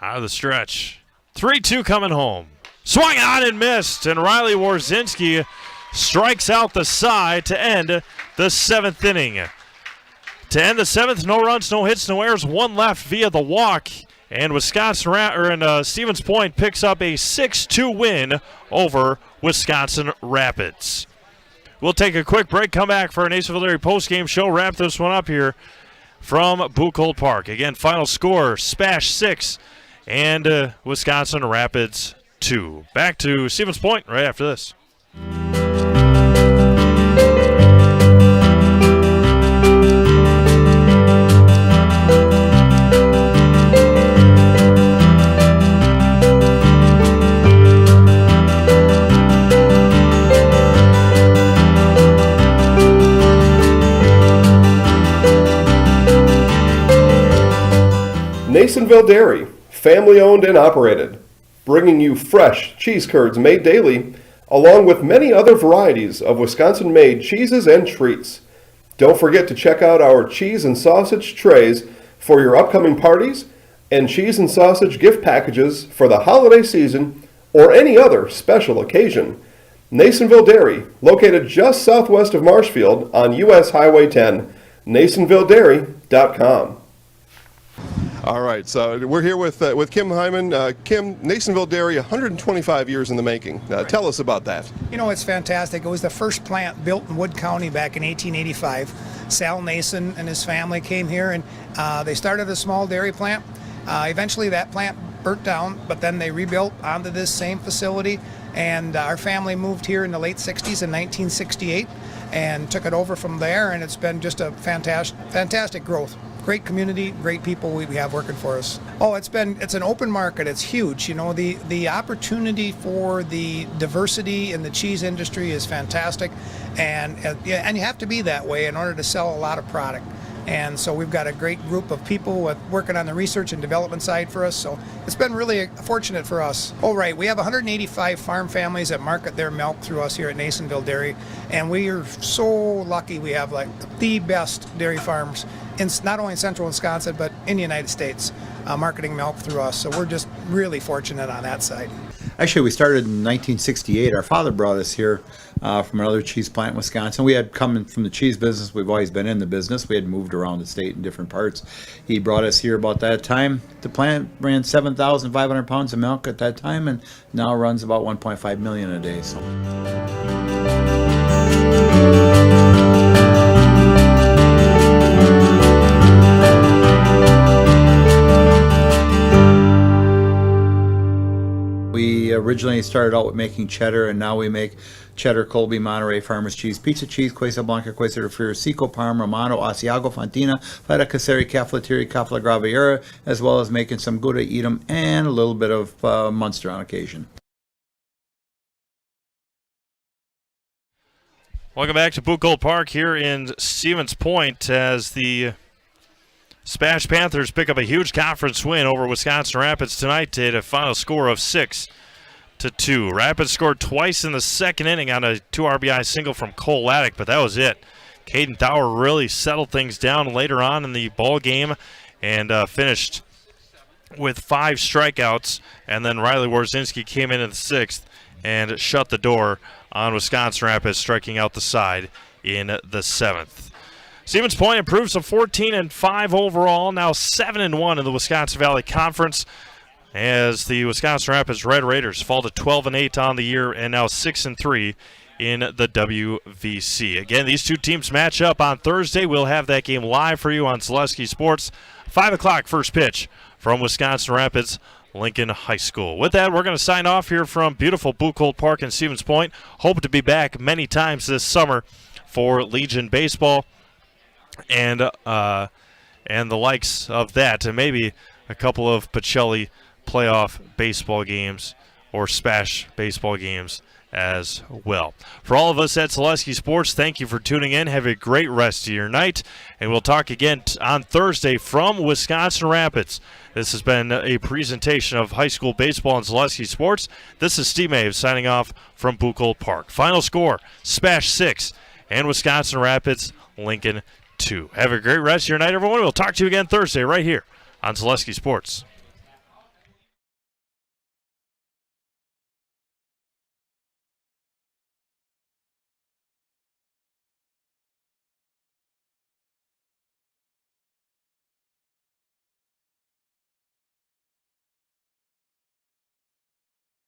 Out of the stretch. 3-2 coming home. Swung on and missed, and Riley Warzinski strikes out the side to end the 7th inning. To end the 7th, no runs, no hits, no errors, 1 left via the walk. And Stevens Point picks up a 6-2 win over Wisconsin Rapids. We'll take a quick break, come back for an Nasonville Dairy postgame show, wrap this one up here from Buchholz Park. Again, final score, SPASH 6 and Wisconsin Rapids 2. Back to Stevens Point right after this. Nasonville Dairy, family owned and operated, bringing you fresh cheese curds made daily, along with many other varieties of Wisconsin-made cheeses and treats. Don't forget to check out our cheese and sausage trays for your upcoming parties and cheese and sausage gift packages for the holiday season or any other special occasion. Nasonville Dairy, located just southwest of Marshfield on US Highway 10, NasonvilleDairy.com. All right, so we're here with Kim Hyman. Kim, Nasonville Dairy, 125 years in the making. Tell us about that. You know, it's fantastic. It was the first plant built in Wood County back in 1885. Sal Nason and his family came here, and they started a small dairy plant. Eventually that plant burnt down, but then they rebuilt onto this same facility, and our family moved here in the late 60s in 1968 and took it over from there, and it's been just a fantastic growth. Great community, great people we have working for us. Oh, it's an open market. It's huge. You know, the opportunity for the diversity in the cheese industry is fantastic, and you have to be that way in order to sell a lot of product. And so we've got a great group of people working on the research and development side for us. So it's been really fortunate for us. Oh, right. We have 185 farm families that market their milk through us here at Nasonville Dairy. And we are so lucky we have like the best dairy farms in not only in central Wisconsin, but in the United States, marketing milk through us. So we're just really fortunate on that side. Actually, we started in 1968. Our father brought us here from another cheese plant in Wisconsin. We had come from the cheese business. We've always been in the business. We had moved around the state in different parts. He brought us here about that time. The plant ran 7,500 pounds of milk at that time, and now runs about 1.5 million a day. So. We originally started out with making cheddar, and now we make cheddar, Colby, Monterey, Farmers Cheese, Pizza Cheese, Quesa Blanca, Quesa de Friar, Seco, Parma, Romano, Asiago, Fontina, Feta Caseri, Cafflettieri, Cafla Graviera, as well as making some Gouda Edam and a little bit of Munster on occasion. Welcome back to Buchholz Park here in Stevens Point as the SPASH Panthers pick up a huge conference win over Wisconsin Rapids tonight at a final score of 6-2. Rapids scored twice in the second inning on a 2 RBI single from Cole Laddick, but that was it. Caden Thauer really settled things down later on in the ball game and finished with 5 strikeouts, and then Riley Warzinski came in the 6th and shut the door on Wisconsin Rapids, striking out the side in the 7th. Stevens Point improves to 14-5 overall, now 7-1 in the Wisconsin Valley Conference, as the Wisconsin Rapids Red Raiders fall to 12-8 on the year and now 6-3 in the WVC. Again, these two teams match up on Thursday. We'll have that game live for you on Zaleski Sports. 5 o'clock first pitch from Wisconsin Rapids Lincoln High School. With that, we're going to sign off here from beautiful Buchholz Park in Stevens Point. Hope to be back many times this summer for Legion Baseball and the likes of that, and maybe a couple of Pacelli playoff baseball games or SPASH baseball games as well. For all of us at Zaleski Sports, thank you for tuning in. Have a great rest of your night, and we'll talk again on Thursday from Wisconsin Rapids. This has been a presentation of high school baseball and Zaleski Sports. This is Steve Maves signing off from Buchholz Park. Final score, SPASH 6 and Wisconsin Rapids Lincoln 2. Have a great rest of your night, everyone. We'll talk to you again Thursday right here on Zaleski Sports.